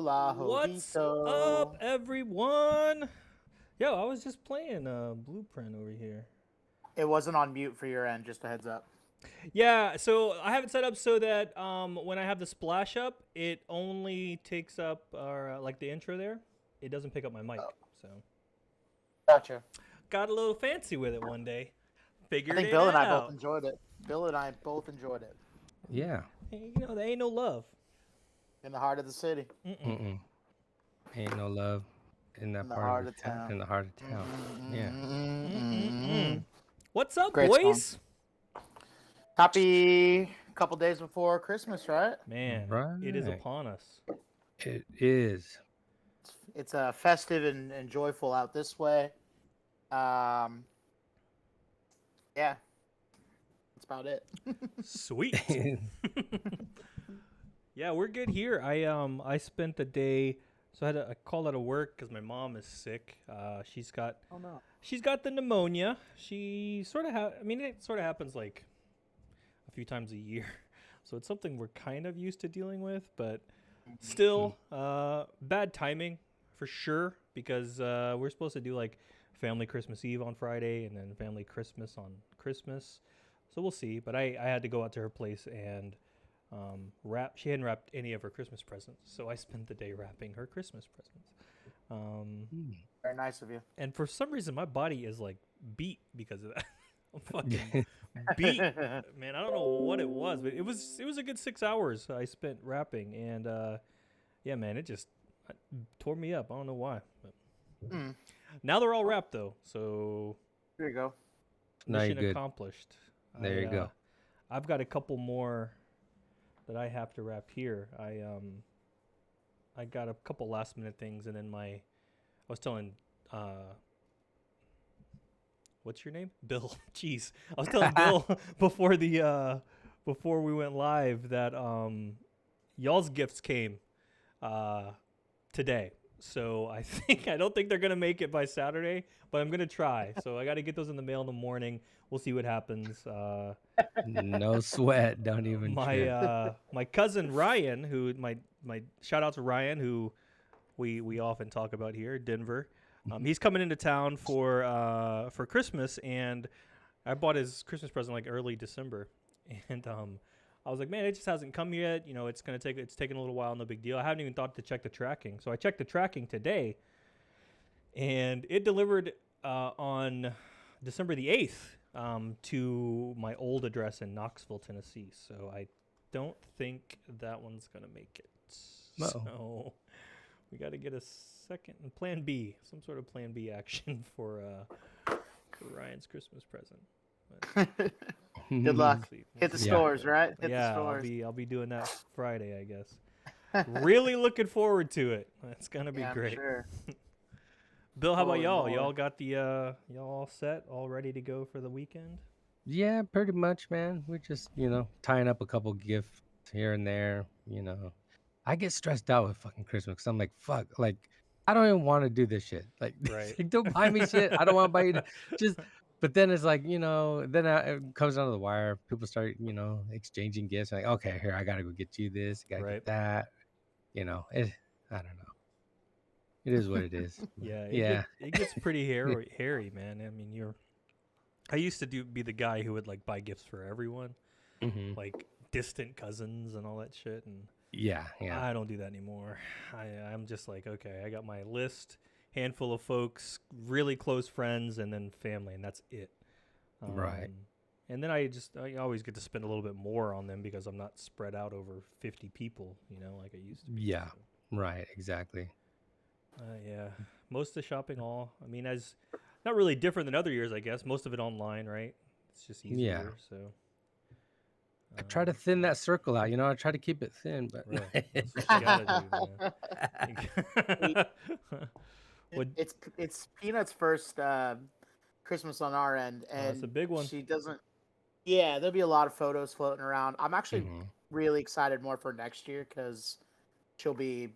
la What's up, jovito. everyone? Yo, I was just playing Blueprint over here. It wasn't on mute for your end, just a heads up. Yeah, so I have it set up so that when I have the splash up, it only takes up like the intro there. It doesn't pick up my Oh, mic. So gotcha. got a little fancy with it one day. I Figured think it Bill and I both out. enjoyed it. Bill and I both enjoyed it. Yeah. Hey, there ain't no love. In the heart of the city. Mm-mm. Mm-mm. Ain't no love in In that the part of heart the of town. town. In the heart of town. Yeah. Mm-mm-mm. What's up, Great song. boys? Happy couple days before Christmas, right? Man, it is Right. upon us. It is. It's festive and joyful out this way. Yeah, that's about it. Sweet. Yeah, we're good here. I spent the day, so I called out of work because my mom is sick. Oh no. She's got the pneumonia. She sort of I mean, it sort of happens like a few times a year, so it's something we're kind of used to dealing with. But still, bad timing for sure because we're supposed to do like family Christmas Eve on Friday and then family Christmas on Christmas. So we'll see. But I had to go out to her place and wrap. She hadn't wrapped any of her Christmas presents, so I spent the day wrapping her Christmas presents. Very nice of you. And for some reason, my body is like beat because of that. I'm fucking beat, man. I don't know what it was, but it was a good 6 hours I spent wrapping, and yeah, man, it just tore me up. I don't know why. But Mm, now they're all wrapped though, so here you go. Now you're mission good. accomplished. There you go. I've got a couple more that I have to wrap here. I got a couple last minute things, and then I was telling what's your name? Bill. Jeez. I was telling Bill before we went live that y'all's gifts came today. So I don't think they're gonna make it by Saturday, but I'm gonna try. So I got to get those in the mail in the morning. We'll see what happens. No sweat. Don't even trip. My cousin Ryan, who my shout out to Ryan, who we often talk about here, Denver. He's coming into town for Christmas, and I bought his Christmas present like early December, and I was like, man, it just hasn't come yet. You know, it's taking a little while, no big deal. I haven't even thought to check the tracking, so I checked the tracking today, and it delivered on December the 8th to my old address in Knoxville, Tennessee. So I don't think that one's gonna make it. Uh-oh. So we got to get a second plan B, some sort of plan B action for Ryan's Christmas present. But Good luck. we'll see. Hit the Yeah. stores, right? Hit the Yeah, stores. I'll be doing that Friday, I guess. Really looking forward to it. It's gonna be Yeah, I'm great. sure. Bill, how about Holy y'all? moly. Y'all got the y'all all set, all ready to go for the weekend? Yeah, pretty much, man. We're just, tying up a couple gifts here and there. I get stressed out with fucking Christmas because I'm like, fuck, like, I don't even want to do this shit. Like, Right. like, don't buy me shit. I don't want to buy you. Just, but then it's like, then it comes down to the wire. People start, exchanging gifts. Like, okay, here, I gotta go get you this. I gotta Right. get that. I don't know. It is what it is. But Yeah, yeah. it gets pretty hairy, man. I mean, I used to be the guy who would like buy gifts for everyone, Hmm. like distant cousins and all that shit, and Yeah. I don't do that anymore. I'm just like, okay, I got my list, handful of folks, really close friends, and then family, and that's it. Right. And then I always get to spend a little bit more on them because I'm not spread out over 50 people, like I used to be. Yeah. So, Right. Exactly. yeah, most of the shopping I mean, as not really different than other years, I guess. Most of it online, right? It's just easier. So I try to thin that circle out. I try to keep it thin, but right. That's what you gotta do, man. What? It's Peanut's first Christmas on our end, That's a and big one. she doesn't. Yeah, there'll be a lot of photos floating around. I'm actually Mhm. really excited more for next year because she'll be,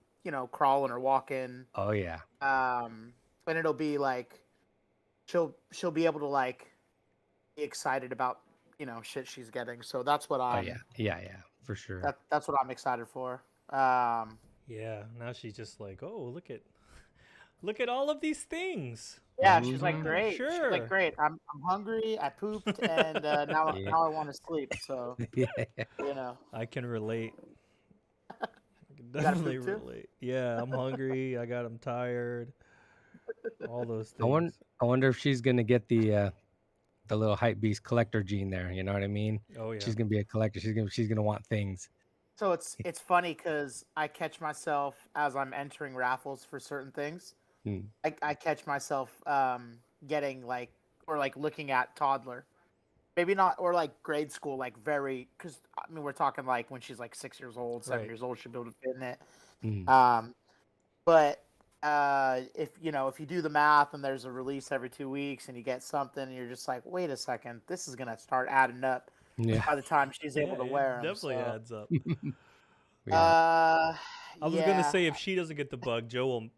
crawling or walking, Oh yeah. and it'll be like she'll be able to like be excited about shit she's getting. So that's what Oh yeah. Yeah. Yeah. For sure. that's what I'm excited for. Um, Yeah. Now she's just like, oh, look at all of these things. Yeah, she's like, Mhm. great. She's like, Sure. great. I'm hungry. I pooped, and now Yeah. now I want to sleep. So Yeah. you know, I can relate. I can you got to definitely poop too. relate. Yeah, I'm hungry. I'm tired. All those I wonder, things. I wonder if she's gonna get the little hype beast collector gene there. You know what I mean? Oh yeah. She's gonna be a collector. She's gonna want things. So it's funny because I catch myself as I'm entering raffles for certain things. Mm. I catch myself getting like or like looking at toddler, maybe not or like grade school, like very because I mean we're talking like when she's like 6 years old, seven Right. years old, she'll be able to fit in it. Mm. Um, but if you know if you do the math and there's a release every 2 weeks and you get something and you're just like, wait a second, this is gonna start adding up Yeah. by the time she's Yeah, able to it wear them. definitely So adds up. Yeah. uh, I was gonna yeah, say if she doesn't get the bug, Joe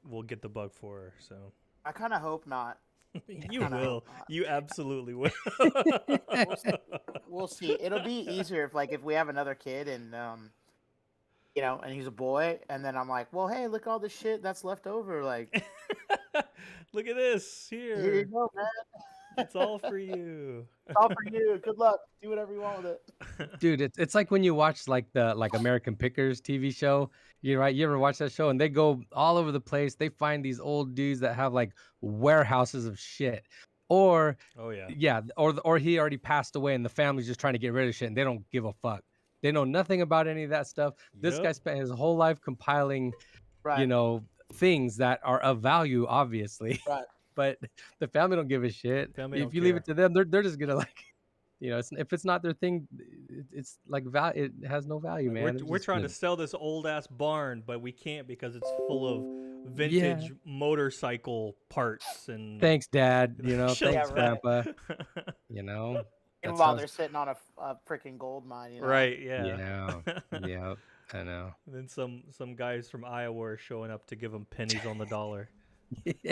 will get the bug for her. So I kind of hope not. you Kinda will. hope not. You absolutely will. We'll see. It'll be easier if we have another kid and you know, and he's a boy, and then I'm like, well, hey, look all this shit that's left over. Like, Look at this here you here. go, man. It's all for you. It's all for you. Good luck. Do whatever you want with it. Dude, it's like when you watch like the American Pickers TV show. You right? You ever watch that show? And they go all over the place. They find these old dudes that have like warehouses of shit, or Oh yeah. yeah, or he already passed away and the family's just trying to get rid of shit and they don't give a fuck. They know nothing about any of that stuff. This guy Yep. spent his whole life compiling, Right. things that are of value, obviously, Right. but the family don't give a shit. Family If don't you leave care. it to them, they're just gonna like, if it's not their thing, it's like it has no value, Like man. They're we're just trying to gonna, sell this old ass barn, but we can't because it's full of yeah. vintage motorcycle parts and Thanks, Dad. shit Yeah, Thanks, like right. Grandpa. that. That's Meanwhile, how. they're sitting on a freaking gold mine, you know? Right, yeah. Yeah, yeah, I know. And then some guys from Iowa are showing up to give them pennies on the dollar. That's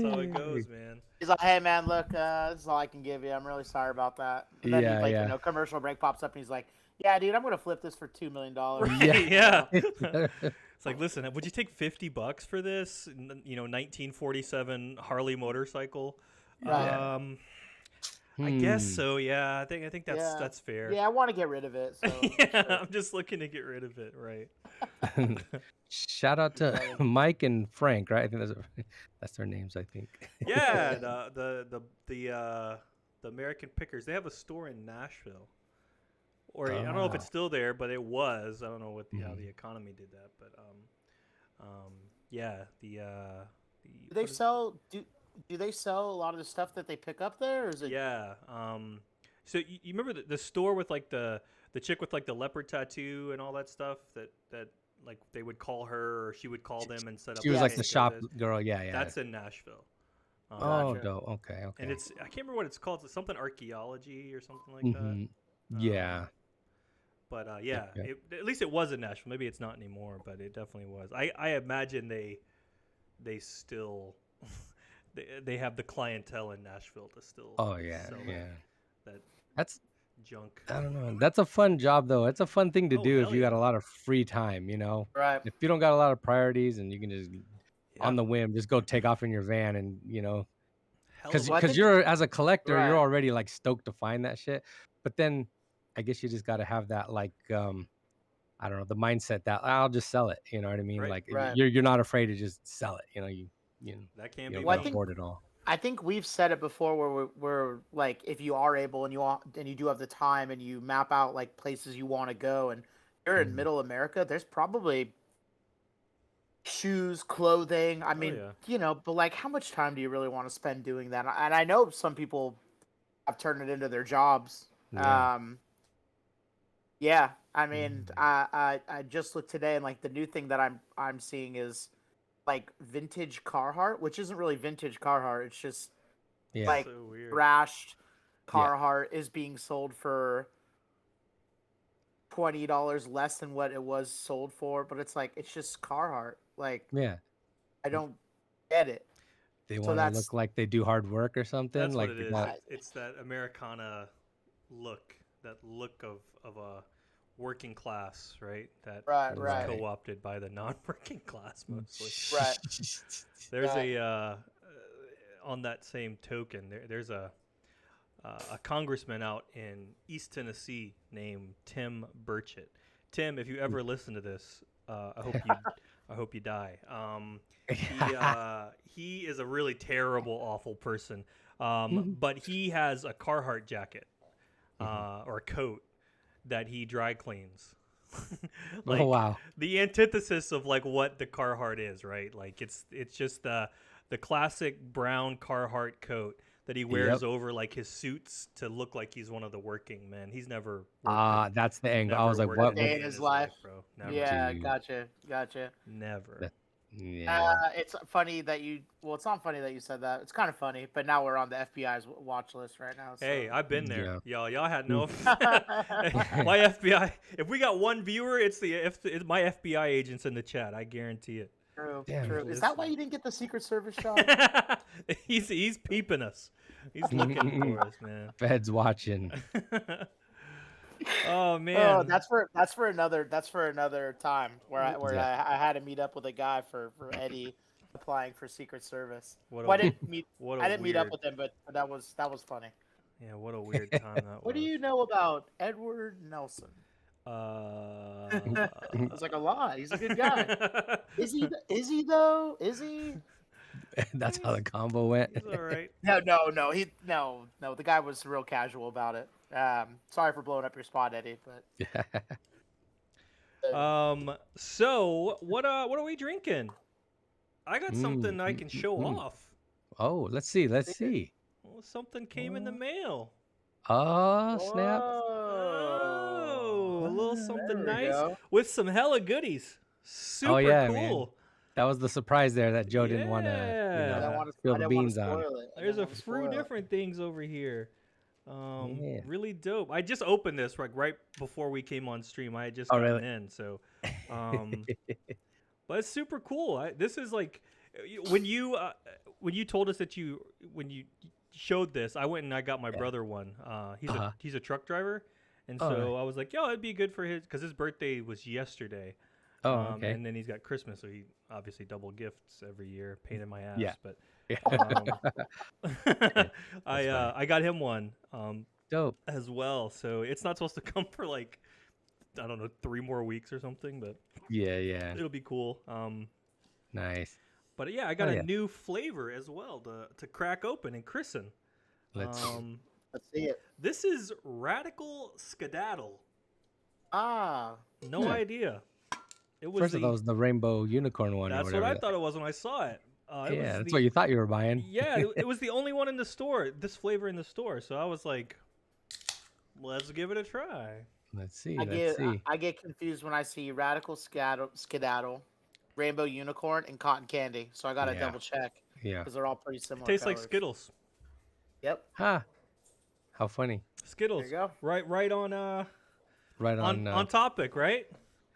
how it goes, man. He's like, hey, man, look, this is all I can give you. I'm really sorry about that. And then he, Yeah, like, yeah. commercial break pops up and he's like, yeah, dude, I'm going to flip this for $2 million. Right, yeah. Yeah. It's like, listen, would you take $50 for this? 1947 Harley motorcycle. Right. I guess Hmm. so. Yeah, I think Yeah. that's fair. Yeah, I want to get rid of it. So Yeah, sure. I'm just looking to get rid of it. Right. Shout out to Funny. Mike and Frank, right? I think that's their names, I think. Yeah, the American Pickers. They have a store in Nashville, or I don't know if it's Oh. still there, but it was. I don't know how the Mhm. economy did that, but yeah, Do they sell do they sell a lot of the stuff that they pick up there, or is it? yeah. So you remember the store with like the chick with like the leopard tattoo and all that stuff that like they would call her or she would call them and set up. She was Yeah, like "Hey, the go shop this." girl. Yeah, yeah. That's in Nashville. Oh, Gotcha. dope. Okay, okay. And I can't remember what it's called. It's something archaeology or something like that. Mhm. Yeah. But yeah, Okay. at least it was in Nashville. Maybe it's not anymore, but it definitely was. I imagine they still they have the clientele in Nashville to still Oh yeah, sell yeah. that That's junk. I don't know. That's a fun job though. It's a fun thing to Oh do if hell you got yeah, a lot of free time, Right. If you don't got a lot of priorities and you can just yeah, on the whim just go take off in your van and hell of cuz a Well, I cuz think you're as a collector, you're right. already like stoked to find that shit. But then I guess you just got to have that like I don't know, the mindset that I'll just sell it, you know what I mean? right. Like Right. you're not afraid to just sell it, That can you be don't Well, got I to me. think hoard it all. I think we've said it before where we're like if you are able and you do have the time and you map out like places you want to go and you're in Mm. middle America, there's probably shoes, clothing. I Oh mean, yeah, but like how much time do you really want to spend doing that? And I know some people have turned it into their jobs. Yeah. Yeah, I mean, Mm. I just looked today and like the new thing that I'm seeing is like vintage Carhartt, which isn't really vintage Carhartt. It's just Yeah. like so weird. thrashed Yeah. Carhartt is being sold for $20 less than what it was sold for, but it's like it's just Carhartt. Like Yeah. I don't get it. They So want to that's look like they do hard work or something. That's what Like it they is. got I, It's that Americana look, that look of a working class, right? That Right, is right. co-opted by the non-working class mostly. Right. There's Right. a on that same token, there's a congressman out in East Tennessee named Tim Burchett. Tim, if you ever listen to this, I hope you die. He is a really terrible, awful person. But he has a Carhartt jacket or a coat that he dry cleans. Like Oh wow. the antithesis of like what the Carhartt is, right? Like it's just the classic brown Carhartt coat that he wears Yep. over like his suits to look like he's one of the working men. He's never worked Ah, that's the angle. I was like, what? Day in his life. bro. Never. Yeah, Dude. gotcha. Never. That- Yeah. It's funny that you. Well, it's not funny that you said that. It's kind of funny, but now we're on the FBI's watch list right now. So. Hey, I've been there. Yeah. Y'all had no. My FBI. If we got one viewer, it's my FBI agents in the chat. I guarantee it. True. Damn. True. Is that why you didn't get the Secret Service job? he's peeping us. He's looking for us, man. Feds watching. Oh man. Oh, that's for another time where I had to meet up with a guy for Eddie applying for Secret Service. What a- Well, I didn't meet what a I didn't meet up weird- with him, but that was funny. Yeah, what a weird time that was. What do you know about Edward Nelson? Uh, It's like a lot. He's a good guy. Is he? Is he though? Is he? That's how the combo went. He's all right. No. No. The guy was real casual about it. Sorry for blowing up your spot, Eddie. But So what are we drinking? I got something I can show off. Oh, let's see. Well, something came in the mail. Oh, snap. Oh, a little something There we nice go. with some hella goodies. Super yeah, cool. man. That was the surprise there that Joe didn't want to Yeah. I didn't want to spill the beans on. spoil it. I There's didn't a wanna few spoil it. different things over here. Yeah. Really dope. I just opened this right before we came on stream. I had just Oh, gotten really? in, so but it's super cool. This is like when you told us that when you showed this, I went and I got my brother one. He's a truck driver, and Oh, so I was like, yo, it'd be good for his birthday was yesterday. Oh, okay. And then he's got Christmas, so he obviously double gifts every year. Pain in my ass, Yeah. but That's I got him one dope. as well. So it's not supposed to come for like I don't know 3 more weeks or something, but Yeah. it'll be cool. Nice. But yeah, I got Oh, a yeah. new flavor as well to crack open and christen. Let's Let's see it. This is Radical Skedaddle. Ah, No Yeah. idea. It was First of all, was the rainbow unicorn one. or that's what whatever I that- thought it was when I saw it. Yeah, that's what you thought you were buying. Yeah, it was the only one in the store. This flavor in the store. So I was like, let's give it a try. Let's see. I get confused when I see Radical Skedaddle, Rainbow Unicorn, and Cotton Candy. So I gotta Yeah. double check Yeah. because they're all pretty similar. Tastes like colors. Skittles. Yep. Ha. How funny. Skittles. There you go. Right on Right on. on topic, right?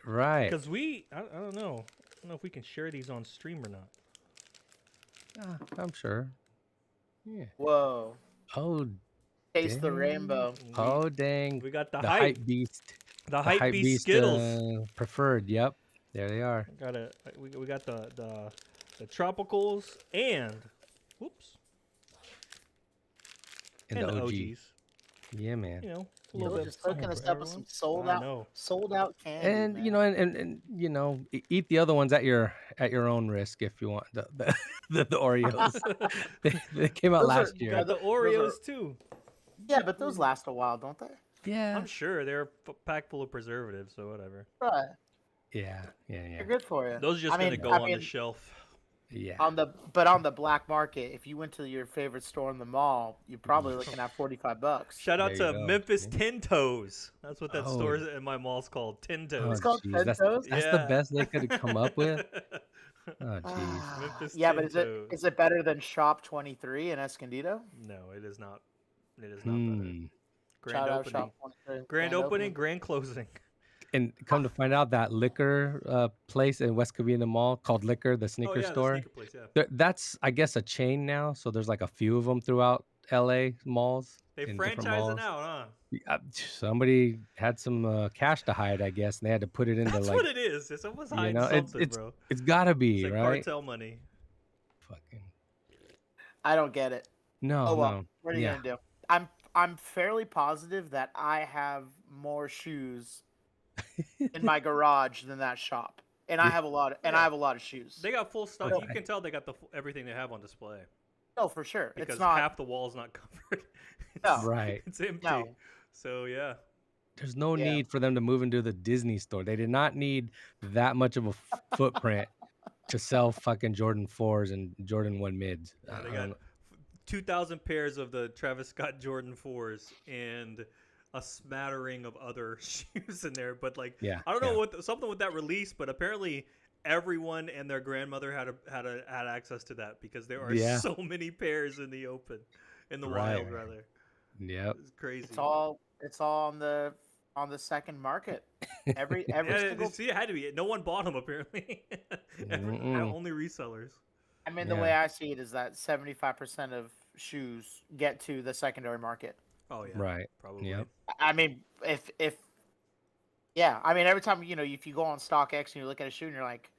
Right. Because I don't know. I don't know if we can share these on stream or not. I'm sure. Yeah. Whoa. Oh. Taste the Dang. rainbow. Oh dang. We got the The hype hype beast. the hype beast Skittles. Preferred. Yep. There they are. We got the tropicals and whoops And, and the the OG. OGs. Yeah, man. You know, a You're little bit. just hooking us up with some I know. sold out candy. And man. you know, and you know, eat the other ones at your own risk if you want. The Oreos. they came out Those are- last year. Got the those Oreos too. yeah, but those last a while, don't they? Yeah. I'm sure they're packed full of preservatives, so whatever. Right. Yeah. They're good for you. Those are just I gonna mean- go I on mean, the shelf. Yeah. on the black market, if you went to your favorite store in the mall, you're probably looking at $45. Shout out There to you go. Memphis Yeah. Tin Toes. That's what that Oh. store in my mall's called. Tin Oh, Toes. called jeez, that's Pentos? that's the best they could have come up with. Oh, jeez. Ah, Memphis yeah, but Tintos. is it better than Shop 23 in Escondido? No, it is not. It is not better. Hmm. Grand Shout out opening. Shop 23. Grand opening, grand closing. And come to find out, that liquor place in West Covina Mall called Liquor, the Oh sneaker yeah, store. the sneaker place. Yeah. That's, I guess, a chain now. So there's like a few of them throughout LA malls They in different franchising malls. out, huh? Somebody had some cash to hide, I guess, and they had to put it into That's like, what it is. It's almost you hiding know, something, bro. it's gotta It's be, like right? cartel money. Fucking I don't get it. no, Oh well, no. what are you Yeah. gonna do? I'm fairly positive that I have more shoes in my garage than that shop, and I Yeah. have a lot. I Yeah. have a lot of shoes. They got full stock. Okay. You can tell they got everything they have on display No, for sure. because It's not. half the wall's not covered. No. Right. It's empty. No. So yeah. There's no Yeah. need for them to move into the Disney store. They did not need that much of a footprint to sell fucking Jordan 4s and Jordan 1 mids. Yeah, they I got don't know. 2,000 pairs of the Travis Scott Jordan 4s and a smattering of other shoes in there. But like, Yeah, I don't know yeah. what something with that release, but apparently everyone and their grandmother had access to that because there are Yeah. so many pairs in the open, in the Right. wild rather. Yep. It's crazy. It's all on the second market. Every Yeah, single. see, it had to be. No one bought them apparently. Mm-mm. Only resellers. I mean, the Yeah. way I see it is that 75% of shoes get to the secondary market. Oh yeah, Right. probably. Yep. I mean, if yeah, I mean, every time if you go on StockX and you look at a shoe and you're like,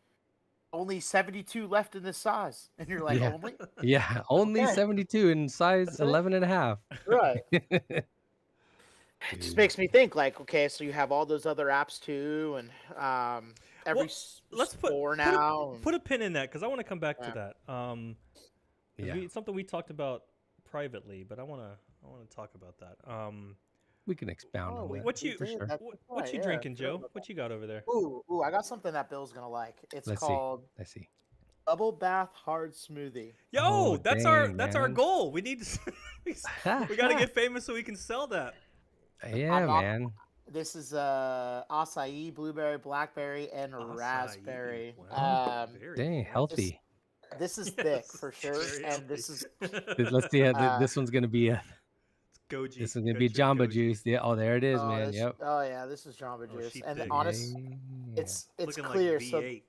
only 72 left in this size, and you're like, Yeah. only Yeah. Only Okay. 72 in size That's it. 11 and a half. right. It just makes me think like, okay, so you have all those other apps too, and every Well, let's store now. put a pin in that because I want to come back to Yeah. that. 'Cause Yeah. it's something we talked about privately, but I want to talk about that. We can expound on that. What you for sure. what you yeah, drinking, forgot Joe? about What you got over there? Ooh, I got something that Bill's gonna like. It's Let's see. called Let's see. Bubble Bath Hard Smoothie. Yo, Oh, that's dang, our man. goal. We need to we got to get famous so we can sell that. Yeah, I'm not- man. This is acai, blueberry, blackberry, and Acai. raspberry. Wow. Very Dang, fancy. healthy. This is Yes, thick for sure, very and this healthy. is Let's see. Uh, This one's gonna be Goji. this one's gonna be Jamba Juice. Yeah. Oh, there it is, man. this, Yep. oh yeah, this is Jamba Oh, Juice, she and thick. honest, Yeah. it's Looking clear. like So V8.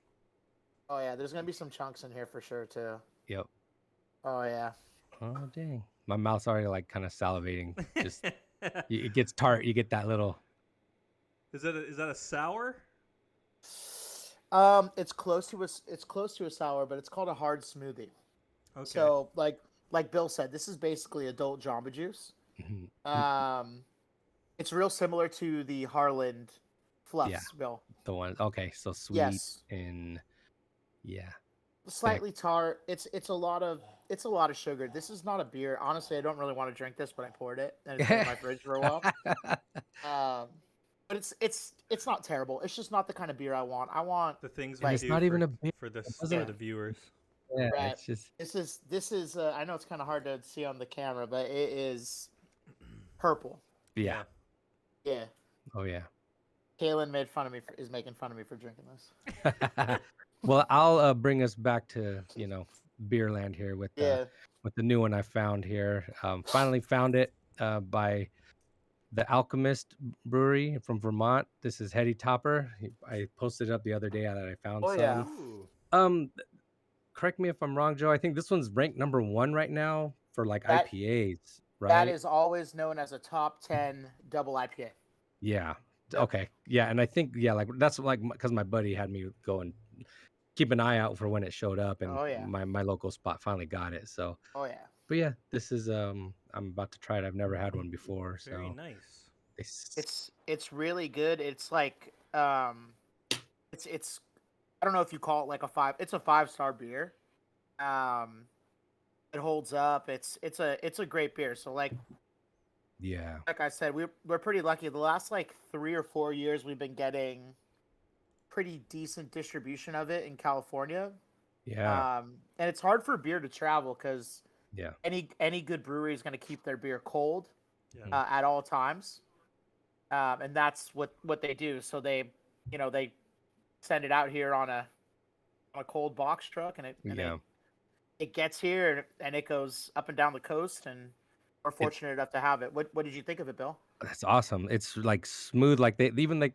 oh yeah, there's gonna be some chunks in here for sure too. Yep. Oh yeah, Oh dang. My mouth's already like kind of salivating. Just it gets tart. You get that little. Is that a sour? it's close to a sour, but it's called a hard smoothie. Okay. So like Bill said, this is basically adult Jamba Juice. It's real similar to the Harland Fluffs, Yeah. Bill. The one. Okay, so sweet Yes. and yeah. Slightly tart. It's a lot of sugar. This is not a beer. Honestly, I don't really want to drink this, but I poured it and it's been in my fridge for a while. But it's not terrible. It's just not the kind of beer I want. I want The things Like- we it's do not for, even a beer. for the wasn't- for the viewers. Yeah, Right. it's just this is I know it's kind of hard to see on the camera, but it is purple. yeah. Yeah. Oh yeah. Kaylin is making fun of me for drinking this. Well, I'll bring us back to Beerland here with Yeah. the new one I found here. Finally found it by the Alchemist Brewery from Vermont. This is Hetty Topper. I posted it up the other day that I found Oh, some. yeah. Ooh. Correct me if I'm wrong, Joe. I think this one's ranked number 1 right now for like That- IPAs, right? That is always known as a top 10 double IPA. Yeah. Yep. Okay. Yeah, and I think like that's like because my buddy had me go and keep an eye out for when it showed up, and Oh, yeah. my local spot finally got it. So, Oh yeah. but yeah, this is I'm about to try it. I've never had one before, so Very nice. It's really good. It's like it's I don't know if you call it like a 5. It's a 5-star beer. It holds up. It's a great beer. So like yeah. I said, we're pretty lucky. The last like 3 or 4 years we've been getting pretty decent distribution of it in California. Yeah. And it's hard for beer to travel because Yeah. any good brewery is going to keep their beer cold Yeah. at all times, and that's what they do. So they send it out here on a cold box truck, and it gets here and it goes up and down the coast, and we're fortunate enough to have it. What did you think of it, Bill? That's awesome. It's like smooth, like they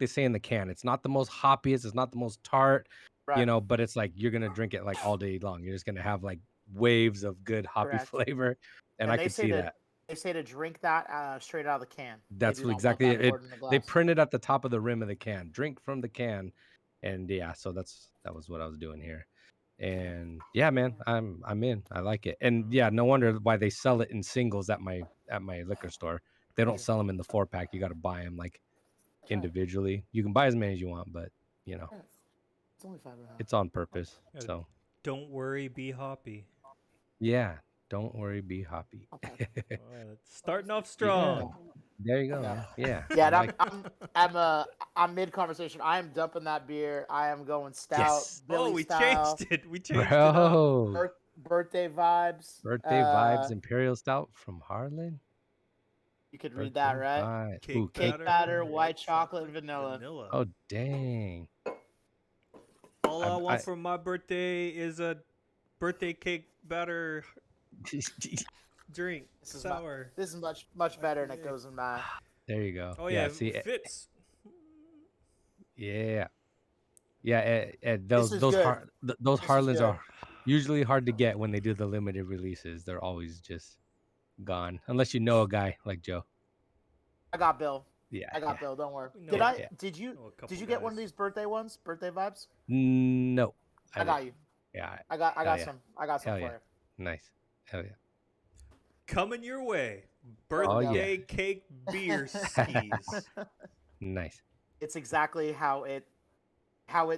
say in the can. It's not the most hoppiest. It's not the most tart, Right. but it's like you're gonna drink it like all day long. You're just gonna have like waves of good hoppy Correct. flavor, and I they could say see that that. They say to drink that straight out of the can. That's They do not want exactly that it. poured in the They glass. printed at the top of the rim of the can. Drink from the can, and yeah, so that was what I was doing here. And yeah, man, I'm in. I like it. And yeah, no wonder why they sell it in singles at my liquor store. They don't sell them in the 4-pack. You got to buy them like individually. You can buy as many as you want, but you know, It's only 5.5. it's on purpose. So Don't worry, be hoppy. yeah, don't worry, be happy. Starting off Yeah, strong. there you go. Man. Yeah, Yeah, I and I'm mid conversation. I am dumping that beer. I am going stout, Yes. Billy We style, changed it. We changed it up. Bro. birthday vibes. Birthday vibes Imperial Stout from Harlan. You could read that, right? Vibes. Cake Ooh, Cake batter, batter, white chocolate, and vanilla. Oh dang. All I want for my birthday is a birthday cake batter drink. This is sour. This is much better, and it goes in my. There you go. Oh yeah, see, it fits. yeah, yeah. This is those good. those This is Harlans good. are usually hard to get when they do the limited releases. They're always just gone, unless you know a guy like Joe. I got Bill. Yeah, I got Bill. Don't worry. Yeah, Did you couple get one of guys. these birthday ones? Birthday vibes? No, I got you. Yeah, I got Hell some. I got some Hell for yeah. you. Nice. Hell yeah. Coming your way. Oh, yeah. Birthday cake beer skis. Nice. It's exactly how it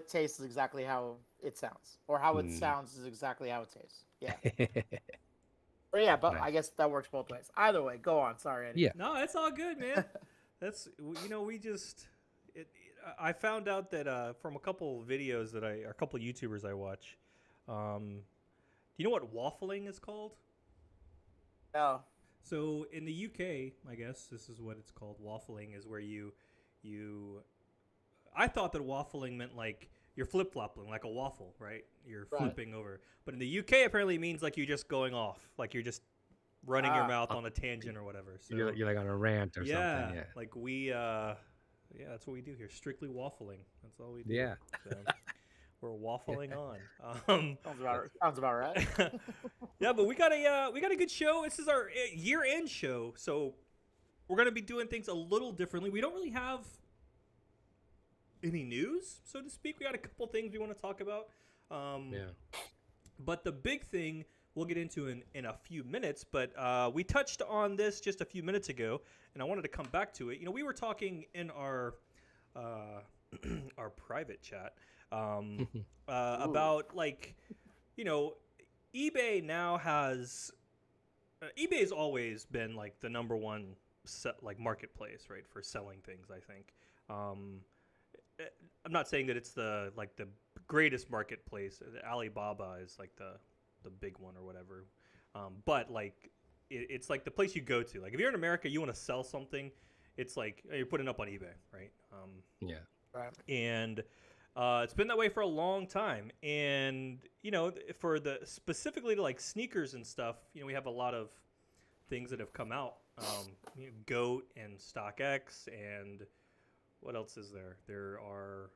tastes is exactly how it sounds, or how it sounds is exactly how it tastes. Yeah. Or yeah, but Nice. I guess that works both ways. Either way, go on. Sorry, Eddie. Yeah. No, it's all good, man. That's we just. I found out that from a couple videos a couple YouTubers I watch. Do you know what waffling is called? No. So in the UK, I guess this is what it's called. Waffling is where you. I thought that waffling meant like you're flip flopping like a waffle, right? You're flipping over. But in the UK, apparently it means like you're just going off, like you're just running your mouth on a tangent or whatever. So You're like on a rant or something. Yeah. Like we, that's what we do here. Strictly waffling. That's all we do. Yeah. So we're waffling on. Sounds about right. Yeah, but we got a good show. This is our year-end show, so we're gonna be doing things a little differently. We don't really have any news, so to speak. We got a couple things we want to talk about. But the big thing we'll get into in a few minutes, but we touched on this just a few minutes ago, and I wanted to come back to it. You know, we were talking in our our private chat about, like, you know, eBay now has eBay's always been like the number one marketplace, right, for selling things, I think. I'm not saying that it's the greatest marketplace. Alibaba is like the big one or whatever. But like it's like the place you go to. Like if you're in America, you want to sell something, it's like you're putting it up on eBay, right? Yeah. Right. And it's been that way for a long time. And you know, for the specifically to like sneakers and stuff, you know, we have a lot of things that have come out. You know, GOAT and Stockx and what else is there? There are,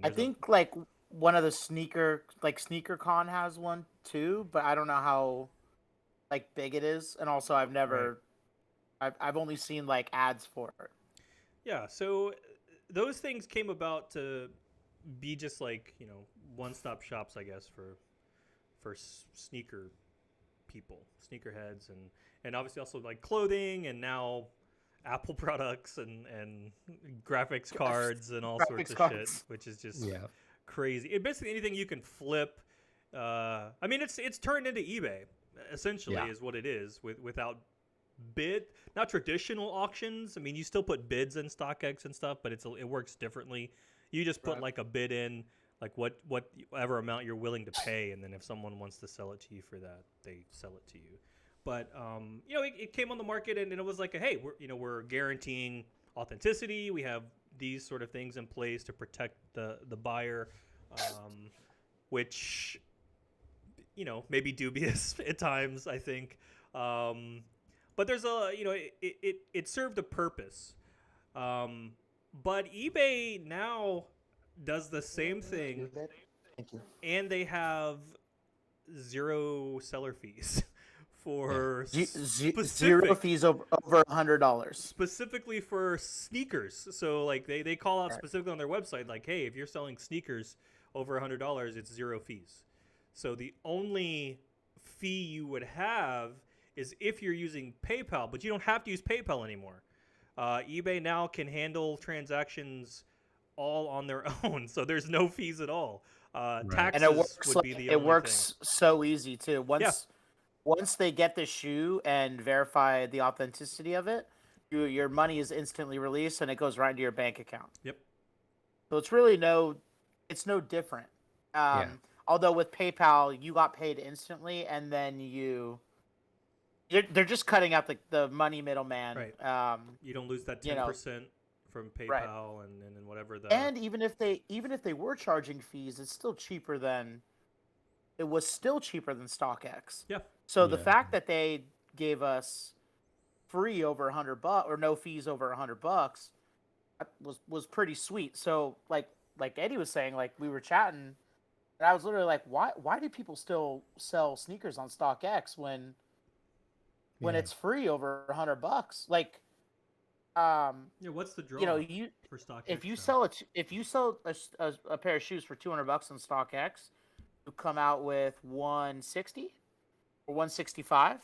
I think like one of the sneaker Con has one too, but I don't know how like big it is. And also, I've never, I've only seen like ads for it. Yeah, so those things came about to be just like, you know, one-stop shops, I guess, for sneaker people, sneakerheads, and obviously also like clothing, and now Apple products and graphics cards and all sorts of shit, which is just crazy. Basically anything you can flip. I mean, it's turned into eBay essentially, is what it is, without bid, not traditional auctions. I mean, you still put bids in StockX and stuff, but it works differently. You just put like a bid in, like whatever amount you're willing to pay, and then if someone wants to sell it to you for that, they sell it to you. But you know, it came on the market, and it was like, hey, we're guaranteeing authenticity. We have these sort of things in place to protect the buyer, which, you know, may be dubious at times, I think. But there's it served a purpose. But eBay now does the same thing, and they have zero seller fees for zero fees over $100. Specifically for sneakers. So like they call out Right. specifically on their website, like, hey, if you're selling sneakers over $100, it's 0 fees. So the only fee you would have is if you're using PayPal, but you don't have to use PayPal anymore. eBay now can handle transactions all on their own, so there's no fees at all. Taxes And it works would like be the it only works so easy too. Yeah. Once they get the shoe and verify the authenticity of it, your money is instantly released and it goes right into your bank account. Yep. So it's really no different. Although with PayPal, you got paid instantly, and then they're just cutting out the money middleman. Right. You don't lose that 10% from PayPal and then whatever the. And even if they were charging fees, it's still cheaper than. It was still cheaper than StockX. Yeah. So the fact that they gave us free over $100 or no fees over $100 was pretty sweet. So like Eddie was saying, like we were chatting, and I was literally like, why do people still sell sneakers on StockX when it's free over $100? Like, what's the draw? For StockX? If you sell a pair of shoes for $200 on StockX, you come out with 160 or 165.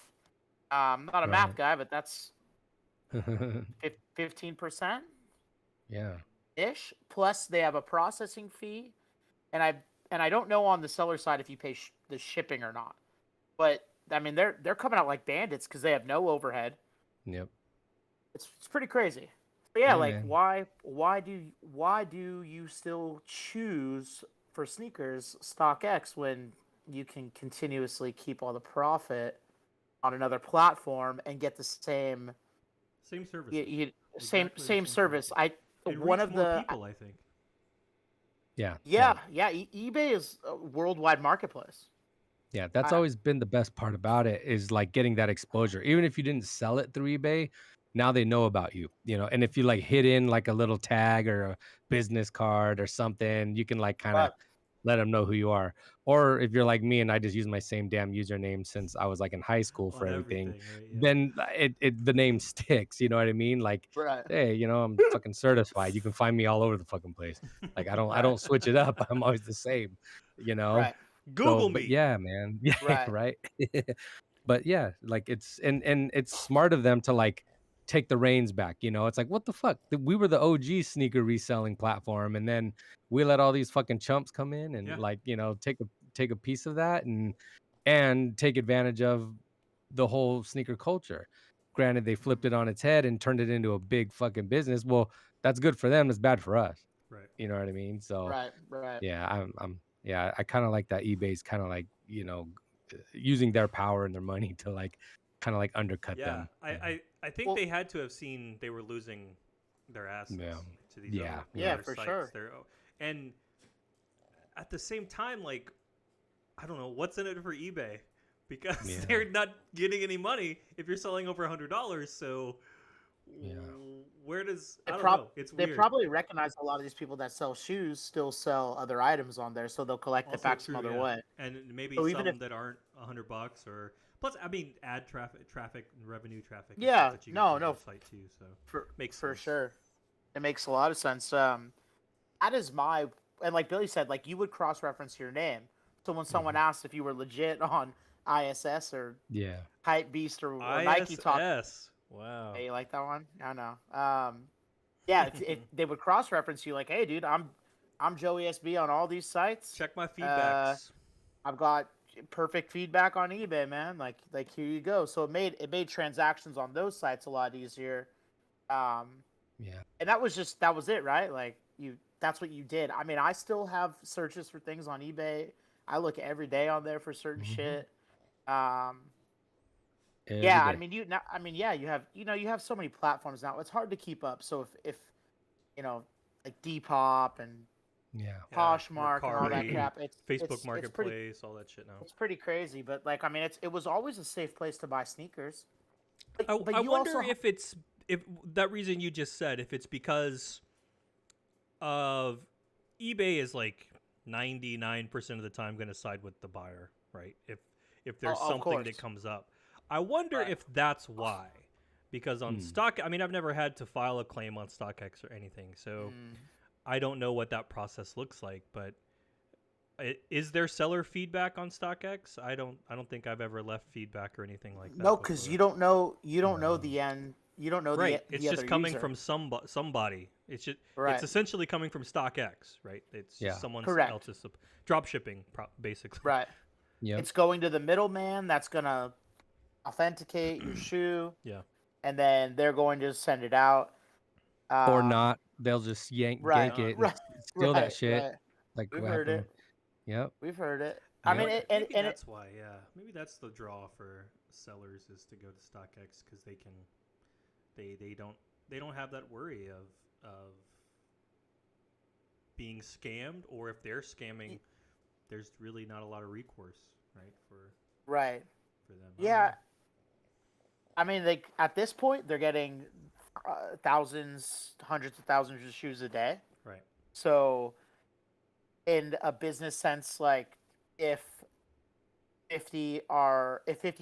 I'm not a math guy, but that's 15%. Yeah. Ish. Plus, they have a processing fee, and I don't know on the seller side if you pay the shipping or not. But I mean, they're coming out like bandits because they have no overhead. Yep. It's pretty crazy. But yeah, like man. why do you still choose for sneakers StockX when you can continuously keep all the profit on another platform and get the same service. Same service. One of the people, I think. Yeah. eBay is a worldwide marketplace. Yeah, that's always been the best part about it, is like getting that exposure. Even if you didn't sell it through eBay, now they know about you, and if you like hit in like a little tag or a business card or something, you can like kind of let them know who you are. Or if you're like me and I just use my same damn username since I was like in high school for everything, right? Yeah. then the name sticks. You know what I mean? Like, hey, I'm fucking certified. You can find me all over the fucking place. Like I don't switch it up. I'm always the same. Right. Google me. But yeah, man. Yeah, right. But yeah, like it's and it's smart of them to like take the reins back. It's like, what the fuck? We were the OG sneaker reselling platform, and then we let all these fucking chumps come in and like take a piece of that and take advantage of the whole sneaker culture. Granted, they flipped it on its head and turned it into a big fucking business. Well, that's good for them. It's bad for us. Right. You know what I mean? So right. yeah, I kind of like that eBay's kind of like, using their power and their money to like kind of like undercut them. I think they had to have seen they were losing their assets to these other for sites. Sure. And at the same time, like, I don't know what's in it for eBay, because they're not getting any money if you're selling over $100. So where does I don't know? It's weird. They probably recognize a lot of these people that sell shoes still sell other items on there, so they'll collect it back some other way. And maybe so some that aren't $100 or plus. I mean, ad traffic, and revenue traffic. Yeah, that you no, site too. So makes for sure. It makes a lot of sense. That is and like Billy said, like you would cross reference your name. So when someone asked if you were legit on ISS or Hype Beast or Nike Talk. Wow. Hey, you like that one? I know. Yeah, if they would cross-reference you, like, hey, dude, I'm Joey SB on all these sites. Check my feedbacks. I've got perfect feedback on eBay, man. Like here you go. So it made transactions on those sites a lot easier. And that was it, right? Like that's what you did. I mean, I still have searches for things on eBay. I look every day on there for certain shit. You have so many platforms now. It's hard to keep up. So if like Depop and Poshmark and all that crap, it's Facebook Marketplace, all that shit now. It's pretty crazy, but like I mean, it was always a safe place to buy sneakers. I wonder if that reason you just said, if it's because of eBay is like 99% of the time going to side with the buyer, right? If there's something that comes up. I wonder Right. if that's why. Because on Hmm. stock, I mean, I've never had to file a claim on StockX or anything, so I don't know what that process looks like. But is there seller feedback on StockX? I don't think I've ever left feedback or anything like that. No, because you don't know No. the end. You don't know Right, the it's other just coming user. from somebody. It's just Right. it's essentially coming from StockX, right? It's Yeah. just someone Correct. else's drop shipping, basically. Right. Yep. It's going to the middleman that's gonna authenticate your shoe, Yeah. and then they're going to send it out. Or not, they'll just yank Right. it and Right. steal that Right. shit. Right. Like We've what heard happened? it. Yep. We've heard it. I I mean, wonder- and maybe it, that's why. Yeah, maybe that's the draw for sellers is to go to StockX because they can, they don't have that worry of being scammed, or if they're scamming, there's really not a lot of recourse, right? right. For them. Yeah. I mean, at this point they're getting thousands, hundreds of thousands of shoes a day. Right. So, in a business sense, like if 50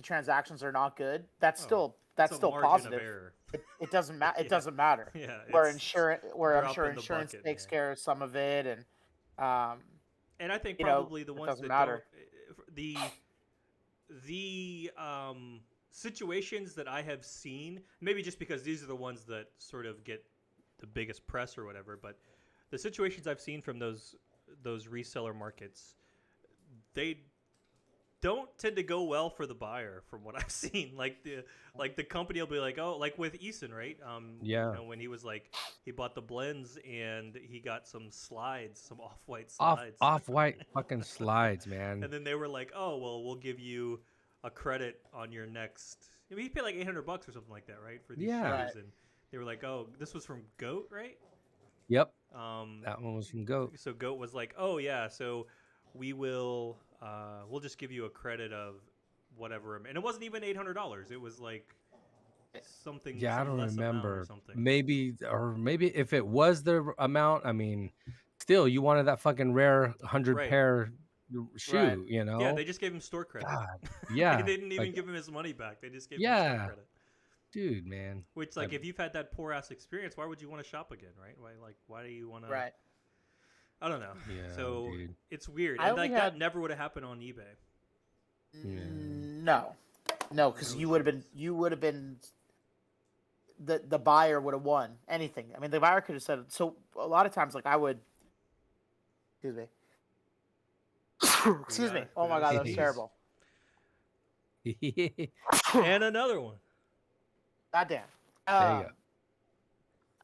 transactions are not good, that's still It's a still margin positive. of error. It doesn't matter. It Yeah. doesn't matter. Yeah. Where it's I'm drop sure in the insurance bucket, takes man. care of some of it, and And I think you know, probably the it ones doesn't that matter. don't, the situations that I have seen, maybe just because these are the ones that sort of get the biggest press or whatever, but the situations I've seen from those reseller markets, they don't tend to go well for the buyer from what I've seen. Like the company will be like, oh, like with Eason, right? Yeah. You know, when he was like, he bought the blends and he got some slides, some off-white slides. Off-white fucking slides, man. And then they were like, oh, well, we'll give you a credit on your next. I mean, he paid like $800 or something like that, right? For these shoes. Right. And they were like, oh, this was from GOAT, right? Yep. That one was from GOAT. So GOAT was like, oh, yeah, so we'll just give you a credit of whatever. And it wasn't even $800. It was like something. Yeah, I some don't less amount remember. or something. Maybe if it was the amount, I mean, still, you wanted that fucking rare 100 Right. pair shoe, Right. you know? Yeah, they just gave him store credit. God, yeah. They didn't even like, give him his money back. They just gave him store yeah, credit. dude, man. Which, like, if you've had that poor ass experience, why would you want to shop again, right? Why do you want to? Right. I don't know. Yeah, So dude. it's weird. I And only like that had- never would have happened on eBay. No, because you would have been the buyer would have won anything. I mean, the buyer could have said so. A lot of times, like I would. Excuse me. Excuse me. Oh my god, that was Jeez. terrible. And another one. Goddamn. There you go.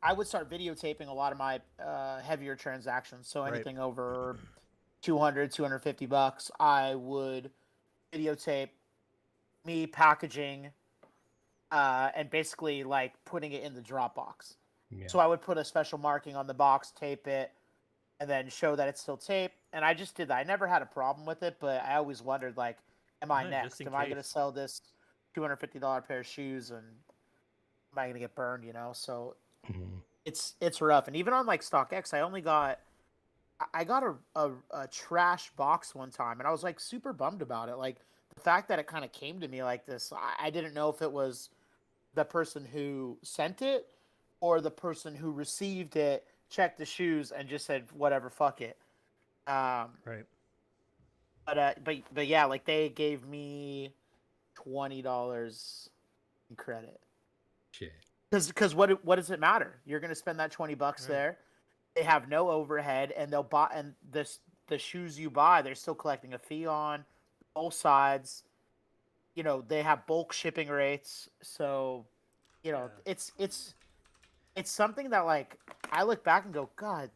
I would start videotaping a lot of my heavier transactions. So Right. anything over 200, 250 bucks, I would videotape me packaging and basically like putting it in the drop box. Yeah. So I would put a special marking on the box, tape it, and then show that it's still taped. And I just did that. I never had a problem with it, but I always wondered, like, am I Yeah, next? just in Am I going to case. sell this $250 pair of shoes, and am I going to get burned? You know, so Mhm. it's rough. And even on like StockX, I got a trash box one time, and I was like super bummed about it. Like the fact that it kind of came to me like this, I didn't know if it was the person who sent it or the person who received it checked the shoes and just said whatever, fuck it. Right. But yeah, like they gave me $20 in credit. Shit. Because what does it matter? You're gonna spend that $20 Right. there. They have no overhead, and they'll buy, and the shoes you buy, they're still collecting a fee on both sides. You know, they have bulk shipping rates, so you know Yeah. it's something that like I look back and go, God,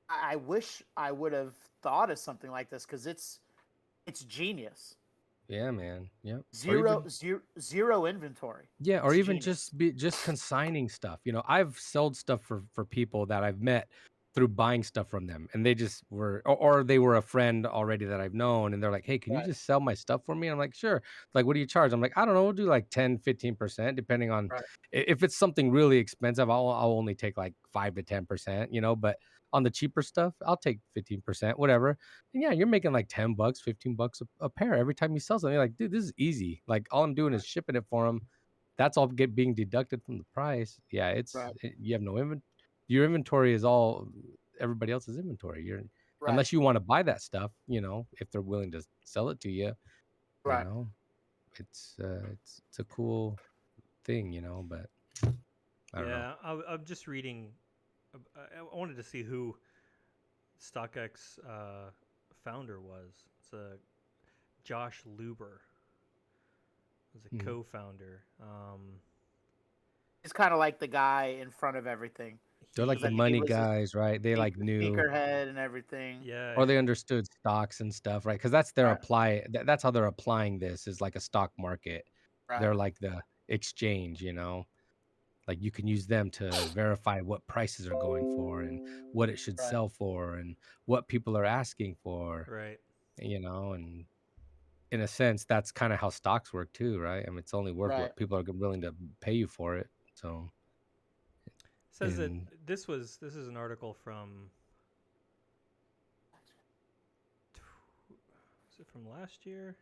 I wish I would have thought of something like this because it's genius. Yeah, man. Yep. Zero inventory. Yeah, or It's even genius. just consigning stuff. You know, I've sold stuff for people that I've met through buying stuff from them, and they just were, or they were a friend already that I've known, and they're like, hey, can you Right. just sell my stuff for me? I'm like, sure. Like, what do you charge? I'm like, I don't know, we'll do like 10-15%, depending on Right. if it's something really expensive, I'll only take like 5 to 10%, but on the cheaper stuff, I'll take 15%, whatever. And yeah, you're making like $10, $15 a pair every time you sell something. You're like, dude, this is easy. Like, all I'm doing is shipping it for them. That's all being deducted from the price. Yeah, Right. you have no inventory. Your inventory is all everybody else's inventory. Right. Unless you want to buy that stuff, if they're willing to sell it to you, you Right. know, it's a cool thing, but I don't know. Yeah, I'm just reading. I wanted to see who StockX founder was. It's a Josh Luber. Was a co-founder. He's kind of like the guy in front of everything. They're like He, the Like he money was a guys, right? They like knew, sneakerhead and everything. yeah, or they understood stocks and stuff, right? Because that's their Right. that's how they're applying this, is like a stock market. Right. They're like the exchange, like you can use them to verify what prices are going for and what it should Right. sell for and what people are asking for, right. and in a sense, that's kind of how stocks work too, right? I mean, it's only worth Right. what people are willing to pay you for it. So, Says that and this is an article from. Is it from last year?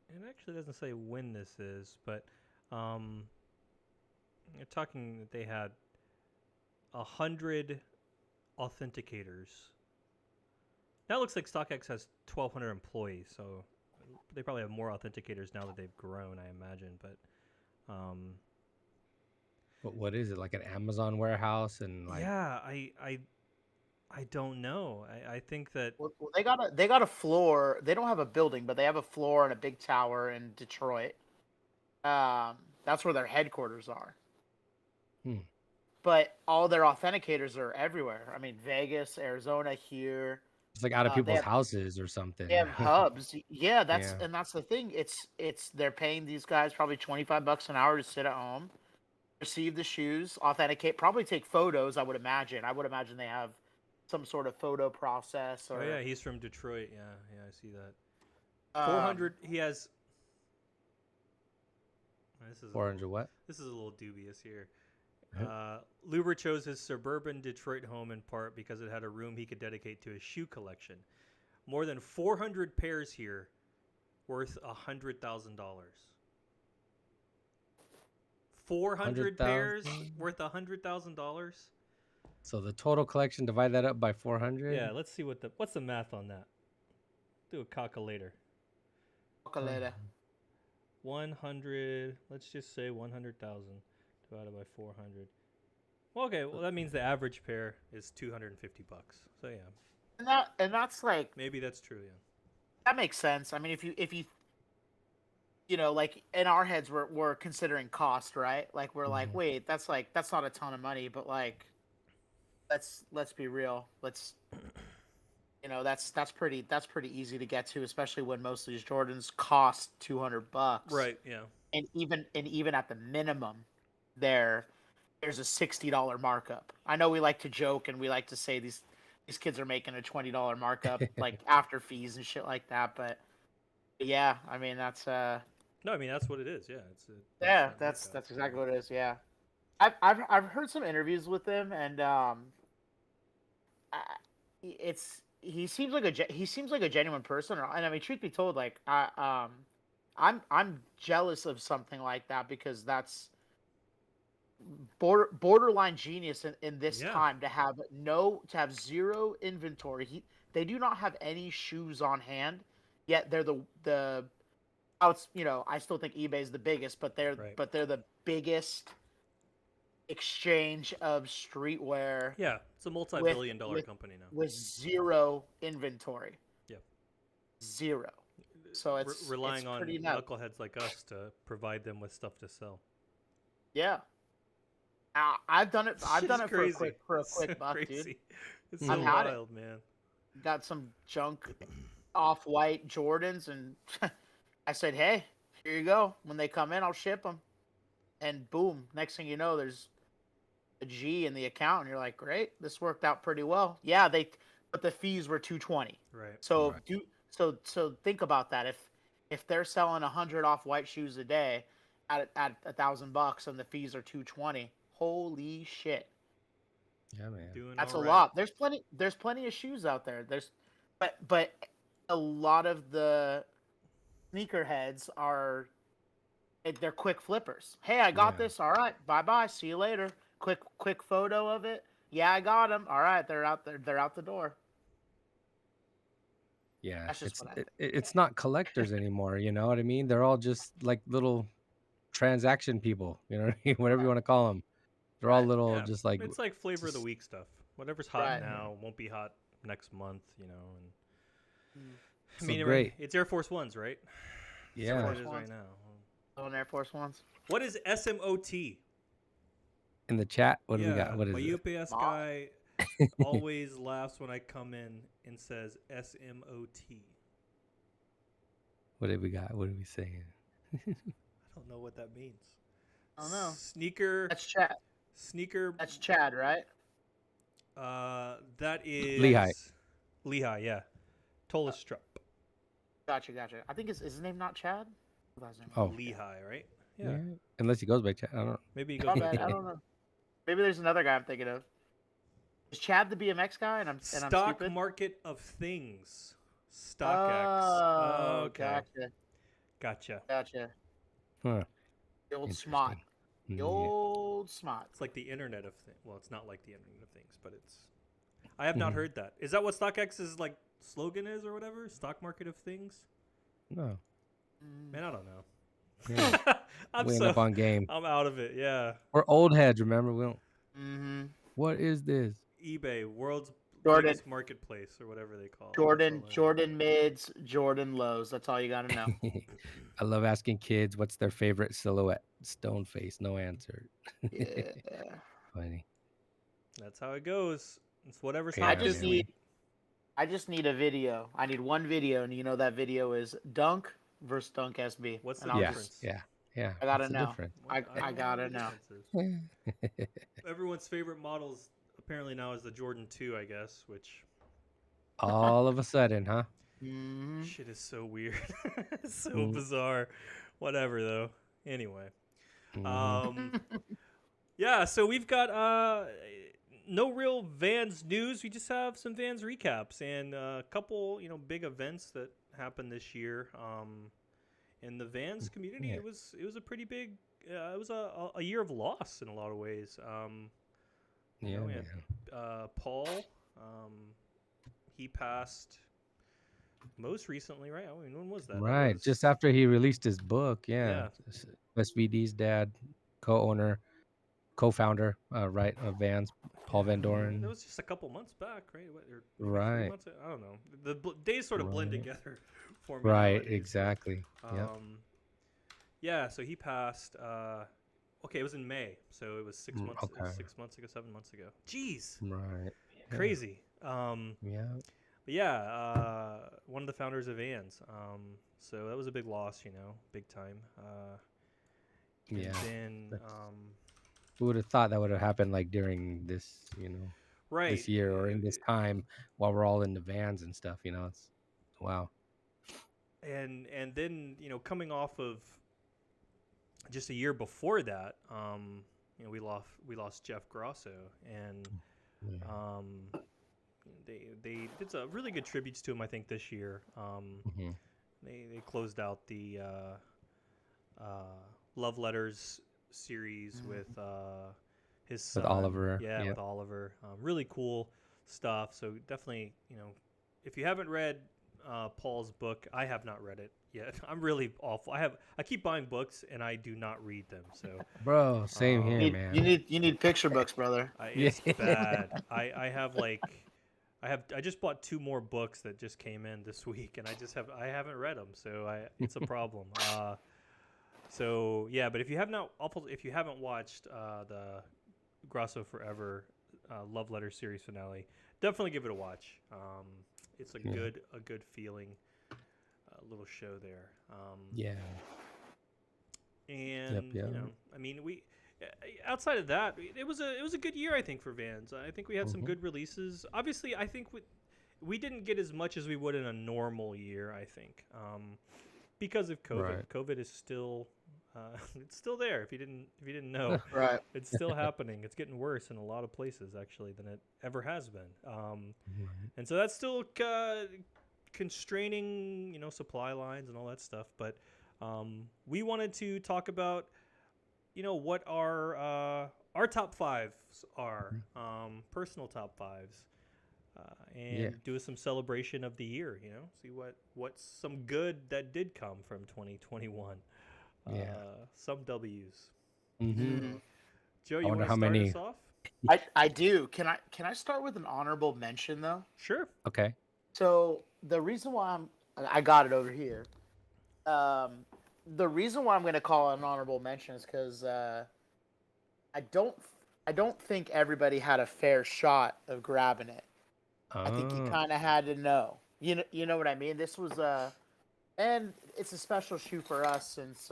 It actually doesn't say when this is, but they're talking that they had 100 authenticators. Now it looks like StockX has 1,200 employees, so they probably have more authenticators now that they've grown, I imagine. But what is it, like an Amazon warehouse and like? yeah, I don't know. I think that Well, they got a floor. They don't have a building, but they have a floor and a big tower in Detroit. That's where their headquarters are. Hmm. But all their authenticators are everywhere. I mean, Vegas, Arizona, here. It's like out of They people's have houses or they something. have hubs. Yeah, Yeah. that's the thing. It's they're paying these guys probably $25 an hour to sit at home, receive the shoes, authenticate, probably take photos. I would imagine. I would imagine they have some sort of photo process oh yeah, or he's from Detroit. Yeah, I see that. um, 400. He has. This is a 400 little. what? This is a little dubious here. Luber chose his suburban Detroit home in part because it had a room he could dedicate to his shoe collection. More than 400 pairs here, worth $100,000. 400 pairs 100,000. worth $100,000. So the total collection, divide that up by 400. Yeah, let's see what's the math on that. Do a calculator. Calculator. 100. Let's just say 100,000 divided by 400. Okay, well that means the average pair is $250. So yeah, And that's like maybe that's true. Yeah. that makes sense. I mean, if you know, like in our heads we're considering cost, right? Like we're like, Mhm. wait, that's not a ton of money, but like let's be real. That's pretty easy to get to, especially when most of these Jordans cost $200. Right. Yeah. And even at the minimum, there's a $60 markup. I know we like to joke and we like to say these kids are making a $20 markup like after fees and shit like that, but yeah, I mean that's No, I mean that's what it is. Yeah, it's yeah, markup. that's exactly what it is. Yeah, I've heard some interviews with him, and it's he seems like a genuine person. And I mean, truth be told, like I'm jealous of something like that because that's borderline genius in this Yeah. time to have zero inventory. They do not have any shoes on hand, yet they're the outs. I still think eBay is the biggest, but Right. they're the biggest exchange of streetwear Yeah, it's a multi-billion-dollar company now. with zero inventory. Yeah. Zero. So it's relying on pretty nuts. knuckleheads like us to provide them with stuff to sell. Yeah. I've done it. I've done it for a quick So buck, crazy. dude. It's I've so had wild, man. Got some junk off-white Jordans, and I said, "Hey, here you go. When they come in, I'll ship them." And boom, next thing you know, there's a G in the account, and you're like, great, this worked out pretty well. Yeah, but the fees were $220. Right. So Right. so think about that. If they're selling 100 off white shoes a day at $1,000 and the fees are $220, holy shit, Yeah, man. Doing that's all a right. lot. There's plenty of shoes out there. But a lot of the sneakerheads they're quick flippers. Hey, I got Yeah. this. All right, bye bye. See you later. Quick photo of it. Yeah, I got them. All right, they're out there. They're out the door. Yeah, That's just what I think. it's not collectors anymore. You know what I mean? They're all just like little transaction people. You know what I mean? Whatever you Right. want to call them. They're all Right. little, Yeah, just like it's like flavor of the just week stuff. Whatever's hot Right. now won't be hot next month, you know. And I so mean, great. it's Air Force Ones, right? Air Yeah. That's what Force it is Ones. right now. On Air Force Ones. What is SMOT? In the chat, what do we Yeah, got? What is my it? UPS Mod. guy always laughs when I come in and says SMOT. What did we got? What are we saying? I don't know what that means. I don't know. Sneaker. That's Chad. Sneaker. That's Chad, right? That is Lehigh. Lehigh, yeah. Tolistrup. Gotcha. I think is his name not Chad? What's his name? Oh, Lehigh, right? yeah. Yeah. Unless he goes by chat. I don't know. Maybe he goes My by bad. I Chad. don't know. Maybe there's another guy I'm thinking of. Is Chad the BMX guy? And I'm Stock stupid. market of things. StockX. Oh, Okay. Gotcha. Gotcha. Huh. The old Interesting. smart. The Yeah. old smart. It's like the Internet of Things. Well, it's not like the Internet of Things, but it's. I have not heard that. Is that what StockX's like slogan is or whatever? Stock market of things. No. Man, I don't know. Yeah. I'm We end up on game. I'm out of it. Yeah. We're old heads, remember? We don't. Mm-hmm. What is this? eBay, world's Jordan. biggest marketplace, or whatever they call it. Jordan mids, Jordan lows. That's all you got to know. I love asking kids what's their favorite silhouette. Stone face, no answer. Yeah. Funny. That's how it goes. It's whatever's Yeah, hot I just this man. week. I just need a video. I need one video, and you know that video is Dunk versus Dunk SB. What's the And I'll difference? just- Yeah. I gotta What's the know. difference? I don't know gotta what the know. difference is. Everyone's favorite models apparently now is the Jordan 2, I guess, which All of a sudden, huh? Mm-hmm. shit is so weird. It's so Mm. bizarre. Whatever though. Anyway. Mhm. Yeah, so we've got no real Vans news. We just have some Vans recaps and a couple, big events that happened this year. In the Vans community, Yeah. it was a pretty big. It was a year of loss in a lot of ways. Yeah, we had, man. Paul, he passed most recently, right? I mean, when was that? That Right. was- Just after he released his book. Yeah. SVD's dad, co-owner, co-founder, right, of Vans, Paul Van It Doren. was just a couple months back, right? Or maybe 3 Right. months, I don't know. The days sort of blend Right. together for me. Right, nowadays, but, exactly. Yep. Yeah, so he passed. Okay, it was in May, so it was 6 months. It was Okay. 6 months ago, 7 months ago. Jeez, Right. Yeah. crazy. Yeah. But yeah, one of the founders of Vans. So that was a big loss, big time. And Yeah. then, Who would have thought that would have happened like during this, right. this year or in this time while we're all in the vans and stuff, it's wow. And then coming off of just a year before that, we lost Jeff Grosso, and Yeah. they did some really good tributes to him, I think, this year. Mhm. They closed out the Loveletters series with his son. With Oliver. Yeah, Yep. with Oliver. Really cool stuff. So definitely, if you haven't read Paul's book, I have not read it yet. I'm really awful. I keep buying books and I do not read them. So Bro, same here, man. You need picture books, brother. it's bad. I just bought 2 more books that just came in this week, and I haven't read them, so it's a problem. So yeah, but if you haven't watched the Grosso Forever Love Letter series finale, definitely give it a watch. It's a good feeling little show there. Yeah. And Yep. I mean, outside of that, it was a good year, I think, for Vans. I think we had some good releases. Obviously, I think we didn't get as much as we would in a normal year, I think, because of COVID. Right. COVID is still it's still there. If you didn't know, Right. it's still happening. It's getting worse in a lot of places actually than it ever has been. And so that's still constraining, supply lines and all that stuff. But we wanted to talk about, what our top fives are, personal top fives, and do some celebration of the year. See what's some good that did come from 2021. Some W's. Mm-hmm. Joe, I you want wonder to how start many- us off? I do. Can I start with an honorable mention though? Sure. Okay. So the reason why I got it over here. The reason why I'm going to call it an honorable mention is because I don't think everybody had a fair shot of grabbing it. I think you kind of had to know. You know what I mean? This was and it's a special shoe for us since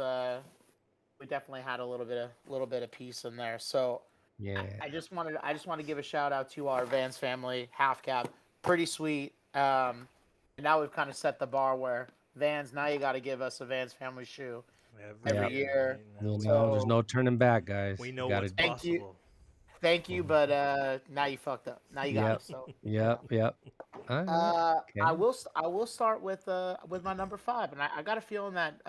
we definitely had a little bit of piece in there. So Yeah. I just want to give a shout out to our Vans family half cap. Pretty sweet. And now we've kind of set the bar where Vans, now you got to give us a Vans family shoe every year. There's no turning back, guys. We know You what's gotta- possible. Thank you, but now you fucked up. Now you got Yep. us. So Yep. All right. Okay. I will start with my number 5, and I got a feeling that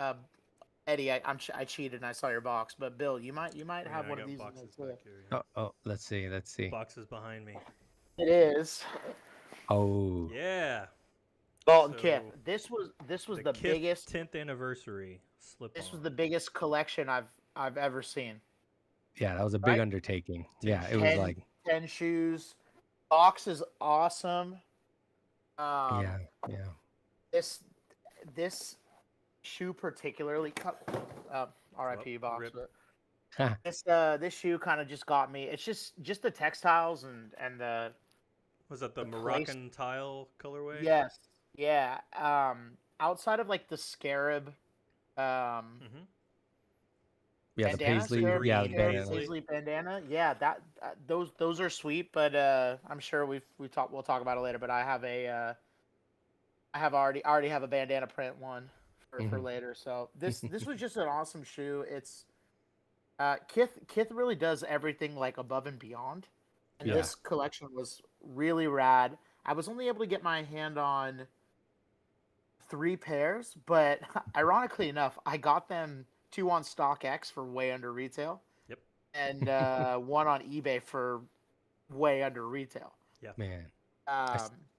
Eddie, I cheated and I saw your box, but Bill, you might have I one got of these. boxes In back here. Oh, let's see. Boxes behind me. It is Oh. Yeah. Dalton So, Kith. This was the Kith biggest. 10th anniversary slip. This was the biggest collection I've ever seen. Yeah, that was a big Right? undertaking. Yeah, it was like 10 shoes. Box is awesome. yeah. This shoe particularly, RIP box. Rip. But this shoe kind of just got me. It's just the textiles and the. Was that the the Moroccan tile colorway? Yes. Yeah. Outside of like the scarab. Yeah, the bandana, paisley. scarab, Yeah, the green scarab bandana. paisley bandana. Yeah, that those are sweet, but I'm sure we'll talk about it later. But I already have a bandana print one for later. So this was just an awesome shoe. It's Kith really does everything like above and beyond, and Yeah. this collection was really rad. I was only able to get my hand on 3 pairs, but ironically enough, I got them 2 on StockX for way under retail. Yep. And 1 on eBay for way under retail. Yeah. Man.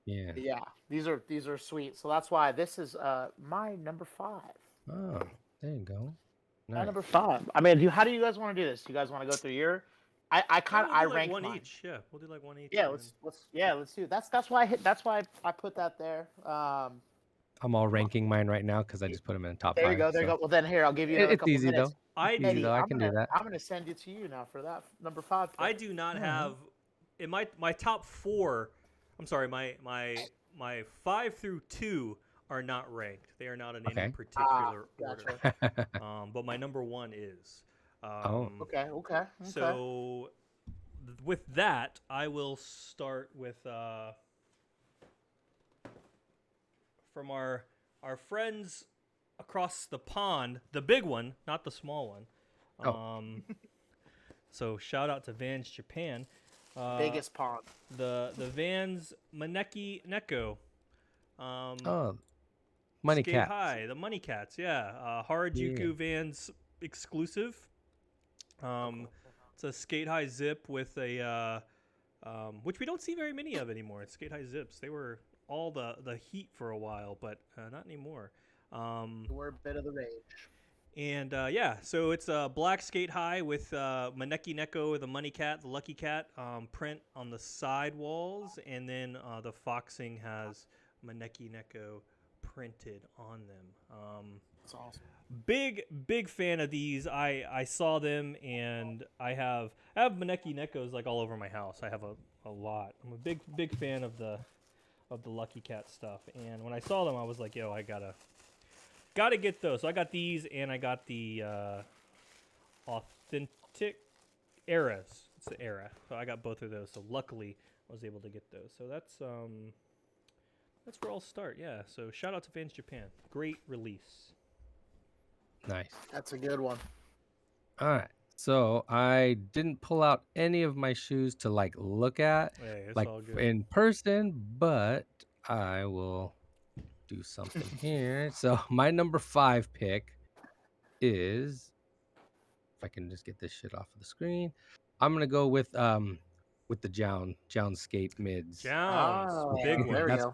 Yeah. Yeah. These are sweet. So that's why this is my number 5. Oh, there you go. My Nice. number 5. I mean, how do you guys want to do this? Do you guys want to go through your? I We'll do rank one mine. each. Yeah, we'll do like one each. Yeah, and let's do. That's why I put that there. I'm all ranking mine right now because I just put them in the top There 5. you go. There you so. go. Well, then here I'll give you another It's couple easy minutes. though. I Easy Eddie, though. I can do that. I'm gonna send it to you now for that number 5. I do not have in my top 4. I'm sorry, my 5 through 2 are not ranked. They are not in any particular order. Gotcha. But my number 1 is. Okay. So with that, I will start with from our friends across the pond, the big one, not the small one. So shout out to Vans Japan. Biggest pond. The Vans Maneki Neko. Money Skate Cat. High, the Money Cats, yeah. Harajuku Vans exclusive. It's a Skate High zip with a, which we don't see very many of anymore. It's Skate High zips. They were all the heat for a while, but not anymore. We're a bit of the rage. And so it's a black Skate High with Maneki Neko, the Money Cat, the Lucky Cat print on the side walls, and then the foxing has Maneki Neko printed on them. That's awesome. Big fan of these. I saw them, and I have Maneki Nekos like all over my house. I have a lot. I'm a big fan of the Lucky Cat stuff. And when I saw them, I was like, yo, I gotta get those. So I got these, and I got the authentic Eras. It's the Era. So I got both of those. So luckily I was able to get those. So that's where I'll start. Yeah. So shout out to Vans Japan. Great release. Nice. That's a good one. All right. So I didn't pull out any of my shoes to like look at Hey, it's like all good. in person, but I will do something here. So my number 5 pick is, if I can just get this shit off of the screen, I'm gonna go with the Jown Skate mids. Jounds, big one. There we go.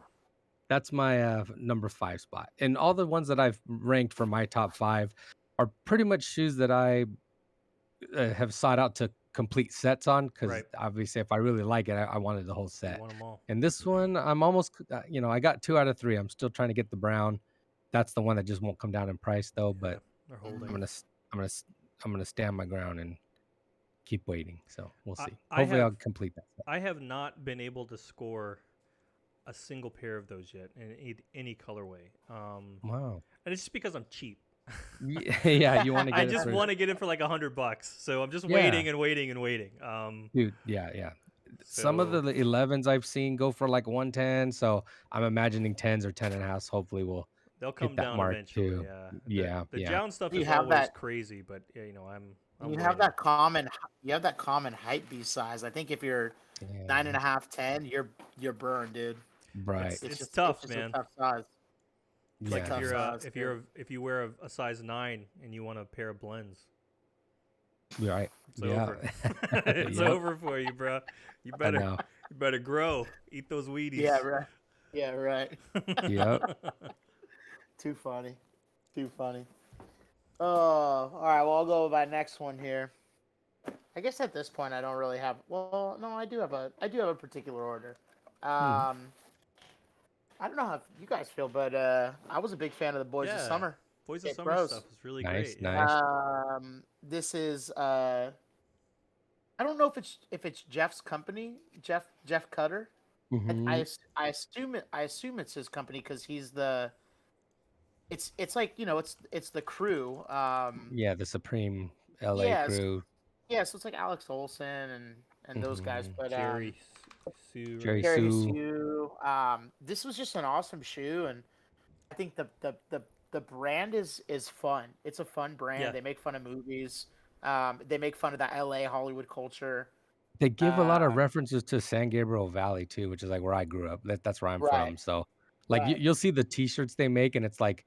That's my number 5 spot. And all the ones that I've ranked for my top 5 are pretty much shoes that I have sought out to complete sets on, because Right. obviously if I really like it, I wanted the whole You set. want them all. And this one, I'm almost, I got 2 out of 3. I'm still trying to get the brown. That's the one that just won't come down in price though. But They're holding. I'm gonna stand my ground and keep waiting. So we'll see. I Hopefully, I'll have- complete that set. I have not been able to score a single pair of those yet in any colorway. Wow. And it's just because I'm cheap. Yeah, you want to get I it just for- want to get it for like $100, so I'm just Yeah. waiting and waiting and waiting. Dude, yeah. Some of the 11s I've seen go for like 110, so I'm imagining 10s or 10 and a half. Hopefully, we'll they'll come that down mark eventually. too. Yeah. The yeah. Jown stuff You is have always that- crazy, but yeah, I'm You waiting. have that common hype beast size. I think if you're Yeah. 9.5, 10, you're burned, dude. Right. It's just, tough, just man. A tough size. It's like Yeah. if you wear a size 9 and you want a pair of blends, You're right. it's Yeah. over. It's Yep. over for you, bro. You I know. better grow. Eat those Wheaties. Yeah, right. Yeah, right. Yep. Too funny. Oh, all right. Well, I'll go with my next one here. I guess at this point I don't really have. Well, no, I do have a particular order. I don't know how you guys feel, but I was a big fan of the Boys of Yeah. Summer. Boys of It Summer grows. stuff is really Nice, great. nice. This is I don't know if it's Jeff's company, Jeff Cutter. Mhm. I assume it's his company because he's the. It's like it's the crew. Yeah, the Supreme LA yeah, crew. Yeah, so it's like Alex Olsen and those guys, Mhm. but Jerry Sue. Jerry Jerry Sue. Sue. This was just an awesome shoe, and I think the brand is fun. It's a fun brand. Yeah. They make fun of movies. They make fun of that LA Hollywood culture. They give a lot of references to San Gabriel Valley too, which is like where I grew up. That's where I'm Right. from. So, like, Right. you'll see the T-shirts they make, and it's like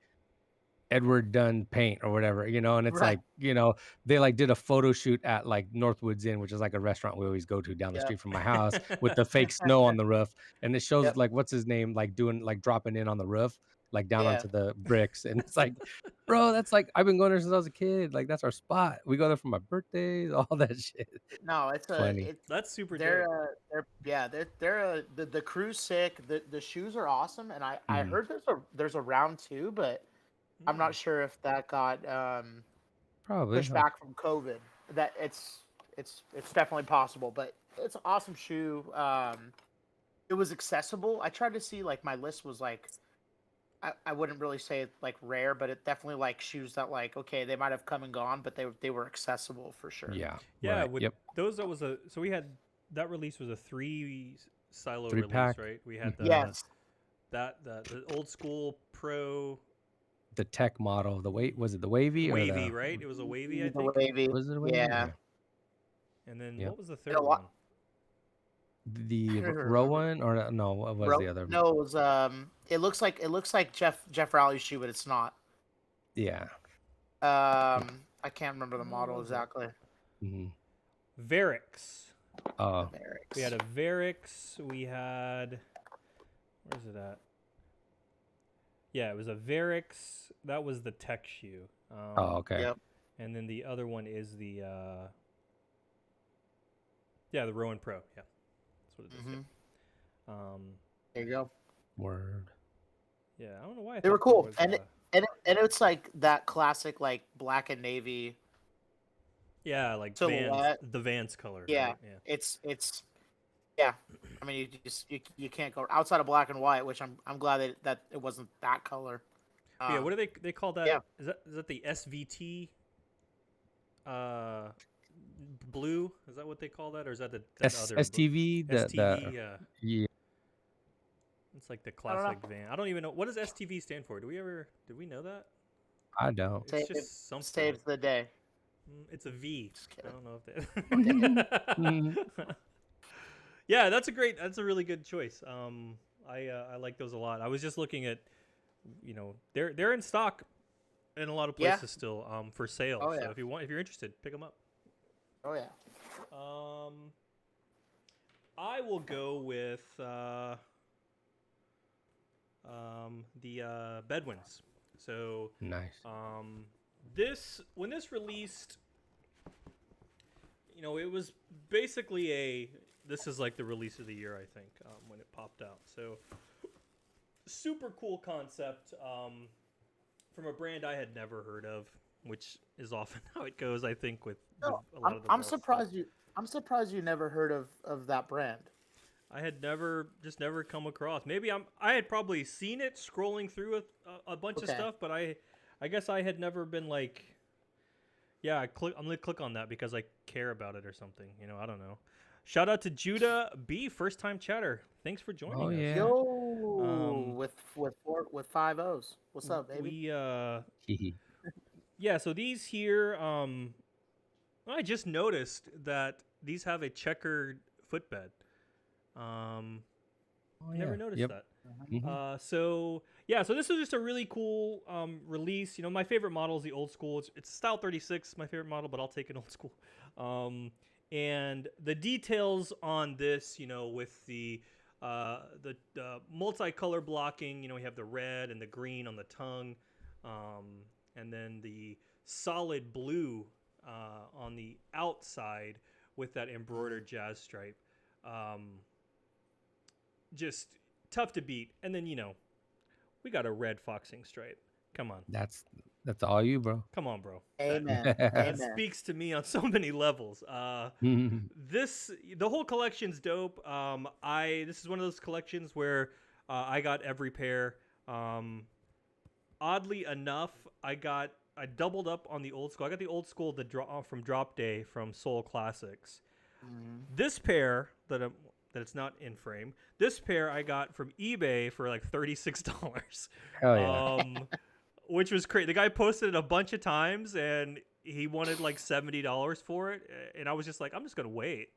Edward Dunn paint or whatever, and it's Right. like, they like did a photo shoot at like Northwoods Inn, which is like a restaurant we always go to down the Yep. street from my house, with the fake snow on the roof, and it shows Yep. like what's his name, like dropping in on the roof, like down Yeah. onto the bricks, and it's like, bro, that's like I've been going there since I was a kid. Like that's our spot. We go there for my birthdays, all that shit. No, it's Funny. That's super they're dope. the crew's sick. The shoes are awesome, and I Mhm. heard there's a round 2, but I'm not sure if that got Probably. pushed back from COVID. That it's definitely possible, but it's an awesome shoe. It was accessible. I tried to see, like, my list was like, I wouldn't really say like rare, but it definitely like shoes that, like, okay, they might have come and gone, but they were accessible for sure. Yeah. Yeah, Right. with Yep. those so we had that release was a 3 silo Three release, pack. right? We had the Yes. the old school pro The tech model. Was it the wavy or wavy, the right? It was a wavy, I The think. wavy. Was it a wavy? Yeah. And then Yep. what was the a third lot- one? The don't remember. Rowan or no? What was the other? No, it was it looks like Jeff Rowley's shoe, but it's not. Yeah. I can't remember the model What was it? exactly. Mhm. Varix. Oh, Merrick's. We had a Varix. We had where's it at? Yeah, it was a Varix. That was the tech shoe. oh, okay. Yep. And then the other one is the the Rowan Pro. Yeah, that's what it is. Mhm. Yeah. There you go. Word. Yeah, I don't know why. I They were thought that cool, was, and it's like that classic, like, black and navy. yeah, like silhouette. the Vans color. Yeah. Right? Yeah. It's yeah. I mean, you can't go outside of black and white, which I'm glad that it wasn't that color. Yeah, what do they call that? yeah. Is that the SVT blue. Is that what they call that, or is that the other STV? STV? Yeah, Yeah, it's like the I don't know. classic van. I don't even know what does STV stand for. Did we know that? I don't. It's Save, just something. saves the day. It's a V. Just I kidding. don't know if that. Yeah, that's a really good choice. I like those a lot. I was just looking at, they're in stock in a lot of Yeah. places still for sale. Oh, So yeah. if you're interested, pick them up. Oh yeah. I will go with the Bedouins. So Nice. when this released, it was basically this is like the release of the year, I think, when it popped out. So super cool concept from a brand I had never heard of, which is often how it goes, I think, with No, a lot of the I'm vault stuff. surprised you never heard of that brand. I had never come across. Maybe I had probably seen it scrolling through a bunch of stuff, but I guess I had never been like, yeah, I'm gonna click on that because I care about it or something. I don't know. Shout out to Judah B, first time chatter. Thanks for joining us. Yeah. Yo, with 5 O's. What's up, baby? Yeah. So these here, I just noticed that these have a checkered footbed. Never noticed that. Mhm. So this is just a really cool release. My favorite model is the old school. It's Style 36, my favorite model, but I'll take an old school. And the details on this, with the multicolor blocking, we have the red and the green on the tongue, and then the solid blue on the outside with that embroidered jazz stripe. Just tough to beat. And then, we got a red foxing stripe. Come on. That's all you, bro. Come on, bro. Amen. That Amen. speaks to me on so many levels. The whole collection's dope. This is one of those collections where I got every pair. Oddly enough, I doubled up on the old school. I got the old school from Drop Day from Soul Classics. This pair that it's not in frame. This pair I got from eBay for like $36. Hell yeah. Which was crazy. The guy posted it a bunch of times and he wanted like $70 for it. And I was just like, I'm just going to wait.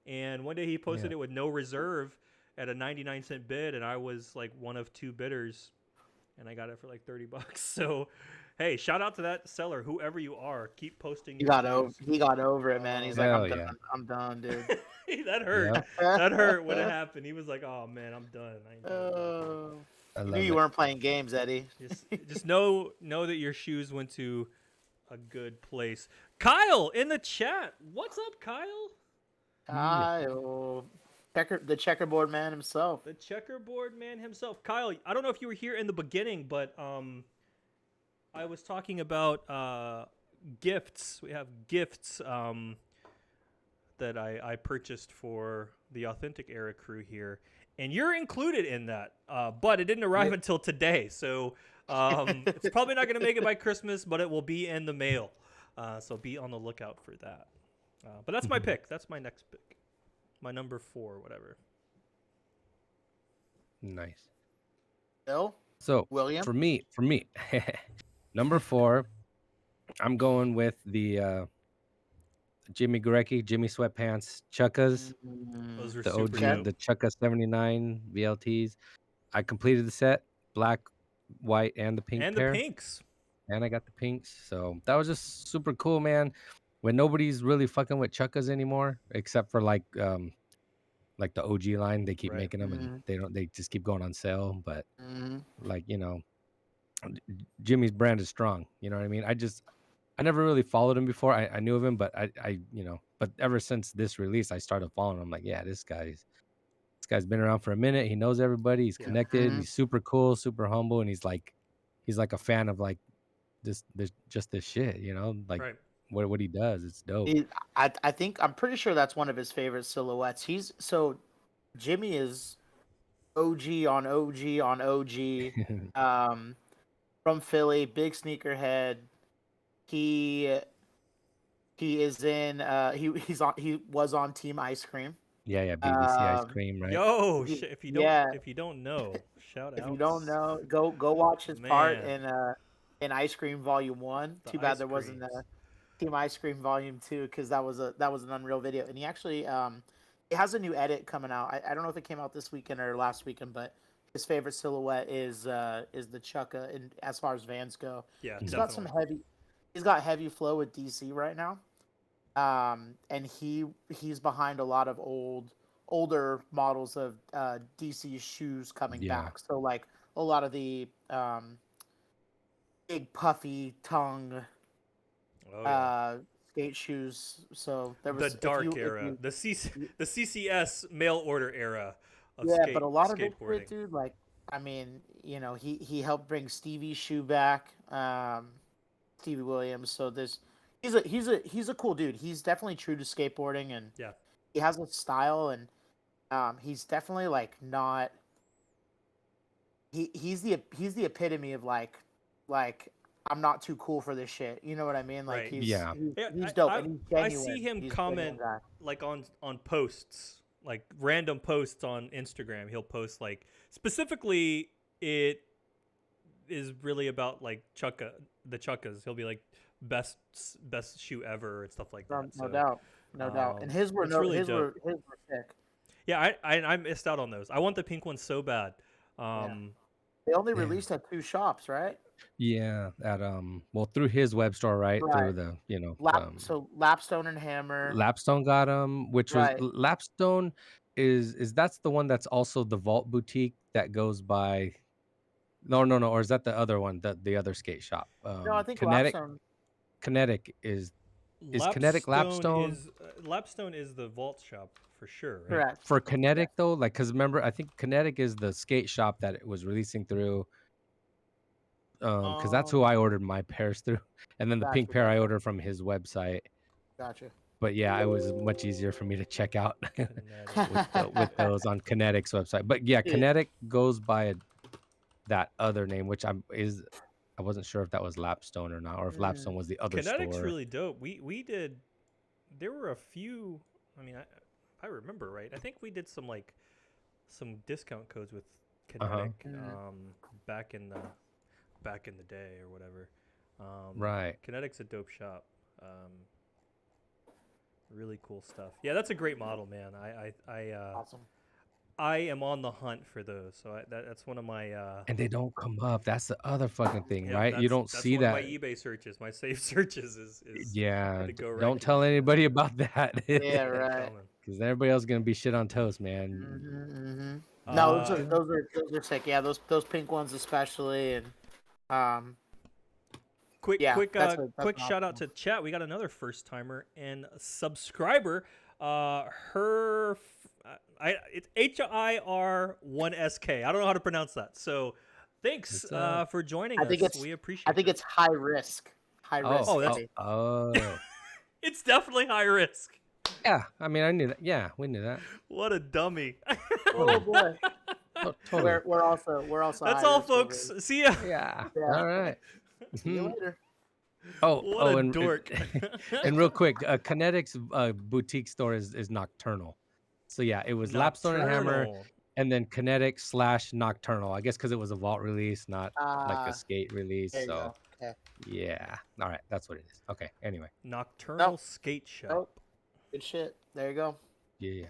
And one day he posted it with no reserve at a 99-cent bid. And I was like one of 2 bidders. And I got it for like $30. So, hey, shout out to that seller, whoever you are. Keep posting. He got over it, man. He's like, I'm done, dude. That hurt. Yep. That hurt when it happened. He was like, "Oh man, I'm done." I knew you weren't playing games, Eddie. Just know that your shoes went to a good place. Kyle in the chat. What's up, Kyle? Kyle, the checkerboard man himself. The checkerboard man himself. Kyle, I don't know if you were here in the beginning, but I was talking about gifts. We have gifts that I purchased for the Authentic Era crew here, and you're included in that. But it didn't arrive until today, so it's probably not going to make it by Christmas, but it will be in the mail. So be on the lookout for that. But that's my pick. That's my next pick. My number 4, whatever. Nice. Bill? So William? for me, number 4, I'm going with the Jimmy Sweatpants Chukkas. Those were The super OG, dope. the Chukka 79 VLTs. I completed the set, black, white, and the pink And pair. the pinks. And I got the pinks. So that was just super cool, man. When nobody's really fucking with Chukkas anymore, except for like the OG line, they keep making them and they just keep going on sale. But like, Jimmy's brand is strong. You know what I mean? I never really followed him before. I knew of him, but but ever since this release, I started following him. I'm like, yeah, this guy's been around for a minute. He knows everybody. He's connected. And he's super cool, super humble, and he's like a fan of like this shit. Like what he does. It's dope. I'm pretty sure that's one of his favorite silhouettes. Jimmy is OG on OG on OG. From Philly, big sneakerhead. He He is in. He was on Team Ice Cream. Yeah, BBC ice cream, right? Yo, He- if you yeah. don't know, shout If you out. don't know, go watch his part Man, in Ice Cream Volume 1. the Too bad ice there wasn't creams. a Team Ice Cream Volume 2 because that was an unreal video. And he actually it has a new edit coming out. I don't know if it came out this weekend or last weekend, but his favorite silhouette is the Chukka. And as far as Vans go, Yeah, he's got some definitely. he's got heavy flow with DC right now. And he's behind a lot of older models of DC shoes coming Yeah. back. So like a lot of the big puffy tongue Oh yeah. skate shoes. So there The was dark era, the CCS mail order era of yeah, but a lot of this skateboarding. shit, dude. Like, I mean, he helped bring Stevie's shoe back, Stevie Williams. So he's a cool dude. He's definitely true to skateboarding, and Yeah. he has a style, and he's definitely like not. He's the epitome of like I'm not too cool for this shit. You know what I mean? Like Right. he's Yeah. he's dope and he's genuine. I see him He's a comment genuine guy. like on posts, like random posts on Instagram. He'll post like specifically it is really about like the Chukkas. He'll be like best shoe ever and stuff like that. No doubt, no doubt. And his were it's really his dope. were sick. Yeah, I missed out on those. I want the pink one so bad. They only Yeah. released at 2 shops, right? Yeah, at well through his web store, right? Through Right. the So Lapstone and Hammer. Lapstone got him, which was Right. Lapstone is that's the one that's also the Vault Boutique that goes by. No, or is that the other one? The other skate shop? No, I think Kinetic. Lapstone. Kinetic is Kinetic Lapstone Lapstone is the vault shop for sure. Right? Correct. for Kinetic though? Like, cause remember, I think Kinetic is the skate shop that it was releasing through. Because that's who I ordered my pairs through, and then the pink Gotcha, pair I ordered from his website. Gotcha. But yeah, it was much easier for me to check out Kinetic. with those on Kinetic's website. But yeah, Yeah. Kinetic goes by that other name, which I wasn't sure if that was Lapstone or not, or if Lapstone was the other Kinetic's store. really dope. We did. There were a few. I mean, if I remember right, I think we did some discount codes with Kinetic back in the day or whatever. Right. Kinetic's a dope shop. Really cool stuff. Yeah, that's a great model, man. Awesome. I am on the hunt for those. So that's one of my. And they don't come up. That's the other fucking thing, yeah, right? You don't that's see one that. Of my eBay searches, my safe searches is yeah. to go right Don't tell anybody about that. Yeah, right. Because everybody else is gonna be shit on toast, man. Mm-hmm. No, those are sick. Yeah, those pink ones especially, and quick that's shout out to chat. We got another first timer and subscriber. It's HIR1SK. I don't know how to pronounce that. So thanks for joining us. We appreciate it. I think it's high risk. High risk. Oh. It's definitely high risk. Yeah, I mean, I knew that. Yeah, we knew that. What a dummy. Oh boy. Totally. We're also. That's all, folks. See ya. Yeah. All right. See you later. What a and dork. And real quick, Kinetic's boutique store is Nocturnal. So yeah, it was Lapstone and Hammer, and then Kinetic / Nocturnal. I guess because it was a vault release, not like a skate release. So okay. Yeah. All right, that's what it is. Okay. Anyway. Nocturnal skate shop. Oh, good shit. There you go. Yeah.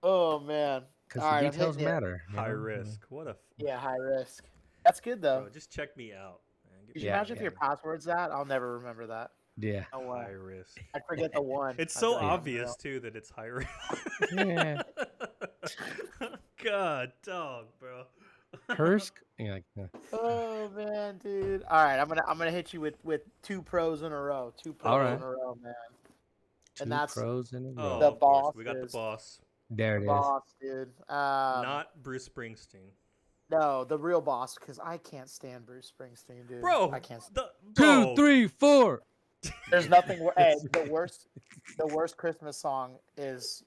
Oh man. Because All the right, details matter. High risk. What a. Yeah, high risk. That's good though. Bro, just check me out. Could you imagine if your password's that? I'll never remember that. Yeah. No way. High risk. I forget the one. It's so obvious too that it's high risk. Yeah. God, dog, bro. Kursk? Yeah. Oh man, dude. All right, I'm gonna hit you with 2 pros in a row. 2 pros in a row, man. And that's pros in a row. The boss. We got the boss. There it is. Boss, dude. Not Bruce Springsteen. No, the real boss, because I can't stand Bruce Springsteen, dude. Bro, I can't. 2, 3, 4. There's nothing. Hey, the worst Christmas song is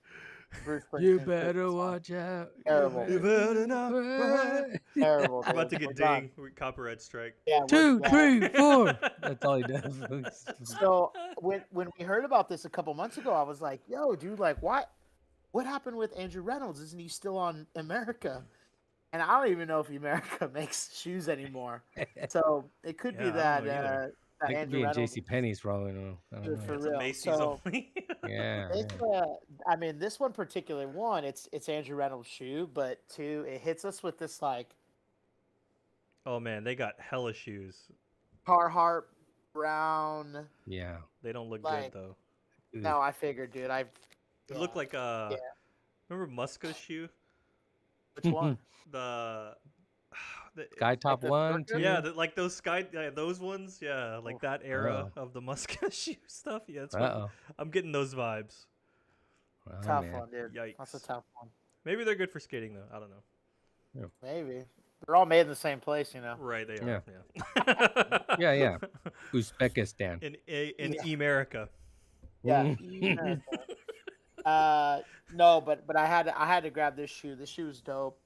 Bruce You Springsteen better song. watch out. Terrible. You better not cry. Terrible. We're about to dude. get We're done. dinged. Copyright strike. Yeah, Two, yeah. 3, 4. That's all he does. So when we heard about this a couple months ago, I was like, "Yo, dude, like, what happened with Andrew Reynolds? Isn't he still on America?" And I don't even know if America makes shoes anymore. So it could be Yeah, I that don't know either. that They could Andrew be in Reynolds J.C. Penney's for all we know. I don't Dude, know. for It's a real. Macy's So only. Yeah. this, I mean, this one particular one, it's Andrew Reynolds' shoe, but two, it hits us with this like Oh man, they got hella shoes. Carhartt brown. Yeah. They don't look Like, good though. no, I figured, dude. It looked like Yeah. remember Muska's shoe? Which one? The Sky top the 1, circus? 2. yeah, like those those ones, yeah, like Oh, that era uh-oh. of the Muska shoe stuff. Yeah, that's what Uh-oh. I'm getting those vibes. Oh, Tough man. one, dude. Yikes. That's a tough one. Maybe they're good for skating though. I don't know. Maybe they're all made in the same place, you know. Right, they Yeah. are. Yeah, yeah. Uzbekistan. In Yeah. America. Yeah. No, but I had to grab this shoe. This shoe is dope.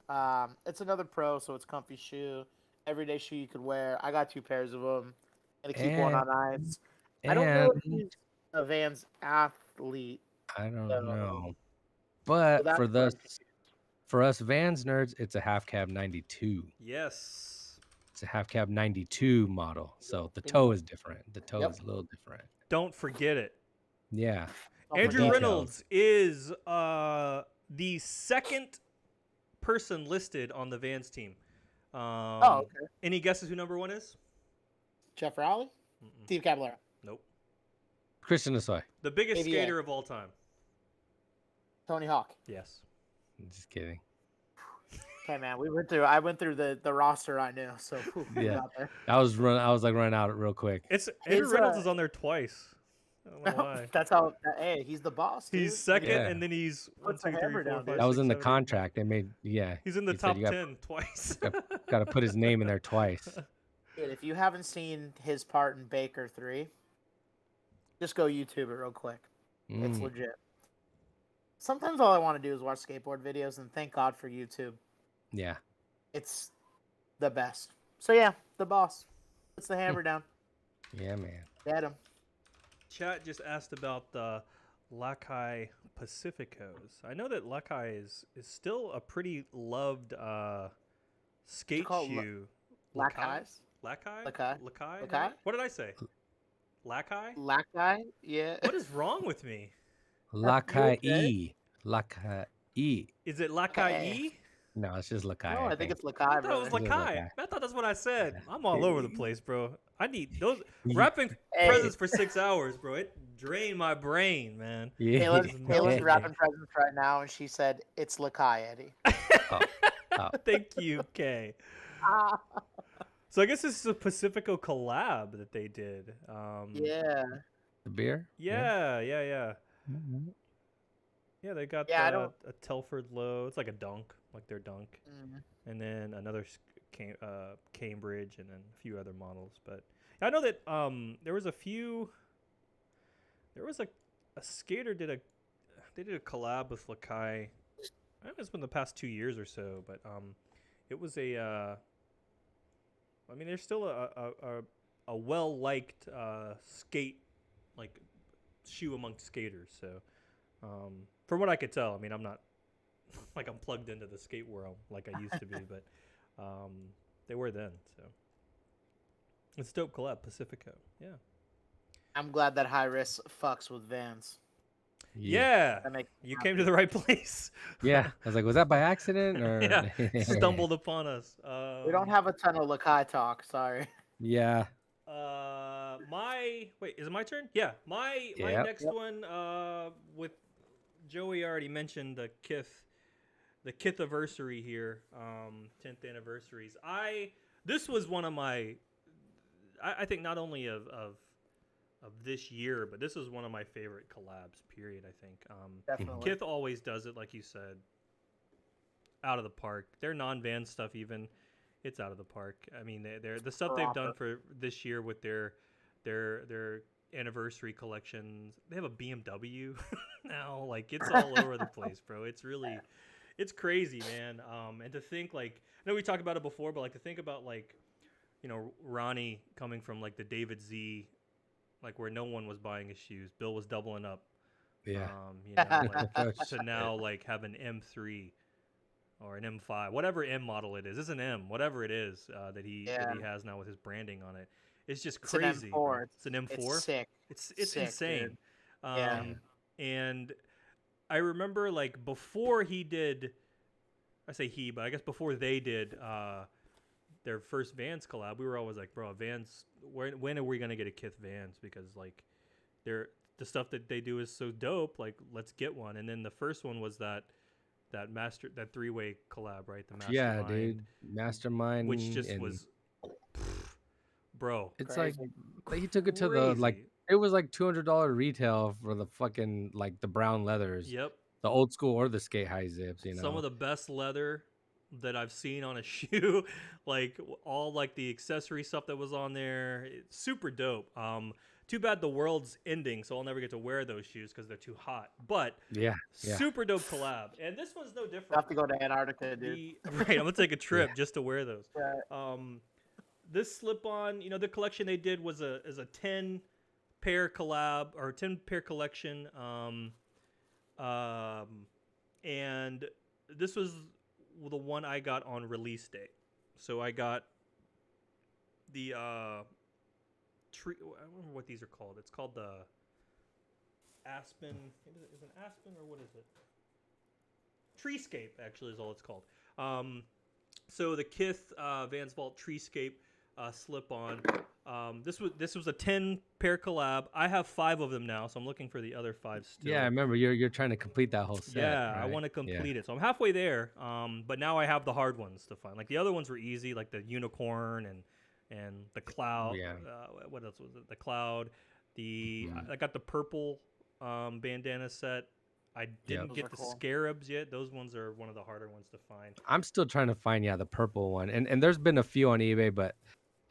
It's another pro, so it's comfy shoe, everyday shoe you could wear. I got 2 pairs of them. Gonna keep one on ice. I don't know if he's a Vans athlete. I don't So- know. So But that's for what I'm for us Vans nerds, it's a half cab 92. Yes. It's a half cab 92 model. So the Good toe one. is different. The toe Yep. is a little different. Don't forget it. Yeah. Oh, Andrew details. Reynolds is the second person listed on the Vans team. Oh, okay. Any guesses who number 1 is? Jeff Rowley, Mm-mm. Steve Caballero, Nope. Christian Asoy. The biggest ABA. skater of all time. Tony Hawk. Yes. I'm just kidding. Okay, man. I went through the roster I knew. So we Yeah. got there. I was running out real quick. It's Andrew His, Reynolds is on there twice. I don't know why. That's how. Hey, he's the boss. Dude. He's second, Yeah. and then he's 1, Puts the 2, 3, hammer 4, down, 5, dude. That was 6, in the 7, 8, 9. contract. They made He's in the he said top you got- 10 twice. Got to put his name in there twice. Dude, if you haven't seen his part in Baker 3, just go YouTube it real quick. It's Mm. legit. Sometimes all I want to do is watch skateboard videos, and thank God for YouTube. Yeah. It's the best. So yeah, the boss puts the hammer down. Yeah, man. Get him. Chat just asked about the Lakai Pacificos. I know that Lakai is still a pretty loved skate called shoe. Lakais? Lakai? Lakai? Lakai? Lakai? What did I say? Lakai? Lakai? Yeah. What is wrong with me? Lakai. Lakai. Is it Lakai? No, it's just Lakai. No, I think it's I Lakai, thought it brother. was Is it Lakai. Lakai? I thought that's what I said. I'm all over the place, bro. I need those You- wrapping Hey. presents for 6 hours, bro. It drained my brain, man. Yeah. Kayla's wrapping presents right now, and she said, it's Lakai, Eddie. Thank you, Kay. So I guess this is a Pacifico collab that they did. Yeah. The beer? Yeah. Mhm. Yeah, they got Yeah, I a don't- Telford low. It's like a dunk, like their dunk. Mm. And then another Cambridge, and then a few other models. But I know that there was a skater they did a collab with Lakai. I think it's been the past 2 years or so, but it was I mean, there's still a well liked skate like shoe amongst skaters. So from what I could tell, I mean, I'm not like I'm plugged into the skate world like I used to be, but they were then. So it's a dope collab, Pacifico. Yeah. I'm glad that High Risk fucks with Vans. Yeah. That makes You came to the right place. Yeah. I was like, was that by accident or? Yeah. Stumbled upon us. We don't have a ton of Lakai talk. Sorry. Yeah. Wait, is it my turn? Yeah. My Yep. next one with Joey already mentioned the Kith anniversary here, 10th anniversaries. This was one of my I think not only of this year, but this is one of my favorite collabs, period, I think. Definitely. Kith always does it, like you said, out of the park. Their non-van stuff even, it's out of the park. I mean, they're the stuff they've done for this year with their anniversary collections. They have a BMW now. Like it's all over the place, bro. It's crazy, man. And to think like, I know we talked about it before, but like to think about like, you know, Ronnie coming from like the David Z, like where no one was buying his shoes. Bill was doubling up. Yeah. You know, like to now like have an M3 or an M5, whatever M model it is. It's an M, whatever it is that he has now with his branding on it. It's just crazy. It's an M4. It's an M4. It's sick. It's sick, insane. Yeah. And I remember like before he did, I say he, but I guess before they did their first Vans collab, we were always like, bro, Vans, when are we gonna get a Kith Vans? Because like the stuff that they do is so dope. Like let's get one. And then the first one was that three-way collab, right? The Mastermind. Yeah, dude. Mastermind, which just was, bro. It's crazy. like he took it to the like. It was like $200 retail for the fucking like the brown leathers. Yep. The old school or the skate high zips. You know. Some of the best leather that I've seen on a shoe, like all like the accessory stuff that was on there. It's super dope. Too bad the world's ending, so I'll never get to wear those shoes because they're too hot. But yeah, super dope collab, and this one's no different. I have to go to Antarctica, dude. Right, I'm gonna take a trip just to wear those. Right. This slip-on, you know, the collection they did was a 10-pair collab or 10-pair collection, and this was the one I got on release day. So I got the tree. I don't remember what these are called. It's called the Aspen. Is it an Aspen or what is it? Treescape actually is all it's called. So the Kith Vans Vault Treescape slip-on. This was a 10-pair collab. I have 5 of them now, so I'm looking for the other 5 still. Yeah, I remember you're trying to complete that whole set. Yeah, right? I want to complete it. So I'm halfway there. But now I have the hard ones to find. Like the other ones were easy, like the unicorn and the cloud. Yeah. What else was it? The cloud. I got the purple bandana set. I didn't get the scarabs yet. Those ones are one of the harder ones to find. I'm still trying to find the purple one, and there's been a few on eBay, but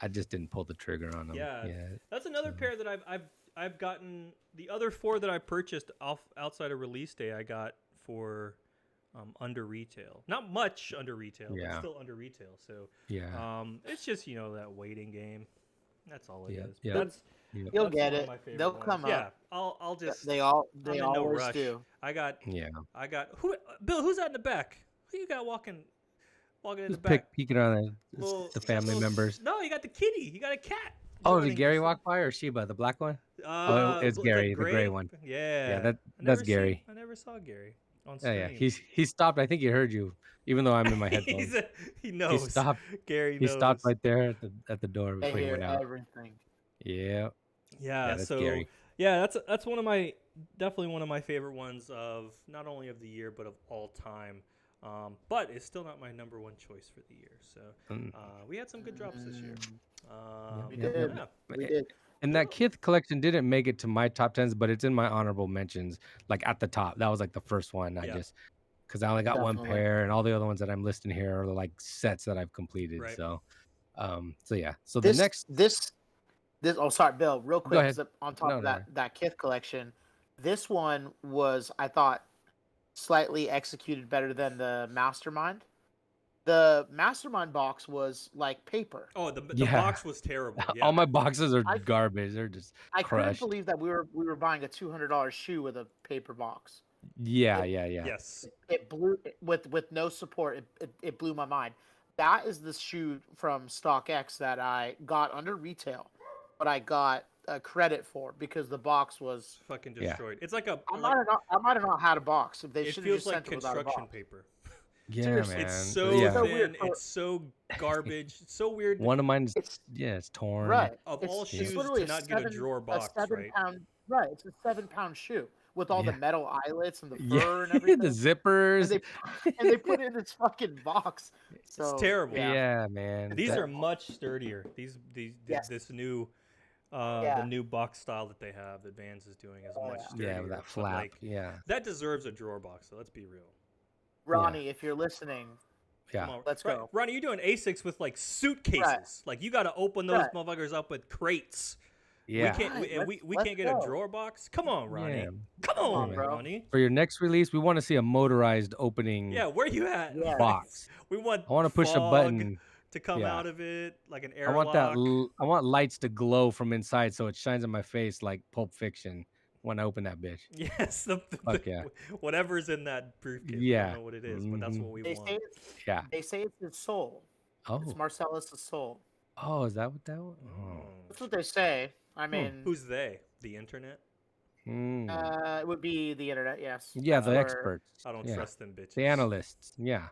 I just didn't pull the trigger on them. Yeah. That's another pair that I've gotten. The other 4 that I purchased outside of release day, I got for under retail. Not much under retail, but still under retail. So it's just that waiting game. That's all it is. Yeah. You'll get it. They'll come up. Yeah, I'll just. They always do. I got Bill. Who's that in the back? Who you got walking in the back? Peeking on the family members. No, you got the kitty. You got a cat. Oh, did Gary walk by or Sheba, the black one? It's Gary, the gray one. Yeah. That's Gary. I never saw Gary on stream. Yeah. He stopped. I think he heard you, even though I'm in my headphones. He knows. He stopped. Gary knows. He stopped right there at the door before he went out. Everything. Yeah. Yeah. That's so Gary. yeah, that's definitely one of my favorite ones of not only of the year but of all time. But it's still not my number one choice for the year. So we had some good drops this year. We did. And that Kith collection didn't make it to my top 10s, but it's in my honorable mentions, like at the top. That was like the first one. Because I only got one pair, and all the other ones that I'm listing here are like sets that I've completed. Right. So yeah. So this. Oh, sorry, Bill. Real quick, 'cause on top of that Kith collection, this one was, I thought, slightly executed better than the Mastermind. The Mastermind box was like paper. Oh, the box was terrible. Yeah. All my boxes are garbage. They're just I crushed. couldn't believe that we were buying a $200 shoe with a paper box. Yeah. Yes. It blew with no support. It blew my mind. That is the shoe from Stockx that I got under retail, but I got credit for because the box was fucking destroyed. It's like I might have not had a box. They should have just like sent it without a box. Construction paper. Yeah, Seriously, man. It's so thin. It's so garbage. It's so weird. One of mine it's torn. Right. Of all shoes to not get a drawer box, right? Right. It's a 7-pound shoe with all the metal eyelets and the fur and everything. The zippers. And they put it in this fucking box. So, it's terrible. Yeah, man. These are much sturdier. This new the new box style that they have that Vans is doing is much sturdier. Yeah, with that flap. That deserves a drawer box, so let's be real. Ronnie, if you're listening, let's go. Ronnie, you're doing Asics with like suitcases. Right. Like you got to open those motherfuckers up with crates. Yeah. We Let's can't get go. a drawer box. Come on, Ronnie. Yeah. Come Come on, on, bro. Ronnie. For your next release, we want to see a motorized opening Yeah, where you at? Yeah. box. We want I want to push a fog button. to come Yeah. out of it, like an I want that. airlock. I want lights to glow from inside, so it shines in my face like Pulp Fiction when I open that bitch. Yes, Fuck yeah. whatever's in that briefcase. We Yeah. don't know what it is, but that's what we They want. say it's Yeah. they say it's his soul. It's Oh. Marcellus' soul. Oh, is that what that was? Oh. That's what they say. I mean, Who's they? The internet? it would be the internet. Yes. Yeah, That's the where- experts. I don't Yeah. trust them bitches. The analysts. Yeah.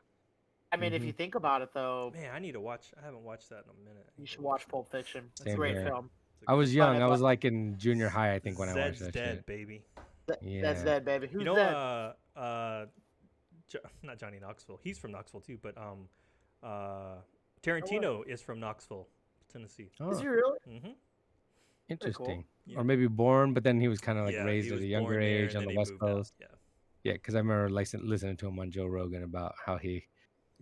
I mean, if you think about it, though, Man, I need to watch. I haven't watched that in a minute. you should watch Pulp Fiction. It's a Same great here. film. I was Fine, young. I was but- like in junior high, I think, when I watched Zed's that dead, shit. baby. That's Yeah. dead, baby. Who's You know, dead? not Johnny Knoxville. He's from Knoxville too, but Tarantino is from Knoxville, Tennessee. Oh, Is he really? Mm-hmm. interesting. Yeah. Or maybe born, but then he was kind of like Yeah, raised he at was a younger born there, age and on then the he West moved out. Coast. Yeah. Yeah, because I remember listening to him on Joe Rogan about how he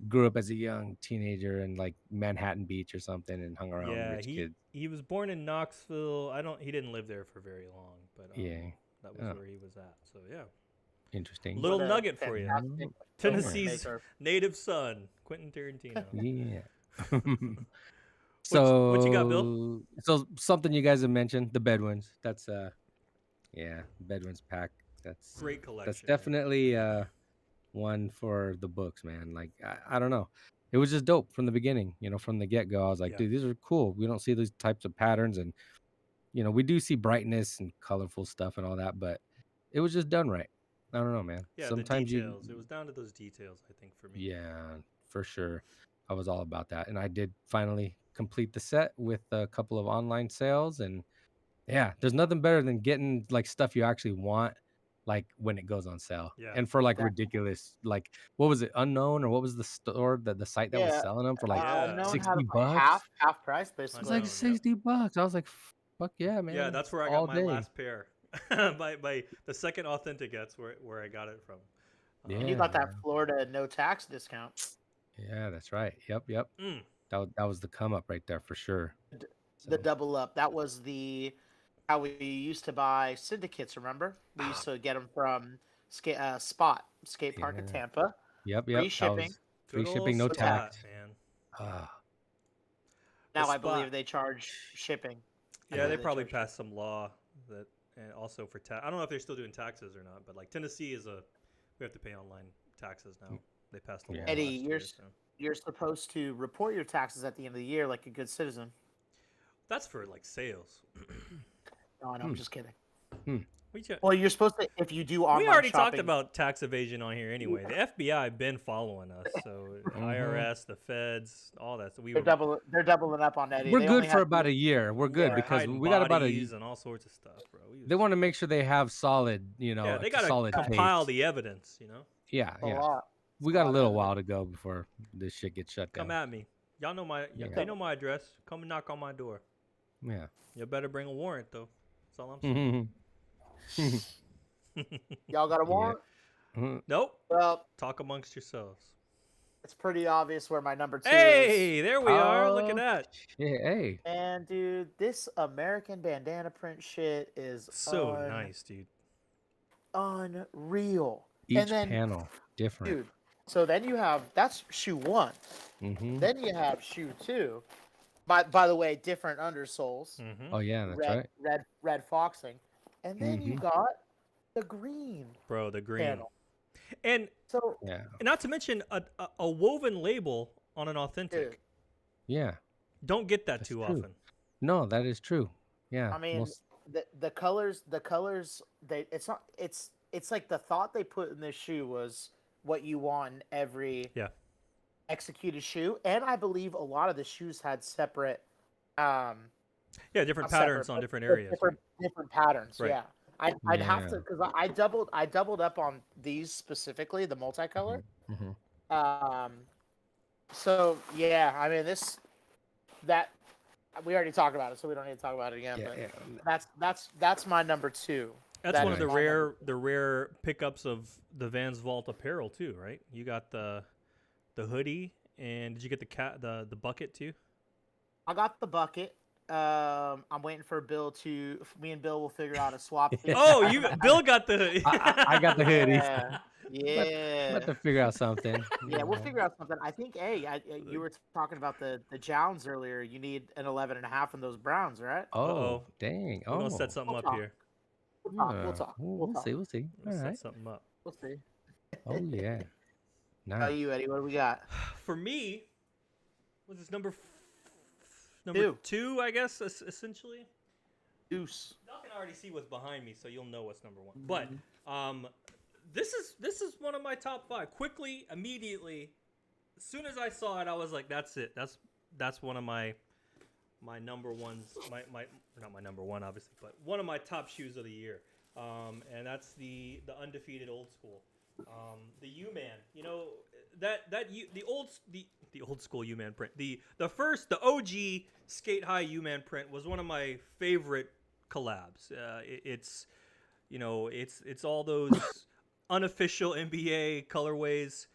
grew up as a young teenager in like Manhattan Beach or something and hung around Yeah, rich kids. he was born in Knoxville. He didn't live there for very long, but Yeah, that was Oh. where he was at. So yeah, interesting. little What a nugget for you. fantastic Tennessee's filmmaker. native son, Quentin Tarantino. Yeah. What you got, Bill? So something you guys have mentioned, the Bedouins. That's yeah, Bedouins pack. That's Great collection. That's man. definitely one for the books, man. Like I don't know. It was just dope from the beginning, from the get-go. I was like, Yeah. dude, these are cool. We don't see these types of patterns, and we do see brightness and colorful stuff and all that, but it was just done right. I don't know, man. Yeah, Sometimes the details. It was down to those details, I think, for me. yeah, for sure. I was all about that. And I did finally complete the set with a couple of online sales. And yeah, there's nothing better than getting like stuff you actually want, like when it goes on sale. Yeah. And for like Exactly. ridiculous, like what was it, Unknown, or what was the store, the site that was Yeah, selling them for like Yeah. Unknown had 60 like bucks? half price It basically. was like Unknown, yep. $60. I was like, fuck yeah, man. Yeah, that's where I all got my day. last pair. by the second authentic, that's where I got it from. Yeah. And you got that Florida no tax discount. Yeah, that's right. Yep. Mm. That was the come up right there for sure. The So, double up. That was how we used to buy syndicates. Remember, we used to get them from Spot Skate Park in Yeah. Tampa. yep. Free That shipping. was free Good shipping, no old tax. Spot, man. Ah, Now The I believe Spot. they charge shipping. I Yeah, believe they probably charge passed some law that, and also for tax. I don't know if they're still doing taxes or not, but like Tennessee we have to pay online taxes now. They passed the law. Yeah. Eddie, last year, so. You're supposed to report your taxes at the end of the year like a good citizen. That's for like sales. No, I'm just kidding. We ju- Well, you're supposed to if you do online we already shopping. talked about tax evasion on here anyway. The FBI been following us, so IRS, the feds, all that. So They're doubling up on Eddie. we're They good only for have about to- a year. We're good Yeah, because hiding we got about a. bodies and all sorts of stuff, bro. They want to make sure they have solid, yeah, they got to solid compile tapes. the evidence. Yeah, a yeah. lot. We got a lot of little evidence. while to go before this shit gets shut Come down. at me. Y'all know Yeah. they know my address. Come and knock on my door. Yeah. You better bring a warrant though. That's all I'm saying. Y'all got a warrant? Nope. Well, Talk amongst yourselves. it's pretty obvious where my number 2 is. Hey, there we are. Look at that. Yeah, hey. And dude, this American bandana print shit is So nice, dude. unreal. Each and then, panel different. dude, so then you have that's shoe 1. Mm-hmm. Then you have shoe 2. By the way, different undersoles. Mm-hmm. Oh yeah, that's red, right. red foxing. And then you Mhm. got the green Bro, the green. panel. And So, Yeah, not to mention a woven label on an authentic. dude, yeah. Don't get that That's too true. often. No, that is true. Yeah. I mean, the colors, it's like the thought they put in this shoe was what you want in every Yeah. executed shoe, and I believe a lot of the shoes had separate, Yeah, different not patterns separate, on but different areas. different patterns. Right. Yeah, I'd have Yeah. to because I doubled up on these specifically, the multicolor. Mhm. So yeah, I mean that we already talked about it, so we don't need to talk about it again. Yeah, but yeah. that's my number 2. That's That one of is the my number rare pickups of the Vans Vault apparel too, right? You got the hoodie, and did you get the bucket too? I got the bucket. I'm waiting for Bill to. Me and Bill will figure out a swap. Oh, Bill got the. I got the hoodie. Yeah. I'm about Yeah. to figure out something. Yeah, we'll figure out something. I think, hey, you were talking about the Jowns earlier. You need an 11.5 in those Browns, right? Oh, Uh-oh. dang. We're gonna set Oh, something We'll up talk. here. We'll talk. We'll yeah. talk. We'll talk. see. We'll see. All We'll set right. something up. We'll see. Oh, yeah. How Nice. you, Eddie? What do we got? For me, was this number Two. 2, I guess, essentially. Deuce. Y'all can already see what's behind me, so you'll know what's number 1. But this is one of my top 5. Quickly, immediately, as soon as I saw it, I was like, that's it. That's one of my number ones. My not my number 1, obviously, but one of my top shoes of the year. And that's the undefeated old school. The U-Man. You know the old school U-Man print. The OG Skate High U-Man print was one of my favorite collabs. It's all those unofficial NBA colorways,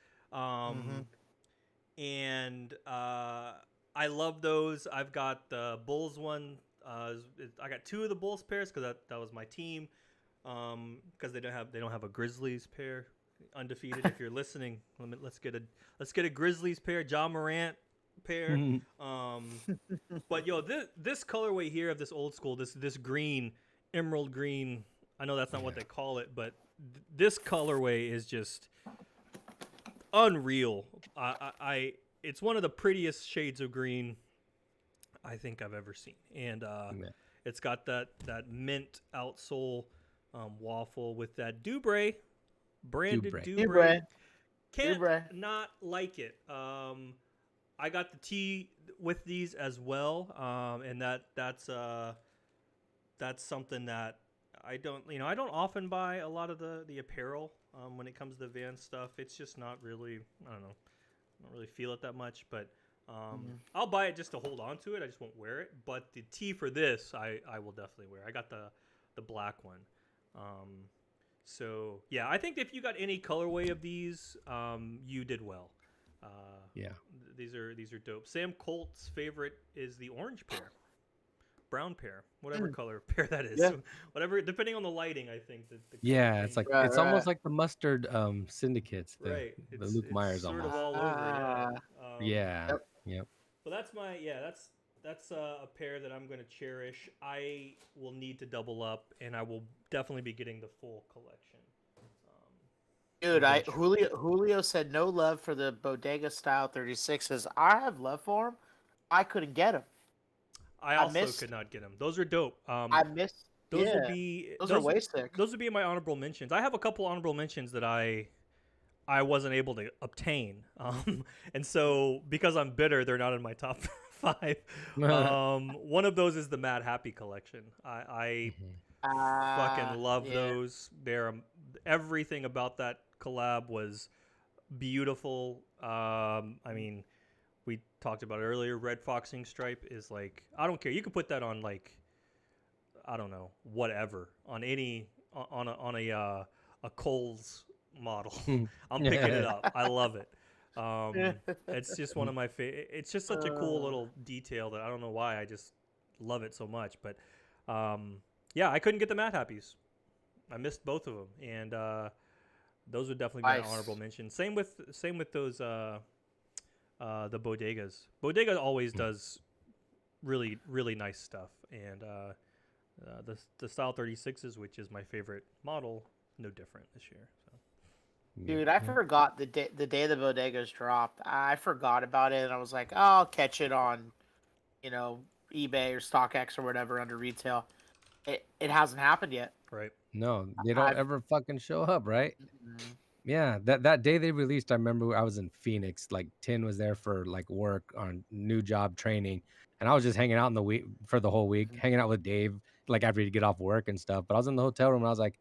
and I love those. I've got the Bulls one. I got 2 of the Bulls pairs because that was my team. Because they don't have a Grizzlies pair. Undefeated. If you're listening, let's get a Grizzlies pair. Ja Morant pair. But this colorway here of this old school, this green, emerald green. I know that's not what they call it, but this colorway is just unreal. It's one of the prettiest shades of green I think I've ever seen, and it's got that mint outsole waffle with that Dubre. Branded Dubre. Can't not like it. I got the tee with these as well, and that's something that I don't often buy a lot of the apparel when it comes to Vans stuff. It's just not really, I don't know, I don't really feel it that much, but I'll buy it just to hold on to it. I just won't wear it. But the tee for this, I will definitely wear. I got the black one. So yeah, I think if you got any colorway of these, you did well. These are dope. Sam Colt's favorite is the orange pair, brown pair, whatever color pair that is. Yeah. Whatever, depending on the lighting, I think. It's like it's almost like the mustard syndicates. The Luke Myers sort almost. of all over. Yep. Well, that's a pair that I'm going to cherish. I will need to double up, and I will definitely be getting the full collection. Dude, Julio said no love for the Bodega style 36s. I have love for them. I couldn't get them. I also could not get them. Those are dope. I missed. Those yeah. will be. Those are way sick. Those would be in my honorable mentions. I have a couple honorable mentions that I wasn't able to obtain, and so because I'm bitter, they're not in my top 5. One of those is the Mad Happy collection. I fucking love those. They're everything about that collab was beautiful. I mean, we talked about it earlier. Red Foxing stripe is like, I don't care. You can put that on like, I don't know, whatever on any on a Kohl's model. I'm picking it up. I love it. It's just one of my favorite. It's just such a cool little detail that I don't know why I just love it so much. But yeah, I couldn't get the Mad Happies. I missed both of them, and those would definitely be an honorable mention. Same with those the Bodegas. Bodega always does really really nice stuff, and the Style 36s, which is my favorite model, no different this year. So. Dude, I forgot the day the Bodegas dropped. I forgot about it, and I was like, oh, I'll catch it on, eBay or StockX or whatever under retail. It hasn't happened yet. Right. No, they don't ever fucking show up, right? Yeah, that day they released, I remember I was in Phoenix. Like Tin was there for like work on new job training, and I was just hanging out in the week for the whole week, hanging out with Dave like after he'd get off work and stuff. But I was in the hotel room and I was like,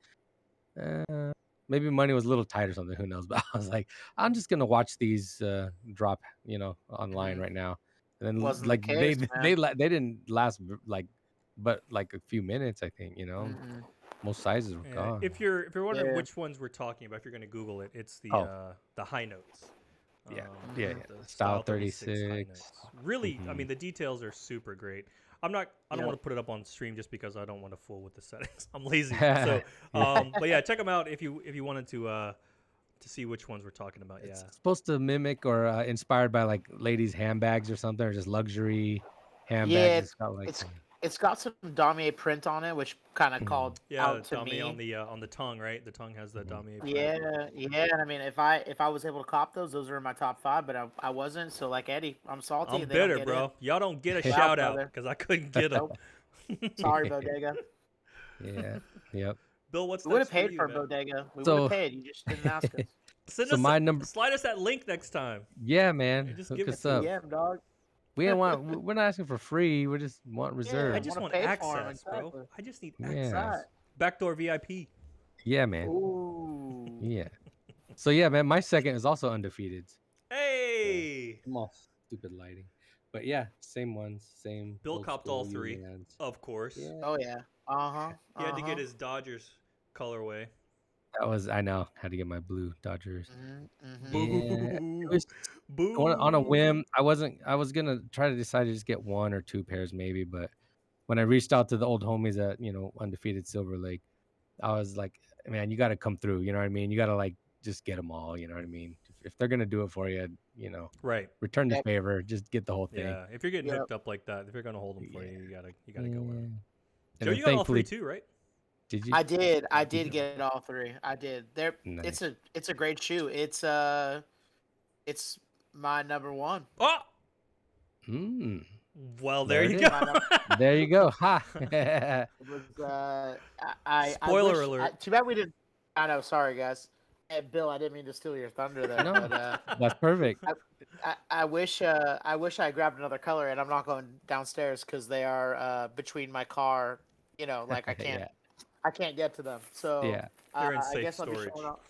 maybe money was a little tight or something, who knows? But I was like, I'm just gonna watch these drop, online right now. And then Wasn't like the case, they didn't last but like a few minutes, I think. Most sizes were gone. If you're wondering which ones we're talking about, if you're gonna Google it, it's the high notes. The Style 36 high notes. Really, I mean, the details are super great. I don't Yep. want to put it up on stream just because I don't want to fool with the settings. I'm lazy. So, but yeah, check them out if you wanted to see which ones we're talking about. It's Yeah. supposed to mimic or inspired by like ladies' handbags or something, or just luxury handbags. Yeah, It's got like it's got some damier print on it, which kind of called Yeah, out to damier me. on the tongue, right? The tongue has the damier print. Yeah. And I mean, if I was able to cop those are in my top 5, but I wasn't. So like Eddie, I'm salty. I'm and they don't bitter, get bro. in. Y'all don't get a Wow, shout out brother. because I couldn't get them. Nope. Sorry, Bodega. yeah, yep. Bill, what's We would have next paid for man? Bodega. We would So- have paid. You just didn't ask us. Send us my number. slide us that link next time. Yeah, man. Just Hook give us it up. Yeah, dog. We don't want. We're not asking for free. We just want I reserve. just wanna want pay for 'em, access, bro. exactly. I just need Yeah. access. Right. Backdoor VIP. Yeah, man. Ooh. Yeah. So yeah, man. My second is also undefeated. Hey, I'm all stupid lighting, but yeah, same ones, same. Bill old copped school all 3, Ulands. of course. Yeah. Oh yeah. Uh-huh. He had to get his Dodgers colorway. That was I know how to get my blue Dodgers. Mm-hmm. Yeah, Boo. it was Boo. on a whim. I was gonna try to decide to just get 1 or 2 pairs maybe, but when I reached out to the old homies at undefeated Silver Lake, I was like, man, you got to come through. You know what I mean? You got to like just get them all. You know what I mean? If they're gonna do it for you, Right. return the Yep. favor. Just get the whole thing. Yeah. If you're getting Yep. hooked up like that, if you're gonna hold them for you, you gotta go with Yeah. them. And Joe, then you got all 3 thankfully, too, right? did you? I did you go. get all 3. I did. Nice. It's a great shoe. It's my number 1. Oh. Mm, Well, There there it you is. go. there you go. Ha. It was I Spoiler wish- alert. too bad we didn't. I know. Sorry, guys. Hey, Bill, I didn't mean to steal your thunder there, No. but That's perfect. I wish I grabbed another color, and I'm not going downstairs because they are between my car. Like I can't Yeah. I can't get to them. So Yeah. They're in I safe guess I'll be storage. showing up.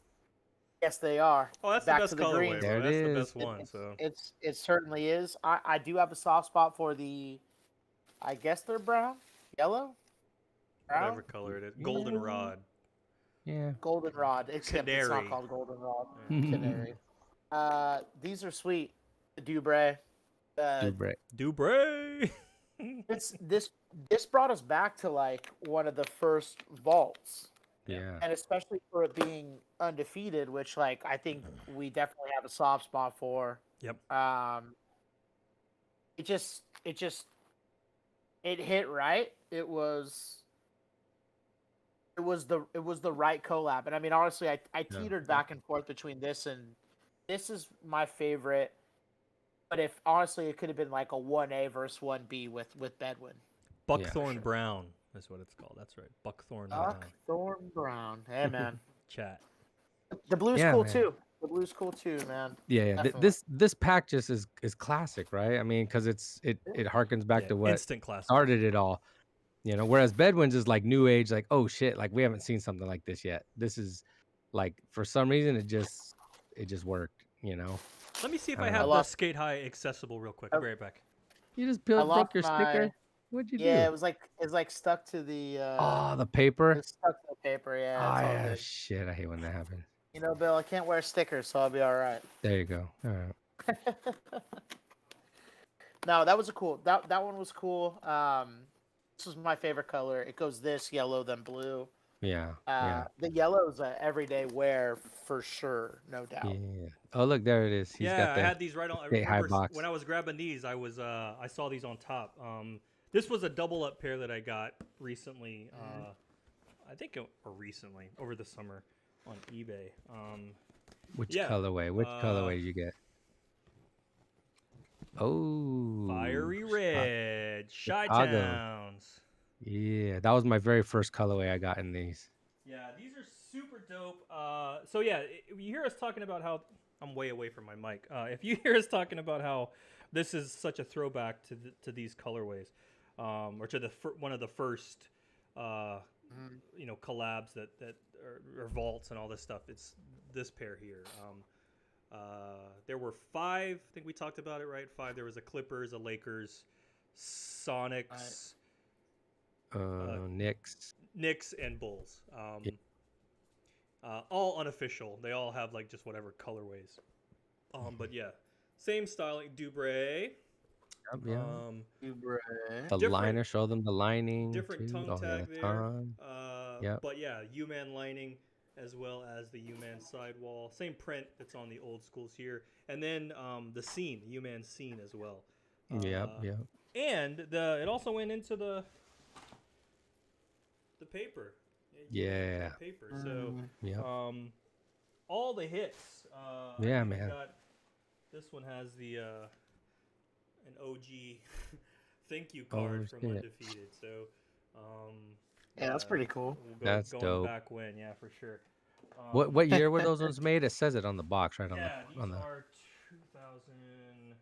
Yes, they are. Oh, that's Back the best to the colorway, green. bro. There it That's the is. best one. So It certainly is. I do have a soft spot for the. I guess they're brown, yellow, brown, whatever color it is, goldenrod. Yeah. goldenrod. Except it's Canary. not called goldenrod. Mm-hmm. Canary. These are sweet. The Dubray. Dubre. Dubray. This brought us back to like one of the first vaults, Yeah. and especially for it being undefeated, which like I think we definitely have a soft spot for. Yep. It hit right. It was the right collab, and I mean honestly, I teetered back and forth between this and this is my favorite. But if honestly, it could have been like a 1A versus 1B with Bedouin. Buckthorn Brown is what it's called. That's right. Buckthorn Brown. Buckthorn Brown. Hey man, Chat. the blue's Yeah, cool man. too. The blue's cool too, man. Yeah. Definitely. This pack just is classic, right? I mean, because it harkens back Yeah, to what instant classic. started it all. Whereas Bedouin's is like new age, like, oh shit, like we haven't seen something like this yet. This is like for some reason it just worked. Let me see if I I don't have know. the Skate High accessible real quick. I'll be right back. You just I broke lost your sticker. my- What'd you Yeah, do? it's like stuck to the. Oh, the paper. It's stuck to the paper. Yeah, Oh, it's all yeah, good. shit. I hate when that happens. Bill, I can't wear stickers, so I'll be all right. There you go. All right. No, that was that one was cool. This was my favorite color. It goes this yellow then blue. Yeah. Yeah. The yellow's a everyday wear for sure, no doubt. Yeah. Oh, look, there it is. He's Yeah, got the I had these right on. I Skate High remember box. when I was grabbing these, I saw these on top. This was a double up pair that I got recently. I think recently over the summer on eBay. Which yeah, colorway? Which colorway did you get? Oh, Fiery red, Shy Chicago. Towns. Yeah, that was my very first colorway I got in these. Yeah, these are super dope. So yeah, if you hear us talking about how I'm way away from my mic. If you hear us talking about how this is such a throwback to these colorways, or to one of the first collabs that or vaults and all this stuff, it's this pair here. There were 5. I think we talked about it, right? 5. There was a Clippers, a Lakers, Sonics. Knicks and Bulls. All unofficial. They all have like just whatever colorways. But yeah, same styling. Dubray. Yeah. The different- liner, show them the lining different too. tongue Oh yeah, tag the there. tongue. Yep. But yeah, U-Man lining as well as the U-Man sidewall. Same print that's on the old schools here. And then the scene, the U-Man scene as well. Yep. Yep. And it also went into the paper. Yeah. Paper. So Yep. all the hits. Yeah, man. This one has the an OG thank you card from shit. Undefeated. So Yeah, that's pretty cool. That's going dope. back when, yeah, for sure. What year were those ones made? It says it on the box, right? Yeah, On these the are 2007.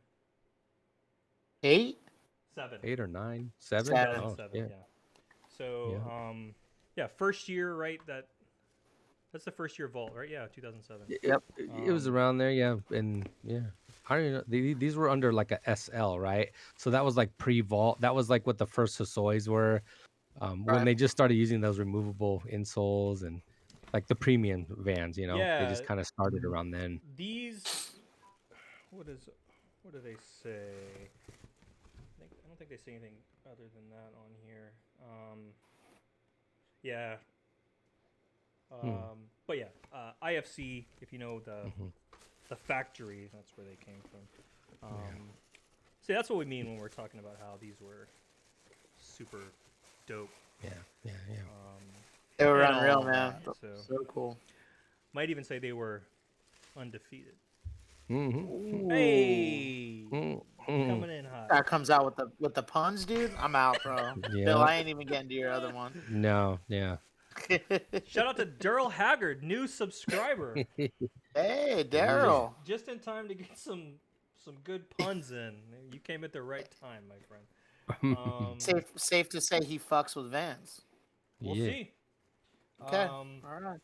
8? 8 or 9, 7. Seven. Oh, Seven, yeah. yeah. So yeah, first year, right? That's the first year vault, right? Yeah, 2007. Yep. It was around there, yeah, and yeah. I don't know. These were under like a SL, right? So that was like pre-vault. That was like what the first Sassois were, when Right. they just started using those removable insoles and like the premium Vans. You know, they Yeah. just kind of started around then. These, what do they say? I don't think they say anything other than that on here. Yeah. But yeah, IFC. If you know the factory, that's where they came from. So that's what we mean when we're talking about how these were super dope. Yeah. They were and all unreal, of man. that, So cool. Might even say they were undefeated. Mm-hmm. Hey, coming in hot. That comes out with the puns, dude. I'm out, bro. Yeah. Bill, I ain't even getting to your other one. No, yeah. Shout out to Daryl Haggard, new subscriber. Hey, Daryl. Just in time to get some good puns in. You came at the right time, my friend. Safe to say he fucks with Vans. We'll Yeah. see. Okay. All right.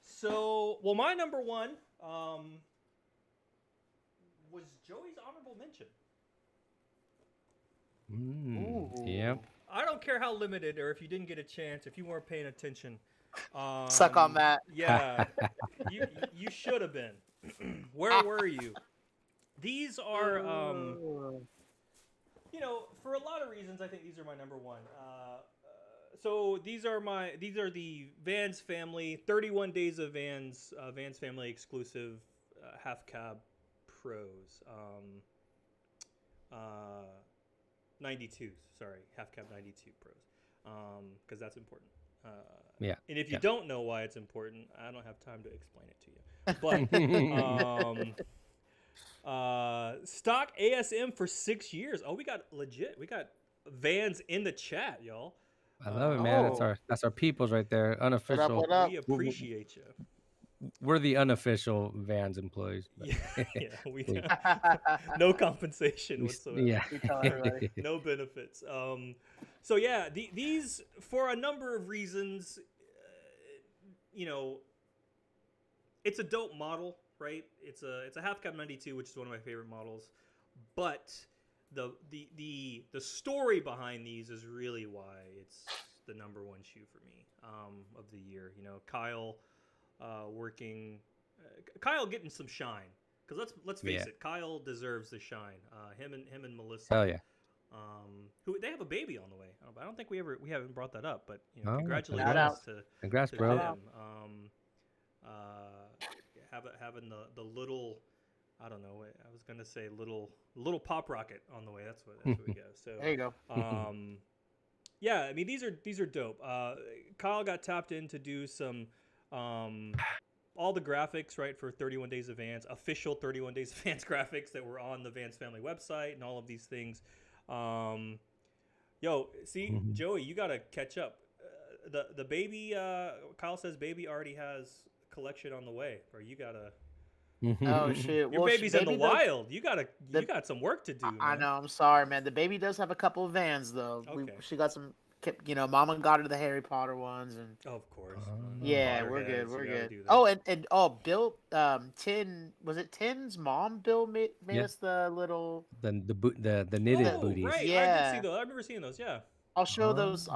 So, well, my number one was Joey's honorable mention. Yep. I don't care how limited or if you didn't get a chance, if you weren't paying attention. Suck on that. Yeah, you should have been. Where were you? These are, you know, for a lot of reasons, I think these are my number one. So these are the Vans family 31 days of Vans family exclusive half cab pros. 92s, sorry, half cab 92 pros, because that's important. Yeah. And if you don't know why it's important, I don't have time to explain it to you. But stock ASM for 6 years. Oh, we got Vans in the chat, y'all. I love it, man. That's our peoples right there. Unofficial. What up? We appreciate you. We're the unofficial Vans employees. But Yeah, we no compensation whatsoever. Yeah. No benefits. So yeah, these for a number of reasons, you know, it's a dope model, right? It's a half cab 92, which is one of my favorite models, but the story behind these is really why it's the number one shoe for me of the year. You know, Kyle Kyle getting some shine, because let's face it, Kyle deserves the shine. Him and Melissa. Hell yeah. Who they have a baby on the way. I don't think we haven't brought that up, but you know, Oh, congratulations congrats, to bro. them. Having the little, I don't know, I was gonna say little pop rocket on the way. That's what we got. So There you go. yeah, I mean these are dope. Kyle got tapped in to do some all the graphics, right, for 31 Days of Vans, official 31 Days of Vans graphics that were on the Vans family website and all of these things. See, Joey, you gotta catch up. The baby, Kyle says baby already has a collection on the way, or you gotta. Oh shit! Your baby's in the wild. You got some work to do. I know. I'm sorry, man. The baby does have a couple of Vans though. Okay. She got some. You know, Mama got her the Harry Potter ones, and of course. yeah, we're good. We're good. Oh, and Bill, was it Tin's mom? Bill made us the little the knitted booties. Right. Yeah, I did see those. I remember seeing those. Yeah. I'll show those.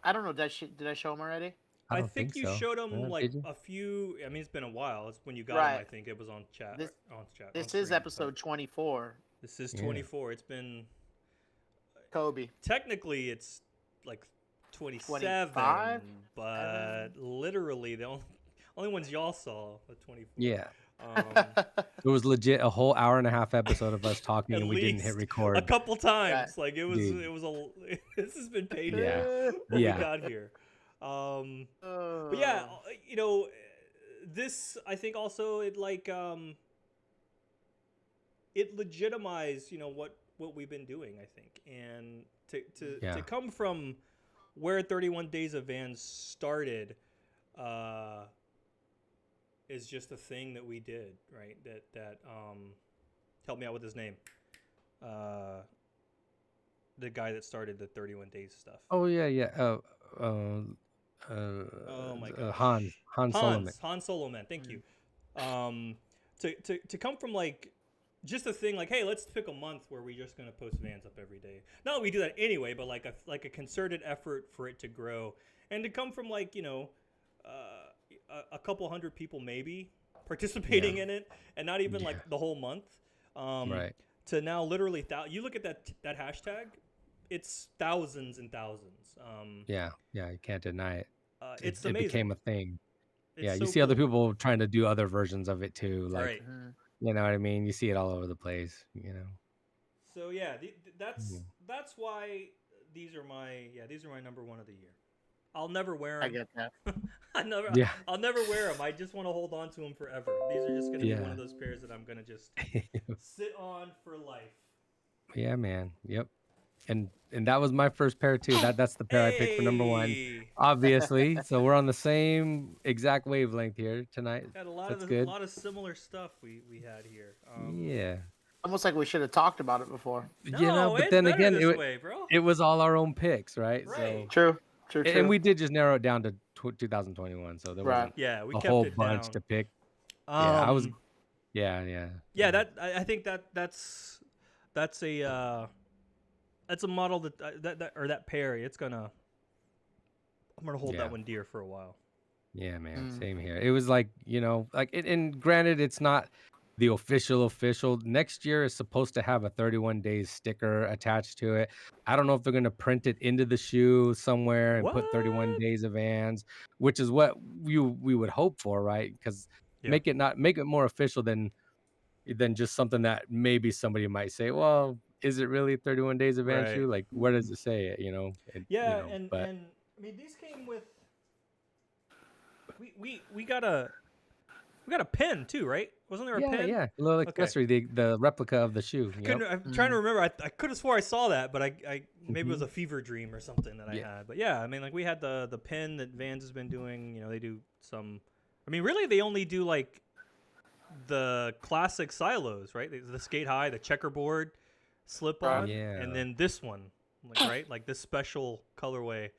I don't know. Did I show them already? I think you so. showed them like a few. I mean, it's been a while. It's when you got them. I think it was on chat. This is episode 24. This is 24. It's been Kobe. technically it's like 27, 25? but literally the only ones y'all saw were 24. Yeah. Um, It was legit a whole hour and a half episode of us talking at and we didn't hit least record. a couple times. Right. Like Dude. it was a. This has been paid Yeah. for when Yeah. we got here. But yeah, you know, this I think also it like it legitimized, you know, what we've been doing, I think, and to come from where 31 Days of Vans started, is just a thing that we did, right? That help me out with his name. The guy that started the 31 Days stuff. Oh yeah. Oh my gosh. Han Solomon. Han Solomon. Thank you. To come from like just a thing like, hey, let's pick a month where we're just gonna post Vans up every day. Not that we do that anyway, but like a concerted effort for it to grow, and to come from like, you know, a couple hundred people maybe participating in it, and not even like the whole month. Right. To now literally you look at that hashtag, it's thousands and thousands. Yeah, you can't deny it. It's it amazing. became a thing. It's Yeah, so you see other cool. people trying to do other versions of it too. Like, Right. you know what I mean? You see it all over the place, you know. So yeah, that's why these are my number one of the year. I'll never wear them. I get that. I'll never wear them. I just want to hold on to them forever. These are just going to be one of those pairs that I'm going to just sit on for life. Yeah, man. Yep. And that was my first pair too. That's the pair I picked for number one, obviously. So we're on the same exact wavelength here tonight. Had a lot of similar stuff we had here. Yeah. Almost like we should have talked about it before. No, you know, but then again, it was all our own picks, right? Right. So True. And we did just narrow it down to 2021, so there wasn't we a kept whole it bunch down. to pick. I that's a model that pair. I'm gonna hold that one dear for a while. Yeah, man, same here. It was like, you know, like and granted, it's not the official. Next year is supposed to have a 31 days sticker attached to it. I don't know if they're gonna print it into the shoe somewhere and put 31 days of Vans, which is what we would hope for, right? Because make it more official than just something that maybe somebody might say, well, is it really 31 days of Vans shoe? Like, where does it say it? You know? And I mean, these came with. We got a pin too, right? Wasn't there a pin? Yeah, a little accessory, the replica of the shoe. I'm trying to remember. I could have swore I saw that, but I maybe it was a fever dream or something that I had. But yeah, I mean, like we had the pin that Vans has been doing. You know, they do some. I mean, really, they only do like the classic silos, right? The skate high, the checkerboard slip on, and then this one, like, right? Like this special colorway.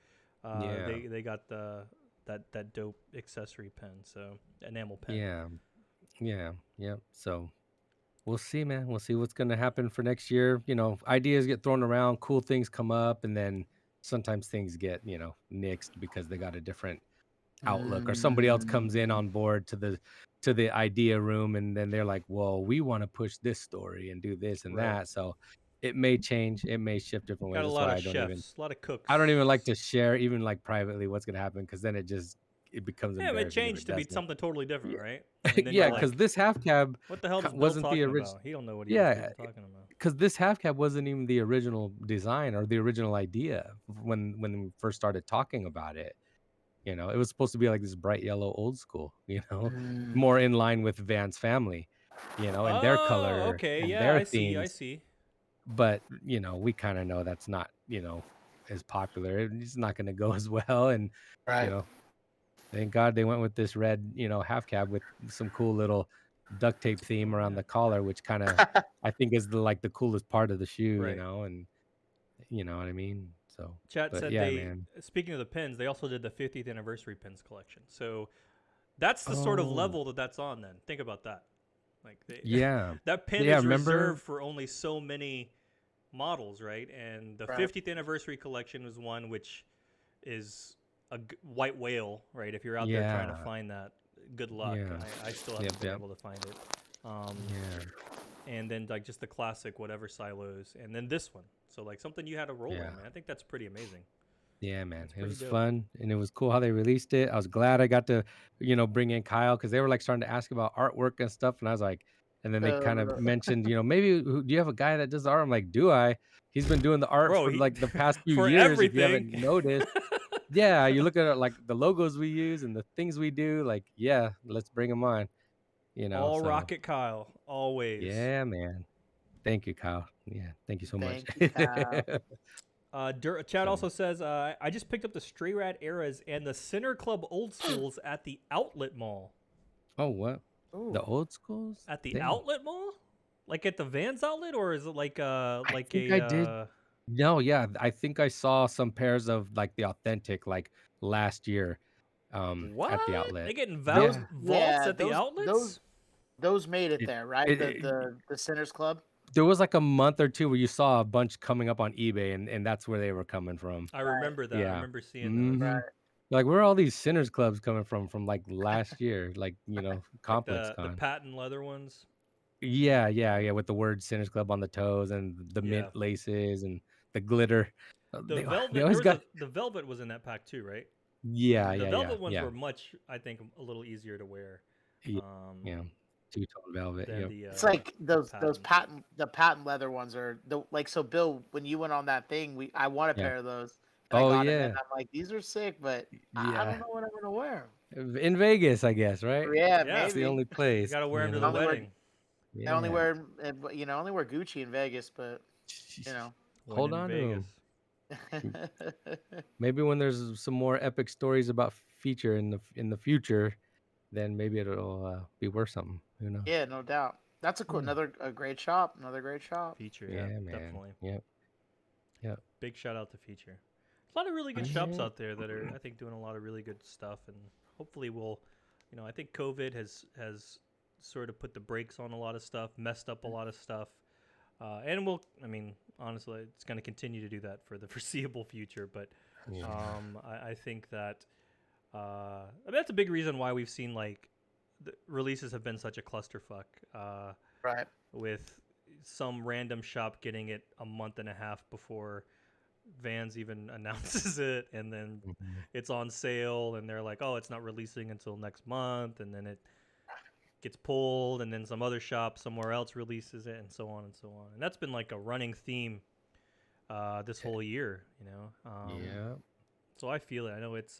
They got that dope accessory pen, so enamel pen. Yeah. So we'll see, man. We'll see what's gonna happen for next year. You know, ideas get thrown around, cool things come up, and then sometimes things get, you know, nixed because they got a different outlook or somebody else comes in on board to the idea room, and then they're like, well, we want to push this story and do this and that. So it may change, it may shift different ways. Got a lot of chefs, a lot of cooks. I don't even like to share even like privately what's gonna happen, because then it becomes it changed to be something totally different, right? Yeah, because this half cab what the hell wasn't the original. He don't know what he's talking about. Because this half cab wasn't even the original design or the original idea when we first started talking about it. You know, it was supposed to be like this bright yellow old school, you know, more in line with Vans family, you know, and their color and their themes. I see. But, you know, we kind of know that's not, you know, as popular. It's not going to go as well. And, you know, thank God they went with this red, you know, half cab with some cool little duct tape theme around the collar, which kind of, I think is the coolest part of the shoe, you know, and you know what I mean? So Chat said speaking of the pins, they also did the 50th anniversary pins collection. So that's the sort of level that's on then. Think about that. Like that pin is reserved for only so many models, right? And the 50th anniversary collection was one which is a white whale, right? If you're out there trying to find that, good luck. I still haven't been able to find it. and then like just the classic whatever silos, and then this one. So like something you had to roll in, Yeah. man. I think that's pretty amazing. Yeah, man. That's It pretty was dope. fun and it was cool how they released it. I was glad I got to, bring in Kyle because they were like starting to ask about artwork and stuff. And I was like, and then they kind of Uh, mentioned, maybe do you have a guy that does the art? I'm like, do I? He's been doing the art Bro, for he like the past few for years, if you haven't everything. noticed. Yeah, you look at like the logos we use and the things we do, like, yeah, let's bring them on, All so Rocket Kyle, always. yeah, man. Thank you, Kyle. Yeah, thank you so much. thank you, Kyle. Chad So, also says, I just picked up the Stray Rat Eras and the Center Club Old Schools at the Outlet Mall. oh, what? The Ooh. old schools? At the Dang. Outlet Mall? Like at the Vans outlet, or is it like I like think a I did. No, yeah, I think I saw some pairs of like the authentic like last year what? at the outlet. They getting Those, Yeah. vaults at the those outlets? made it It, there, right? it, The it the Sinners Club. there was like a month or two where you saw a bunch coming up on eBay and that's where they were coming from. I Right, remember that. I Yeah. remember seeing those. Mhm. right. Like where are all these sinners clubs coming from like last year, like, Like Complex the Con. patent leather ones. Yeah, yeah, yeah, with the word Sinners Club on the toes and the Yeah. mint laces and the glitter. The They velvet, always got the velvet was in that pack too, right? yeah, The yeah, yeah, velvet ones yeah. were much, I think, a little easier to wear Yeah, yeah. Two-tone velvet. than Yep. the It's like those patent. patent leather ones are like, so Bill, when you went on that thing, I want a Yeah. pair of those, and I Oh got them, and yeah. I'm like, these are sick, but I Yeah. don't know when I'm gonna wear In Vegas, I guess, right? them. Yeah, Yeah, It's the maybe. only you place, got to wear them to I the only wear wedding. I only Yeah. wear I only wear Gucci in Vegas, but you know. When Hold in on to Vegas. them. Maybe when there's some more epic stories about feature in the future, then maybe it'll be worth something. Who knows? Yeah, no doubt. That's a cool, Yeah. a great shop, another great shop. Feature, yeah, Yeah, man. definitely. Yep. Yep. Big shout out to Feature. There's a lot of really good shops Yeah. out there that are, I think, doing a lot of really good stuff, and hopefully we'll, I think COVID has sort of put the brakes on a lot of stuff, messed up a lot of stuff, and we'll, honestly, it's going to continue to do that for the foreseeable future. But Yeah. I think that that's a big reason why we've seen like the releases have been such a clusterfuck. Right. With some random shop getting it a month and a half before Vans even announces it, and then Mhm. it's on sale, and they're like, "Oh, it's not releasing until next month," and then it gets pulled, and then some other shop somewhere else releases it, and so on and so on. And that's been like a running theme this whole year, Yeah. So I feel it. I know it's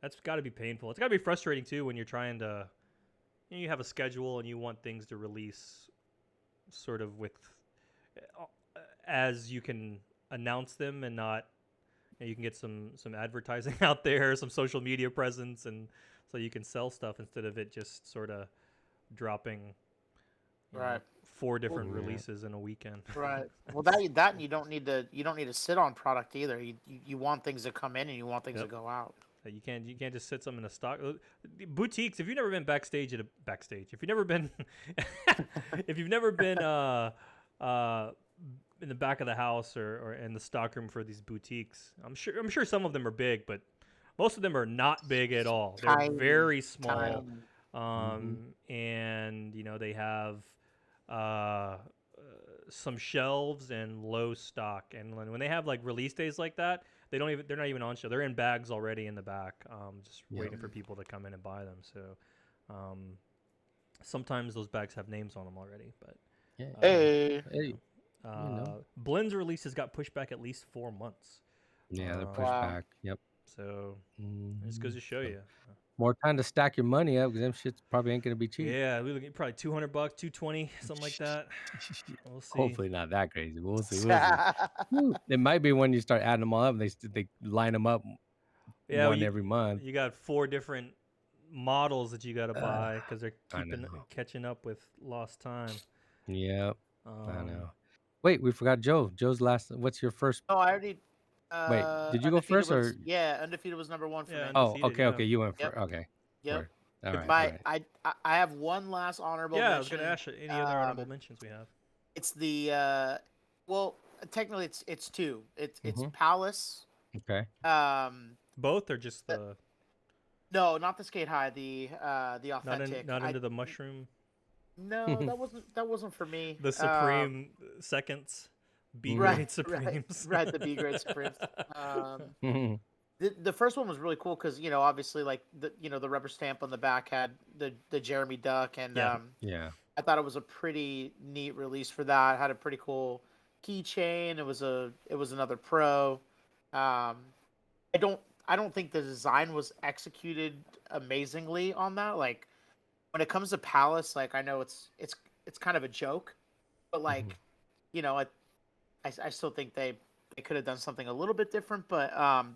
that's got to be painful. It's got to be frustrating too when you're trying to, you have a schedule and you want things to release sort of with as you can announce them and not you can get some advertising out there, some social media presence, and so you can sell stuff instead of it just sort of dropping Right. 4 different Yeah. releases in a weekend. Right. Well, that and you don't need to sit on product either. You want things to come in and you want things to Yep. go out. You can't just sit some in a stock. Boutiques. If you've never been backstage at a backstage, if you've never been, if you've never been in the back of the house or in the stockroom for these boutiques, I'm sure some of them are big, but most of them are not big at all. They're Tiny, very small. tiny. And they have some shelves and low stock. And when they have like release days like that, they're not even on show. They're in bags already in the back, just waiting for people to come in and buy them. So sometimes those bags have names on them already. But Yeah. Hey. Hey. Blend's releases got pushed back at least 4 months. Yeah, they're pushed Wow. back. Yep. So it just goes to show So, you. more time to stack your money up because them shits probably ain't gonna be cheap. Yeah, we looking probably $200, $220, something like that. We'll see. Hopefully not that crazy. We'll see. We'll see. Woo. It might be when you start adding them all up. They line them up one every month. You got 4 different models that you got to buy because they're I know. catching up with lost time. Yep. I know. Wait, we forgot Joe. Joe's last. What's your first? No, I already. Wait, did you go first or? Yeah, Undefeated was number 1 for Yeah, me. Oh, Undefeated, okay, yeah. okay. You went Yep. first. Okay. Yep. Word. All With right. All right. I have one last honorable Yeah, mention. I was going to ask you any other honorable mentions we have. It's the well, technically it's 2. It's Mhm. Palace. Okay. Both or just the No, not the Skate High, the authentic. not into the mushroom? No, that wasn't for me. The Supreme Seconds, B Right, grade Supremes. right, the B grade Supremes. The first one was really cool because obviously like the rubber stamp on the back had the Jeremy Duck, and Yeah. I thought it was a pretty neat release for that. It had a pretty cool keychain. It was another pro. Um, I don't think the design was executed amazingly on that. Like when it comes to Palace, like I know it's kind of a joke, but like I still think they could have done something a little bit different. But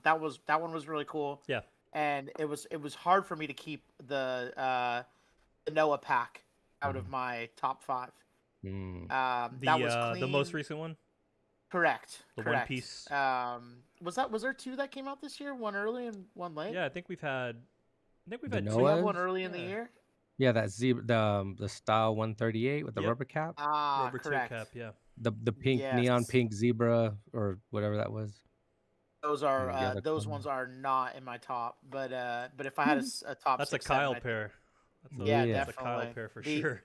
that one was really cool. Yeah. And it was hard for me to keep the Noah pack out of my top 5. That was clean. The most recent one. Correct. The correct. One Piece. Was there 2 that came out this year? One early and one late. Yeah, I think we've had. The 2. We Noahs? have one early in the year. Yeah, that the style 138 with the rubber cap. Rubber Correct. tip cap. Yeah. The pink neon pink zebra or whatever that was. Those ones are not in my top, but if I had a top, That's 6, a Kyle 7, pair. Definitely. That's a Kyle pair for sure.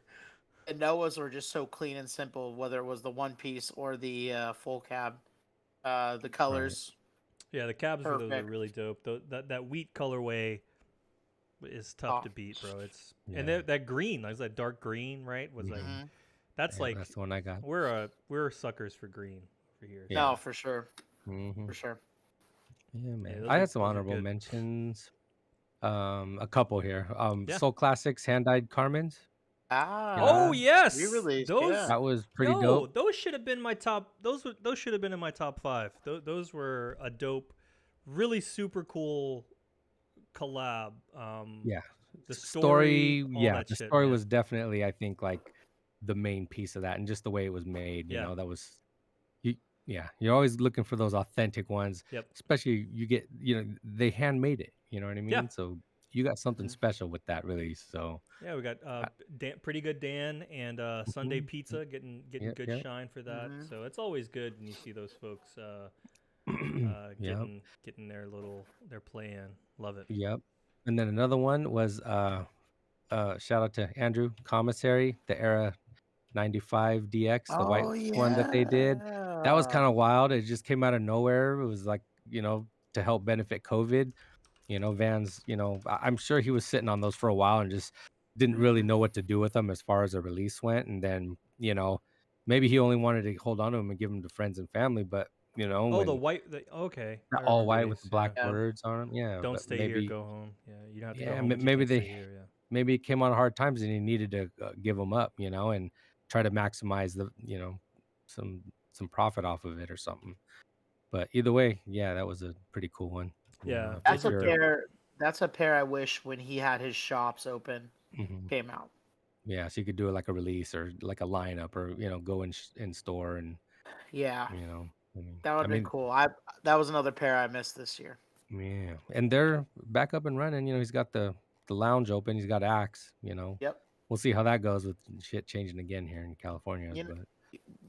The Noahs were just so clean and simple, whether it was the One Piece or the full cab. The colors. Right. Yeah, the cabs for those are Perfect. really dope. That wheat colorway is tough to beat, bro. And that green, like that dark green, right? Was like that's the one I got. We're suckers for green for here. Yeah. No, for sure. Mm-hmm. For sure. Yeah, man. I had some honorable mentions. A couple here. Soul Classics hand-dyed Carmen's. Oh yes, re-release. Those that was pretty dope. Those should have been my top. Those should have been in my top 5. Those were a dope, really super cool collab. The story. The story was definitely, I think, like the main piece of that, and just the way it was made. You know, that was. You're always looking for those authentic ones. Yep. Especially you get, they handmade it. You know what I mean? Yeah. So you got something special with that release. So yeah, we got Pretty Good Dan and Sunday Pizza getting good shine for that. So it's always good when you see those folks getting their play in. Love it. Yep. And then another one was shout out to Andrew Commissary, the Era 95 DX, the white one that they did. That was kind of wild. It just came out of nowhere. It was like, to help benefit COVID. Vans, I'm sure he was sitting on those for a while and just didn't really know what to do with them as far as a release went. And then, maybe he only wanted to hold on to them and give them to friends and family. But, the white, okay. All white with the black words on them. Yeah. Don't stay here, go home. Yeah, you don't have to go home. Maybe it came on hard times and he needed to give them up, and try to maximize the, some profit off of it or something. But either way, that was a pretty cool one. Yeah, that's a pair I wish when he had his shops open came out. Yeah, so you could do it like a release or like a lineup, or go in store and that would have been cool. That was another pair I missed this year. Yeah, and they're back up and running. He's got the lounge open. He's got Axe. Yep. We'll see how that goes with shit changing again here in California.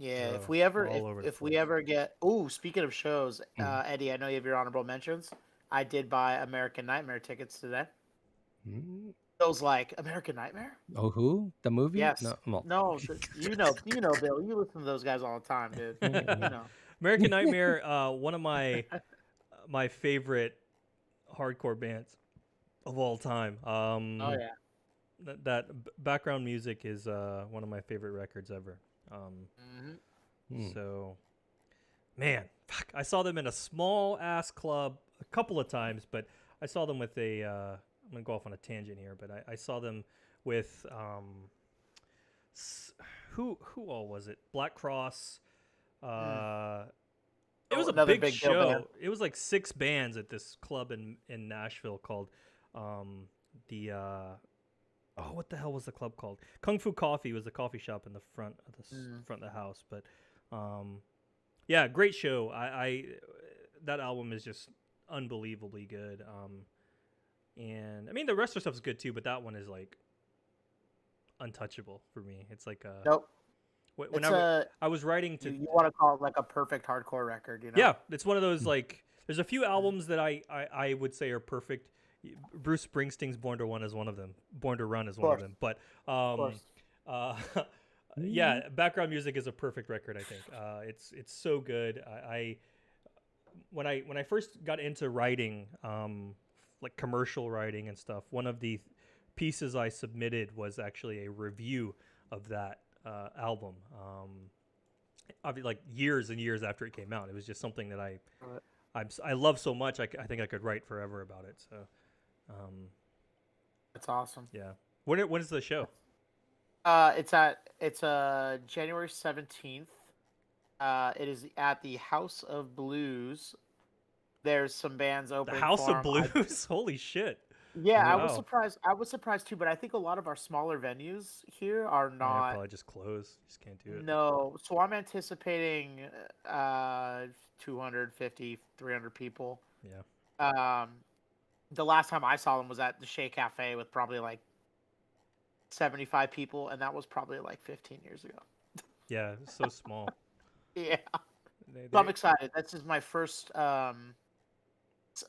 If we ever get speaking of shows, Eddie, I know you have your honorable mentions. I did buy American Nightmare tickets today. Feels like American Nightmare. Oh, who? The movie? Yes. No. You know, Bill. You listen to those guys all the time, dude. American Nightmare, one of my favorite hardcore bands of all time. That background music is one of my favorite records ever. So, man, fuck, I saw them in a small ass club a couple of times, but I saw them with a. I'm gonna go off on a tangent here, but I saw them with who all was it? Black Cross. It was a big show. It was like 6 bands at this club in Nashville called what the hell was the club called? Kung Fu Coffee was the coffee shop in the front of the house. But yeah, great show. That album is just unbelievably good. And I mean the rest of the stuff is good too, but that one is like untouchable for me. It's like nope. I was writing to. You want to call it like a perfect hardcore record, Yeah, it's one of those like. There's a few albums that I would say are perfect. Bruce Springsteen's Born to Run is one of them. Born to Run is one of them. But Yeah, background music is a perfect record. I think it's so good. When I first got into writing, like commercial writing and stuff, one of the pieces I submitted was actually a review of that album. Like years and years after it came out, it was just something that I love so much. I think I could write forever about it. So, That's awesome. yeah. When is the show? It's January 17th. It is at the House of Blues. There's some bands The opening. House for of 'em. Blues. Holy shit! Yeah, I was Wow. surprised. I was surprised too, but I think a lot of our smaller venues here are They're not. probably just closed. Just can't do it. No, so I'm anticipating 250, 300 people. Yeah. The last time I saw them was at the Shea Cafe with probably like 75 people, and that was probably like 15 years ago. Yeah. It's so small. Yeah, They, so I'm they, excited. This is my first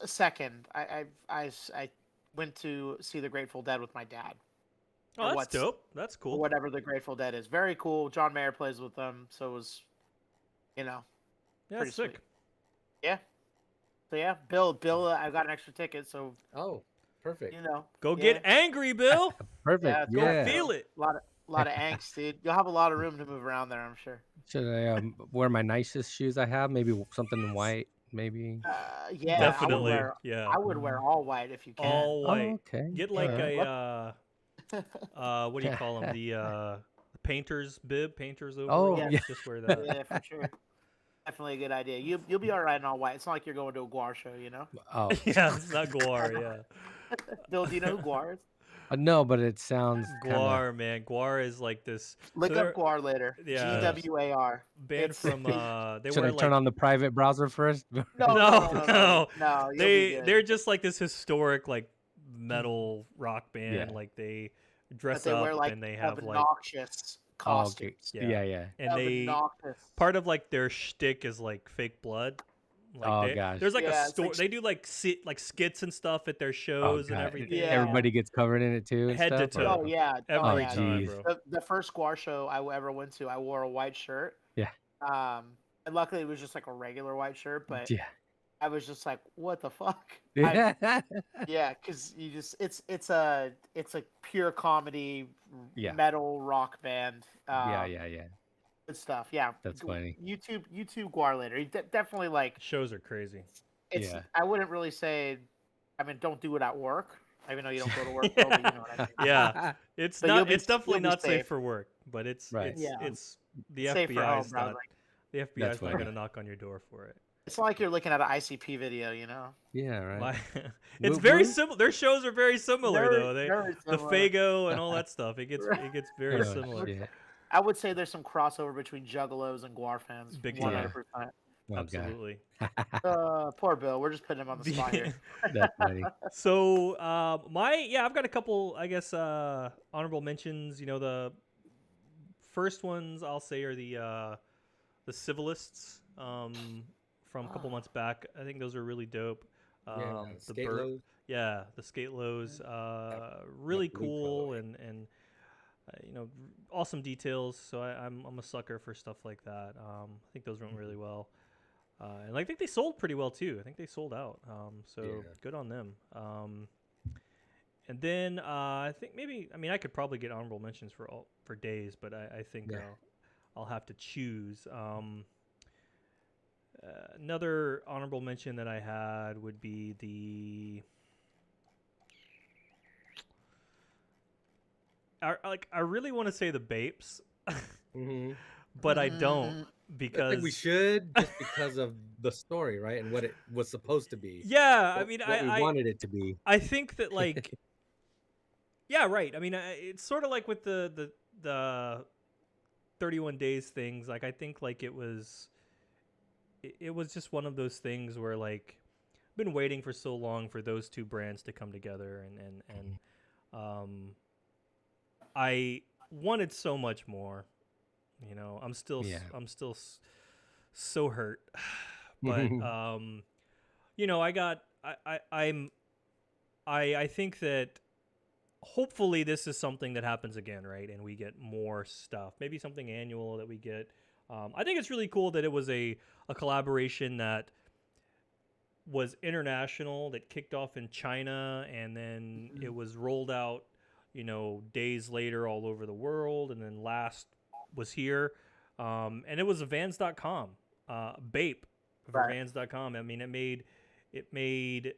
second. I went to see the Grateful Dead with my dad. oh, that's dope. That's Or cool. whatever the Grateful Dead is. Very cool. John Mayer plays with them, so it was, Yeah, pretty that's sick. sweet. Yeah. So yeah, Bill, I got an extra ticket, so Oh, perfect. Go yeah. get angry, Bill. Perfect. Yeah, Yeah. Feel it. a lot of angst, dude. You'll have a lot of room to move around there, I'm sure. Should I wear my nicest shoes I have? Maybe something in white. Maybe. Yeah, Definitely. I would wear all white if you can. All white. Oh, okay. Get like Alright. what do you call them? The painter's bib, painter's Oh, overall. yeah. Just wear that. Yeah, for sure. Definitely a good idea. You'll be all right in all white. It's not like you're going to a Guar show, Oh. Yeah, it's not Guar. Yeah. Bill, do you know who Guar is? No, but it sounds kinda... Guar, man. Guar is like this. Look so up Guar later. Yeah. GWAR. Band from they Should were I like turn on the private browser first? No, No. you'll be good. They're just like this historic like metal rock band. Yeah. Like they But dress they up wear like and they have like obnoxious Oh, costumes. okay. Yeah. and they Obnoxious. part of like their shtick is like fake blood. Like Oh, gosh. There's like Yeah, a it's story. like- They do like skits and stuff at their shows and God. everything. Yeah. Everybody gets covered in it too and Head to stuff? toe. Oh yeah. Every yeah. time, geez. bro. The first Guar show I ever went to, I wore a white shirt. Yeah. And luckily it was just like a regular white shirt, but Yeah. I was just like, what the fuck? Yeah. Yeah, because you just it's a pure comedy Yeah. metal rock band. Yeah. Good stuff. Yeah, That's funny. YouTube Guar later. Definitely like Shows are crazy. it's. Yeah. I wouldn't really say. I mean, don't do it at work. Even though you don't go to work, Bill, but you know what I mean. Yeah, it's But you'll not. be- It's definitely you'll be not safe safe. for work, but it's Right. it's Yeah. it's the Safe for FBI home is not. browsing. The FBI That's is not funny. going to knock on your door for it. It's not like you're looking at an ICP video, Yeah, right. Like, it's very Woo-woo. similar. Their shows are very similar though. Very The similar. Fago and all that stuff. It gets very Oh, similar. shit. I would say there's some crossover between Juggalos and Guar fans. Big 100%. Oh, God. Absolutely. Poor Bill. We're just putting him on the spot here. That's funny. So I've got a couple, I guess, honorable mentions. The first ones I'll say are the Civilists from a couple months back. I think those are really dope. Yeah, The skate Bur- lows. Yeah, the skate lows, really blue cool color. and awesome details. So I'm a sucker for stuff like that. I think those went really well, and I think they sold pretty well too. I think they sold out. So Yeah. good on them. And then I think I could probably get honorable mentions for days, but I think Yeah. I'll have to choose. Another honorable mention that I had would be I really want to say the Bapes, Mm-hmm. but I don't I because think we should just because of the story, right, and what it was supposed to be. yeah, I What- mean what we I wanted it to be. I think that like yeah, right. I mean it's sort of like with the 31 days things. Like I think like it was just one of those things where like I've been waiting for so long for those two brands to come together and I wanted so much more. I'm still Yeah. so hurt. But I think that hopefully this is something that happens again, right? And we get more stuff, maybe something annual that we get. I think it's really cool that it was a collaboration that was international, that kicked off in China, and then it was rolled out, days later all over the world, and then last was here. And it was a Vans.com, Bape for Right. Vans.com. I mean, it made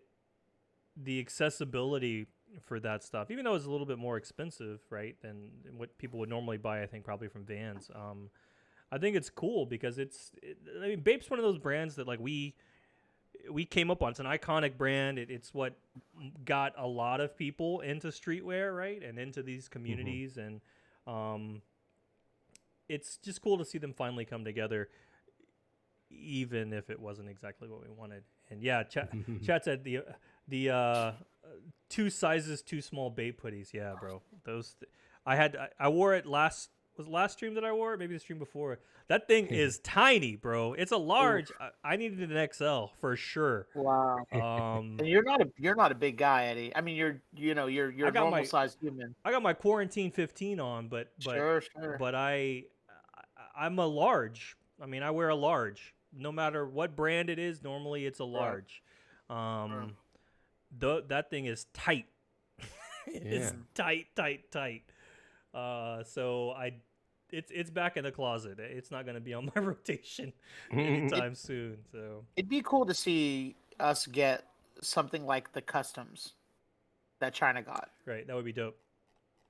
the accessibility for that stuff, even though it's a little bit more expensive, right, than what people would normally buy. I think probably from Vans. I think it's cool because I mean, Bape's one of those brands that like we came up on. It's an iconic brand. It's what got a lot of people into streetwear, right, and into these communities, and it's just cool to see them finally come together, even if it wasn't exactly what we wanted. And yeah, chat said the 2 sizes too small Bape hoodies. Yeah, bro, those I wore it last. Was the last stream that I wore it? Maybe the stream before. That thing is tiny, bro. It's a large. I needed an XL for sure. Wow. And you're not a big guy, Eddie. I mean, you're a normal sized human. I got my quarantine 15 on, but Sure. But I'm a large. I mean, I wear a large. No matter what brand it is, normally it's a large. That thing is tight. It's tight. So it's back in the closet. It's not going to be on my rotation anytime soon. So it'd be cool to see us get something like the customs that China got. Right, that would be dope.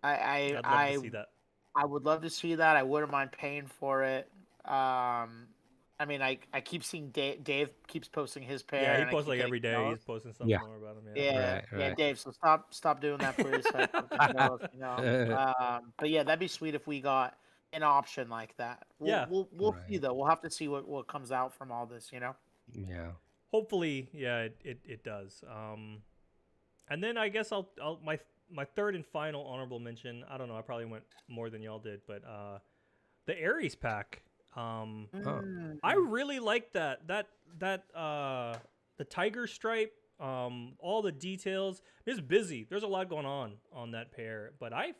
I'd love to see that. I would love to see that. I wouldn't mind paying for it. I mean, I keep seeing Dave keeps posting his pair. Yeah, he posts like every day. He's posting something more about him. Yeah, right. Dave. So stop doing that, please. But yeah, that'd be sweet if we got an option like that. We'll see though. We'll have to see what comes out from all this. Yeah. Hopefully, yeah, it does. And then I guess I'll my third and final honorable mention. I don't know. I probably went more than y'all did, but the Aries pack. I really like that the tiger stripe, all the details. It's busy. There's a lot going on that pair, but I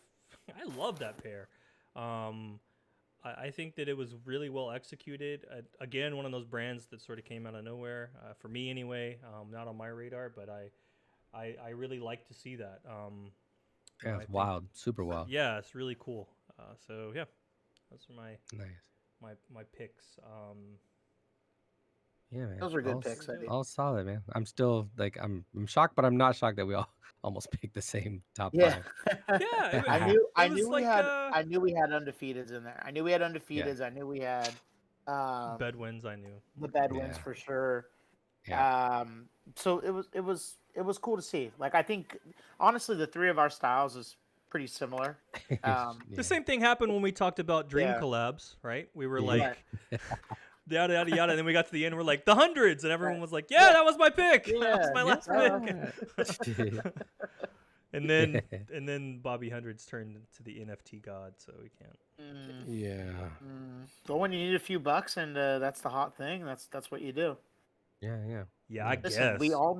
love that pair. I think that it was really well executed. Again, one of those brands that sort of came out of nowhere for me anyway. Not on my radar, but I really like to see that. Yeah, it's wild, super wild. Yeah, it's really cool. So yeah, those are my my picks. Yeah, man. Those are good picks. All solid, man. I'm still like I'm shocked, but I'm not shocked that we all almost picked the same top 5. Yeah, I knew we had undefeateds in there. I knew we had undefeateds. I knew we had Bedwins. I knew the Bedwins for sure. Yeah. So it was cool to see. Like, I think honestly the 3 of our styles is pretty similar. The same thing happened when we talked about dream collabs, right? We were like yada yada yada, and then we got to the end, we're like the hundreds, and everyone was like, "Yeah, that was my pick. That was my last pick." and then Bobby Hundreds turned into the NFT god, so we can't. Yeah. But when you need a few bucks and that's the hot thing, that's what you do. Yeah. Yeah, I Listen, guess we all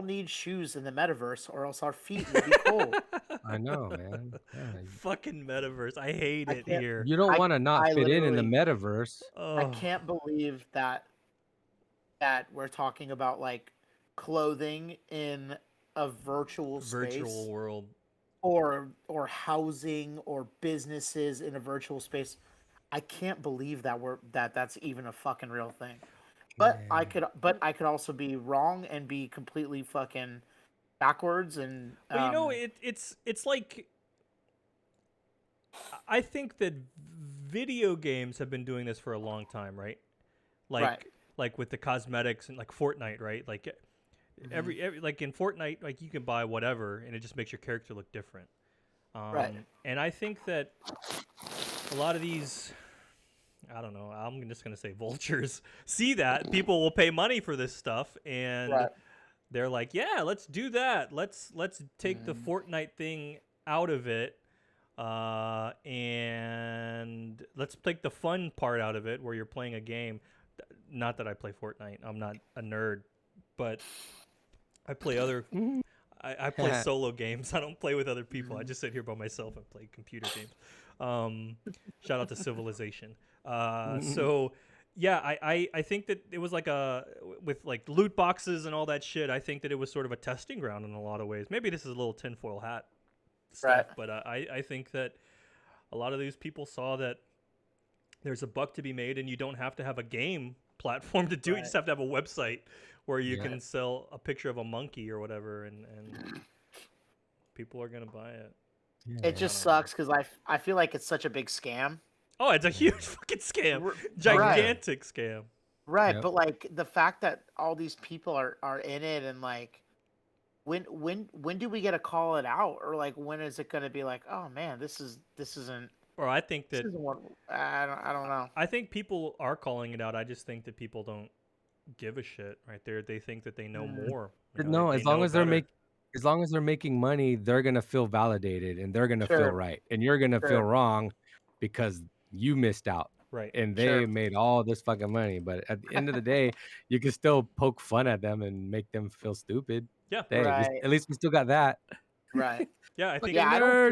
need shoes in the metaverse, or else our feet will be cold. I know, man. Yeah. Fucking metaverse. I hate it here. You don't want to not fit in the metaverse. I can't believe that we're talking about like clothing in a virtual world, or housing or businesses in a virtual space. I can't believe that that's even a fucking real thing. But I could also be wrong and be completely fucking backwards and. Well, it's like, I think that video games have been doing this for a long time, right? Like with the cosmetics and like Fortnite, right? Like every like in Fortnite, like you can buy whatever and it just makes your character look different. And I think that a lot of these, I don't know, I'm just going to say vultures, see that people will pay money for this stuff, and they're like, yeah, let's do that. Let's take the Fortnite thing out of it, and let's take the fun part out of it where you're playing a game. Not that I play Fortnite. I'm not a nerd, but I play other I play solo games. I don't play with other people. I just sit here by myself and play computer games. Shout out to Civilization. So yeah, I think that it was like with like loot boxes and all that shit. I think that it was sort of a testing ground in a lot of ways. Maybe this is a little tinfoil hat stuff, but I think that a lot of these people saw that there's a buck to be made, and you don't have to have a game platform to do it. You just have to have a website where you can sell a picture of a monkey or whatever, and people are gonna buy it. It just sucks because I feel like it's such a big scam. Oh, it's a huge fucking scam, gigantic scam. Right, but like the fact that all these people are in it, and like, when do we get to call it out, or like when is it gonna be like, oh man, this isn't. Or I think that I don't know. I think people are calling it out. I just think that people don't give a shit right there. They think that they know more. No, as long as they're making money, they're gonna feel validated and they're gonna feel right, and you're gonna feel wrong because you missed out. Right. And they made all this fucking money, but at the end of the day, you can still poke fun at them and make them feel stupid. Yeah. Hey, at least we still got that. Right. Yeah, I think. Yeah, I don't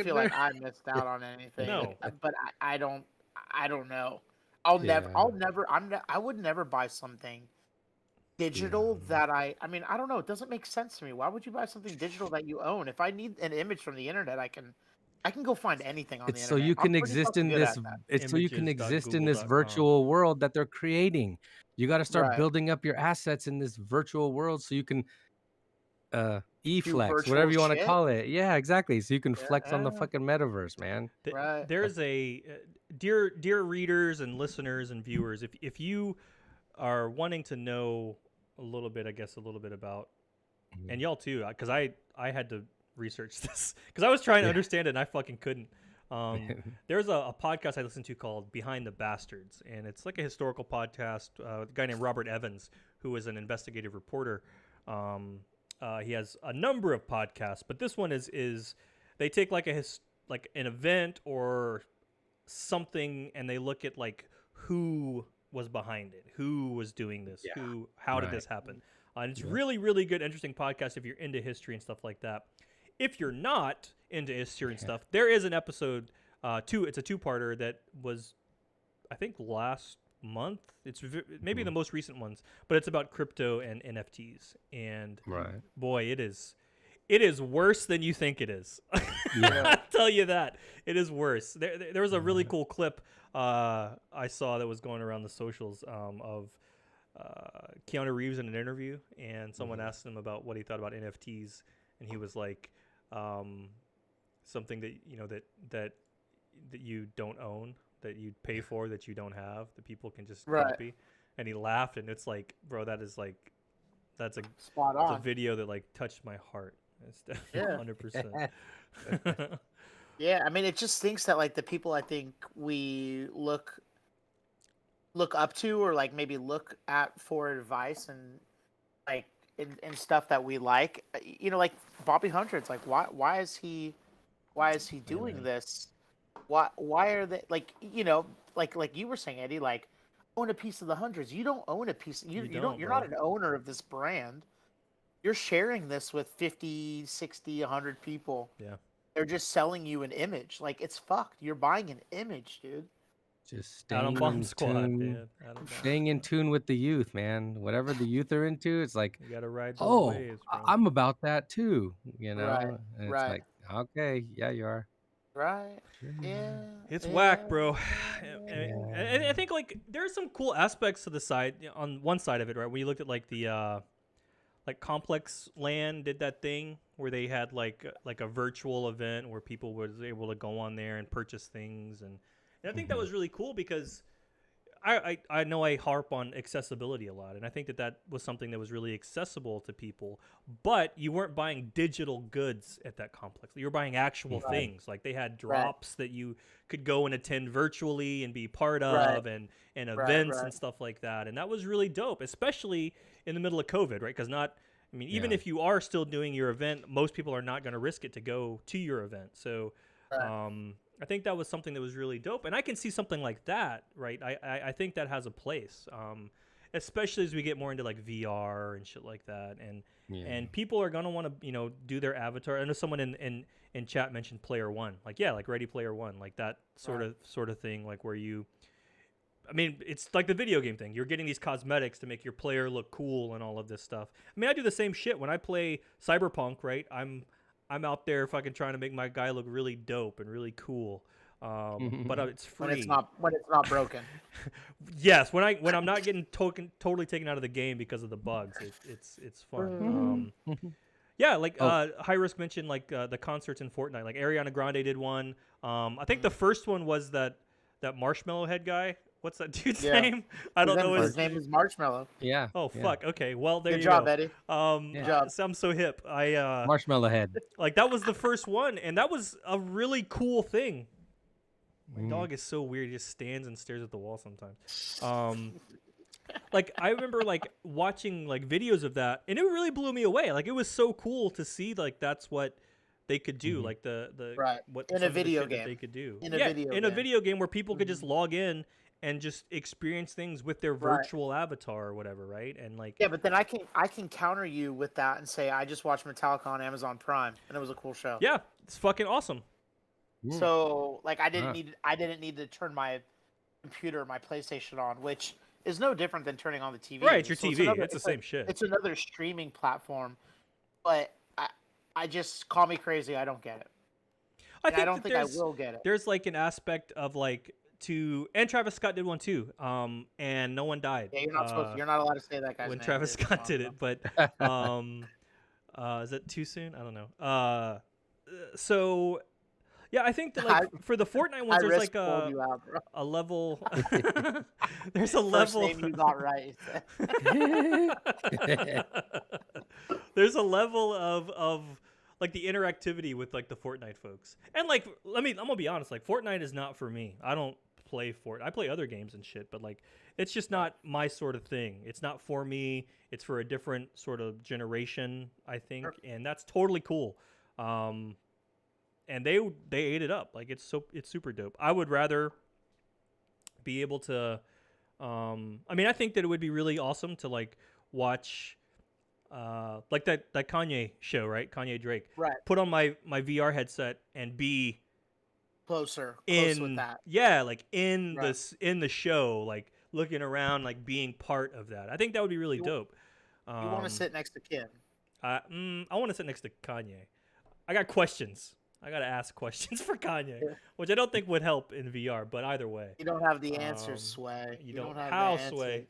feel like I missed out on anything. No. But I don't know. I would never buy something digital that I mean, I don't know. It doesn't make sense to me. Why would you buy something digital that you own? If I need an image from the internet, I can go find anything on the internet. So you can exist in this. It's so you can exist in this virtual world that they're creating. You got to start building up your assets in this virtual world so you can e-flex, whatever you want to call it. Yeah, exactly. So you can flex on the fucking metaverse, man. There's a dear readers and listeners and viewers, if you are wanting to know a little bit about, and y'all too, because I had to research this because I was trying to understand it and I fucking couldn't. There's a podcast I listen to called Behind the Bastards, and it's like a historical podcast. A guy named Robert Evans, who is an investigative reporter. He has a number of podcasts, but this one is they take like an event or something, and they look at like who was behind it, who was doing this, how did this happen. And it's really, really good, interesting podcast if you're into history and stuff like that. If you're not into history and stuff, there is an episode, it's a two-parter that was, I think, last month. It's maybe the most recent ones, but it's about crypto and NFTs. And boy, it is worse than you think it is. I'll tell you that. It is worse. There was a really cool clip I saw that was going around the socials of Keanu Reeves in an interview, and someone asked him about what he thought about NFTs, and he was like, something that you don't own, that you pay for, that you don't have, that people can just copy. And he laughed, and it's like, bro, that's a spot on. It's a video that like touched my heart. It's definitely 100%. Yeah, I mean, it just stinks that like the people I think we look up to, or like maybe look at for advice, and like in stuff that we like, like Bobby Hundreds, like why is he doing this? Why are they like, like you were saying, Eddie, like own a piece of the Hundreds. You don't own a piece. You're not an owner of this brand. You're sharing this with 50, 60, 100 people. Yeah. They're just selling you an image. Like, it's fucked. You're buying an image, dude. Just staying in tune with the youth, man. Whatever the youth are into, it's like, you gotta ride those waves, bro. I'm about that too, Right. And it's like, okay, yeah, you are. Right. Yeah. It's whack, bro. And I think like there are some cool aspects to the side, on one side of it, right? When you looked at like the like Complex Land did that thing where they had like a virtual event where people was able to go on there and purchase things, and I think that was really cool because I know I harp on accessibility a lot, and I think that was something that was really accessible to people, but you weren't buying digital goods at that complex. You were buying actual things. Like they had drops that you could go and attend virtually and be part of, and events and stuff like that. And that was really dope, especially in the middle of COVID, right? Because even if you are still doing your event, most people are not going to risk it to go to your event. So I think that was something that was really dope, and I can see something like that, right? I think that has a place. especially as we get more into like VR and shit like that, and people are gonna want to do their avatar. I know someone in chat mentioned Player One, like Ready Player One, like that sort of thing, like where you. I mean, it's like the video game thing. You're getting these cosmetics to make your player look cool and all of this stuff. I mean, I do the same shit when I play Cyberpunk, right? I'm out there fucking trying to make my guy look really dope and really cool. But it's free. When it's not broken. Yes, when I'm not getting totally taken out of the game because of the bugs, it's fun. Yeah, like High Risk mentioned, like the concerts in Fortnite. Like Ariana Grande did one. I think the first one was that Marshmallow Head guy. What's that dude's name? I don't know. His name is Marshmallow. Yeah. Oh fuck. Okay. Well, there Good you job, go. Eddie. Good job. I'm so hip. Marshmallow Head. Like that was the first one, and that was a really cool thing. My dog is so weird. He just stands and stares at the wall sometimes. Like I remember like watching like videos of that, and it really blew me away. Like it was so cool to see like that's what they could do. Like the what in a video game that they could do in a video game where people could just log in and just experience things with their virtual avatar or whatever, right? And like but then I can counter you with that and say I just watched Metallica on Amazon Prime and it was a cool show. Yeah, it's fucking awesome. So like I didn't need to turn my computer, my PlayStation on, which is no different than turning on the TV. Right, it's your TV. It's the same shit. It's another streaming platform, but I just call me crazy. I don't get it. I don't think I will get it. There's like an aspect of like and Travis Scott did one too. And no one died. Yeah, you're not allowed to say that guy's when name. Travis Scott did it, but is that too soon? I don't know. So yeah, I think that like for the Fortnite ones, there's like a level. There's a level. First name you got right. There's a level of like the interactivity with like the Fortnite folks, and like I'm gonna be honest, like Fortnite is not for me. I don't play Fortnite. I play other games and shit, but like it's just not my sort of thing. It's not for me. It's for a different sort of generation, I think, and that's totally cool. And they ate it up. Like it's super dope. I would rather be able to I mean, I think that it would be really awesome to like watch like that Kanye show, right? Kanye Drake. Right. Put on my VR headset and be close with that. Yeah, like in the show, like looking around, like being part of that. I think that would be really dope. You want to sit next to Kim. I want to sit next to Kanye. I got questions. I got to ask questions for Kanye, which I don't think would help in VR, but either way. You don't have the answers, Sway. You don't have how, Sway.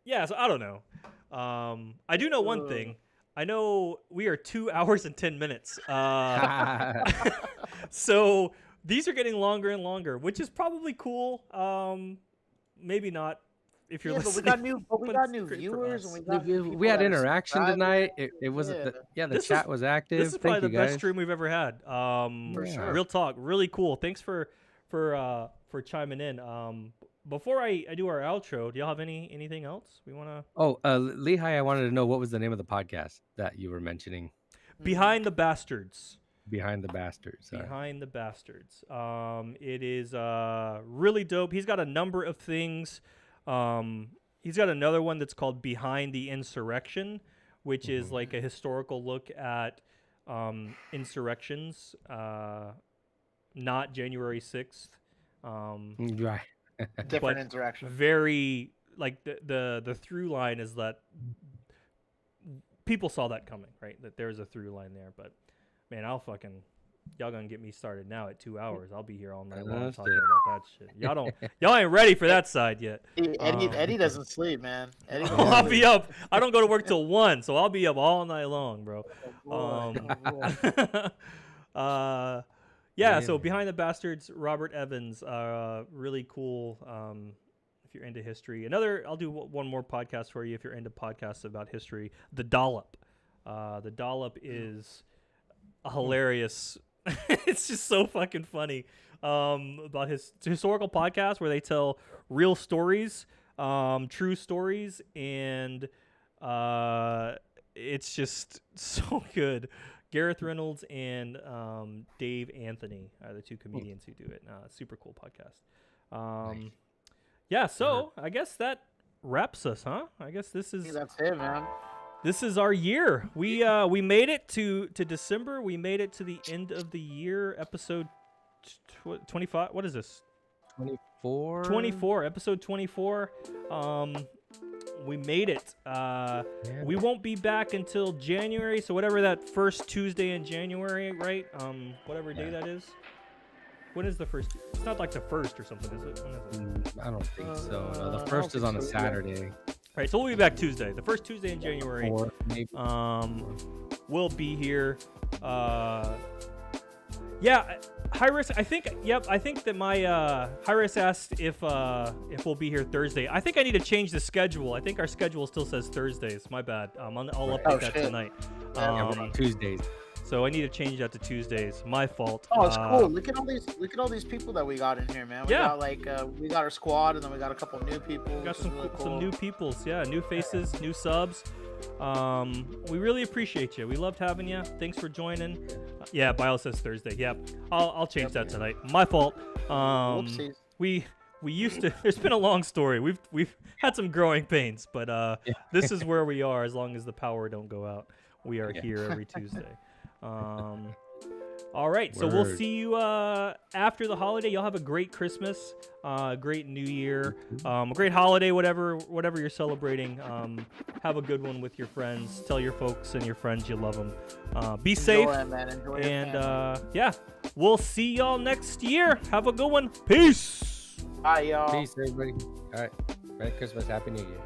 Yeah, so I don't know. I do know one thing. I know we are 2 hours and 10 minutes. So these are getting longer and longer, which is probably cool. Maybe not. If you're listening, but we got new viewers, and we had interaction tonight. It wasn't the chat was active. This is probably the best stream we've ever had. For sure. Real talk, really cool. Thanks for chiming in. Before I do our outro, do y'all have anything else we want to? Oh, Lehigh, I wanted to know what was the name of the podcast that you were mentioning. Behind the Bastards. Behind the Bastards. Behind the Bastards. It is really dope. He's got a number of things. He's got another one that's called Behind the Insurrection, which is like a historical look at insurrections, not January 6th. Right. Different insurrection. Very like the through line is that people saw that coming, right? That there's a through line there, but man, y'all gonna get me started now at 2 hours. I'll be here all night long talking about that shit. Y'all ain't ready for that side yet. Eddie doesn't sleep, man. I'll be up. I don't go to work till 1, so I'll be up all night long, bro. Yeah. So Behind the Bastards, Robert Evans, really cool. If you're into history, I'll do one more podcast for you if you're into podcasts about history. The Dollop. The Dollop is a hilarious. It's just so fucking funny about his historical podcast where they tell real stories, true stories, and it's just so good. Gareth Reynolds and Dave Anthony are the two comedians who do it. Super cool podcast. Nice. yeah, so I guess that wraps us, huh? I guess this is That's it, man. This is our year. We made it to December. We made it to the end of the year. Episode 25. What is this? 24. 24. Episode 24. We made it. We won't be back until January. So whatever that first Tuesday in January, right? Whatever day that is. When is the first? It's not like the first or something, is it? When is it? I don't think so. No, the first is on a Saturday. Right, so we'll be back Tuesday, the first Tuesday in January. Or maybe. We'll be here. Yeah, Hyris, I think. Yep, I think that my Hyris asked if we'll be here Thursday. I think I need to change the schedule. I think our schedule still says Thursdays. My bad. I'll update that tonight. Yeah, we're on Tuesdays. So I need to change that to Tuesdays. My fault. Oh, it's cool. Look at all these people that we got in here, man. We Yeah. got we got our squad, and then we got a couple new people. We got which is really cool. some new peoples, yeah, new faces, new subs. We really appreciate you. We loved having you. Thanks for joining. Yeah, Bio says Thursday. Yep, I'll change that tonight. My fault. Whoopsies. We used to. It's been a long story. We've had some growing pains, but this is where we are. As long as the power don't go out, we are here every Tuesday. All right, so we'll see you after the holiday. Y'all have a great Christmas, a great New Year, a great holiday, whatever you're celebrating. Have a good one with your friends. Tell your folks and your friends you love them. Be safe, Enjoy it, man. Enjoy your and family. yeah, we'll see y'all next year. Have a good one. Peace. Bye, y'all. Peace, everybody. All right. Merry Christmas. Happy New Year.